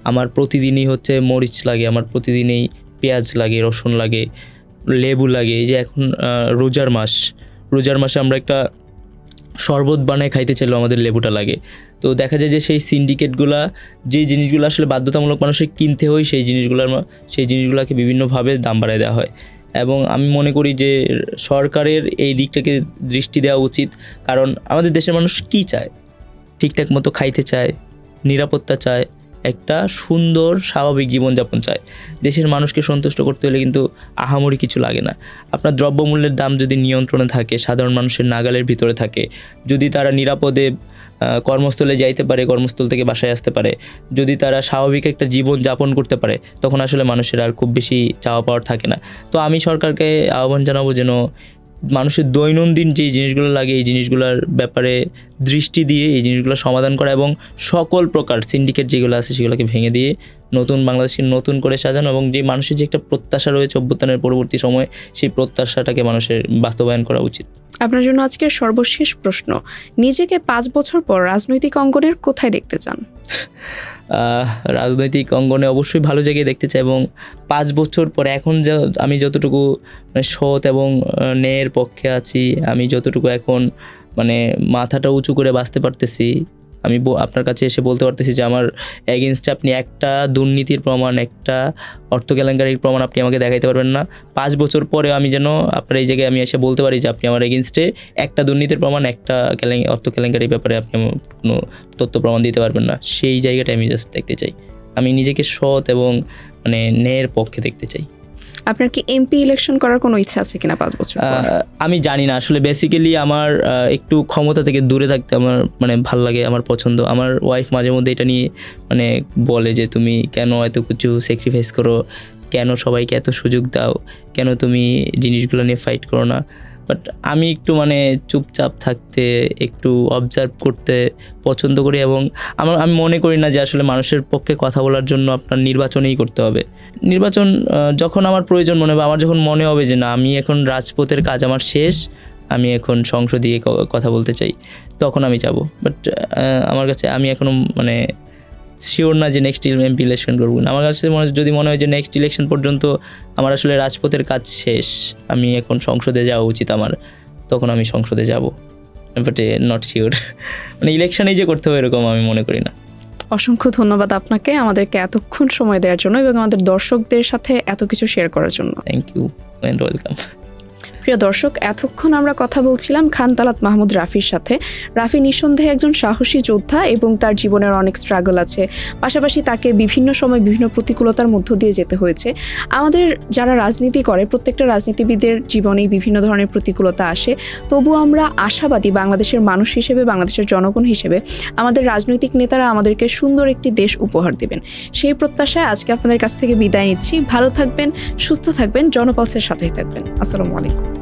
আমার প্রতিদিনই হচ্ছে মরিচ লাগে, আমার প্রতিদিনই পেঁয়াজ লাগে, রসুন লাগে, লেবু লাগে। এই যে এখন রোজার মাসে আমরা একটা শরবত বানায় খাইতে চাইলেও আমাদের লেবুটা লাগে। তো দেখা যায় যে সেই সিন্ডিকেটগুলা যে জিনিসগুলো আসলে বাধ্যতামূলক মানুষের কিনতে হয় সেই জিনিসগুলোকে বিভিন্নভাবে দাম বাড়ায় দেওয়া হয়। এবং আমি মনে করি যে সরকারের এই দিকটাকে দৃষ্টি দেওয়া উচিত, কারণ আমাদের দেশের মানুষ কী চায়? ঠিকঠাক মতো খাইতে চায়, নিরাপত্তা চায়, একটা সুন্দর স্বাভাবিক জীবনযাপন চায়। দেশের মানুষকে সন্তুষ্ট করতে হলে কিন্তু আহামরি কিছু লাগে না। আপনার দ্রব্যমূল্যের দাম যদি নিয়ন্ত্রণে থাকে, সাধারণ মানুষের নাগালের ভিতরে থাকে, যদি তারা নিরাপদে কর্মস্থলে যাইতে পারে, কর্মস্থল থেকে বাসায় আসতে পারে, যদি তারা স্বাভাবিক একটা জীবন যাপন করতে পারে, তখন আসলে মানুষের আর খুব বেশি চাওয়া পাওয়ার থাকে না। তো আমি সরকারকে আহ্বান জানাবো যেন মানুষের দৈনন্দিন যে জিনিসগুলো লাগে এই জিনিসগুলোর ব্যাপারে দৃষ্টি দিয়ে এই জিনিসগুলো সমাধান করা এবং সকল প্রকার সিন্ডিকেট যেগুলো আছে সেগুলোকে ভেঙে দিয়ে নতুন বাংলাদেশকে নতুন করে সাজানো এবং যে মানুষের যে একটা প্রত্যাশা রয়েছে অভ্যুত্থানের পরবর্তী সময়ে সেই প্রত্যাশাটাকে মানুষের বাস্তবায়ন করা উচিত। আপনার জন্য আজকের সর্বশেষ প্রশ্ন, নিজেকে 5 বছর পর রাজনৈতিক অঙ্গনের কোথায় দেখতে চান? রাজনৈতিক অঙ্গনে অবশ্যই ভালো জায়গায় দেখতে চাই এবং 5 বছর পরে এখন আমি যতটুকু মানে সৎ এবং ন্যায়ের পক্ষে আছি, আমি যতটুকু এখন মানে মাথাটা উঁচু করে বাঁচতে পারতেছি, আমি আপনার কাছে এসে বলতে পারতেছি যে আমার এগেনস্টে আপনি একটা দুর্নীতির প্রমাণ, একটা অর্থ কেলেঙ্কারির প্রমাণ আপনি আমাকে দেখাইতে পারবেন না। 5 বছর পরে আমি যেন আপনার এই জায়গায় আমি এসে বলতে পারি যে আপনি আমার এগেনস্টে একটা দুর্নীতির প্রমাণ, একটা অর্থ কেলেঙ্কারির ব্যাপারে আপনি আমার কোনো তথ্য প্রমাণ দিতে পারবেন না। সেই জায়গাটা আমি জাস্ট দেখতে চাই। আমি নিজেকে সৎ এবং মানে ন্যায়ের পক্ষে দেখতে চাই। আপনার কি এমপি ইলেকশন করার কোনো ইচ্ছা আছে কিনা 5 বছর পর? আমি জানি না, আসলে বেসিক্যালি আমার একটু ক্ষমতা থেকে দূরে থাকতে আমার মানে ভাল লাগে, আমার পছন্দ। আমার ওয়াইফ মাঝে মধ্যে এটা নিয়ে মানে বলে যে তুমি কেন এত কিছু স্যাক্রিফাইস করো, কেন সবাইকে এত সুযোগ দাও, কেন তুমি জিনিসগুলো নিয়ে ফাইট করো না। বাট আমি একটু মানে চুপচাপ থাকতে, একটু অবজার্ভ করতে পছন্দ করি এবং আমি মনে করি না যে আসলে মানুষের পক্ষে কথা বলার জন্য আপনার নির্বাচনেই করতে হবে। নির্বাচন যখন আমার প্রয়োজন মনে হবে, আমার যখন মনে হবে যে না আমি এখন রাজপথের কাজ আমার শেষ, আমি এখন সংসদে গিয়ে কথা বলতে চাই, তখন আমি যাব। বাট আমার কাছে আমি এখনও মানে শিওর না যে নেক্সট এমপি ইলেকশন করবো না। আমার কাছে যদি মনে হয় যে নেক্সট ইলেকশন পর্যন্ত আমার আসলে রাজপথের কাজ শেষ, আমি এখন সংসদে যাওয়া উচিত আমার, তখন আমি সংসদে যাব। বাট নট শিওর মানে ইলেকশনেই যে করতে হবে এরকম আমি মনে করি না। অসংখ্য ধন্যবাদ আপনাকে আমাদেরকে এতক্ষণ সময় দেওয়ার জন্য এবং আমাদের দর্শকদের সাথে এত কিছু শেয়ার করার জন্য। Thank you and welcome. প্রিয় দর্শক, এতক্ষণ আমরা কথা বলছিলাম খান তালাত মাহমুদ রাফির সাথে। রাফি নিঃসন্দেহে একজন সাহসী যোদ্ধা এবং তার জীবনের অনেক স্ট্রাগল আছে, পাশাপাশি তাকে বিভিন্ন সময় বিভিন্ন প্রতিকূলতার মধ্য দিয়ে যেতে হয়েছে। আমাদের যারা রাজনীতি করে প্রত্যেকটা রাজনীতিবিদের জীবনেই বিভিন্ন ধরনের প্রতিকূলতা আসে, তবুও আমরা আশাবাদী বাংলাদেশের মানুষ হিসেবে, বাংলাদেশের জনগণ হিসেবে আমাদের রাজনৈতিক নেতারা আমাদেরকে সুন্দর একটি দেশ উপহার দেবেন। সেই প্রত্যাশায় আজকে আপনাদের কাছ থেকে বিদায় নিচ্ছি। ভালো থাকবেন, সুস্থ থাকবেন, জনপালসের সাথেই থাকবেন। আসসালামু আলাইকুম।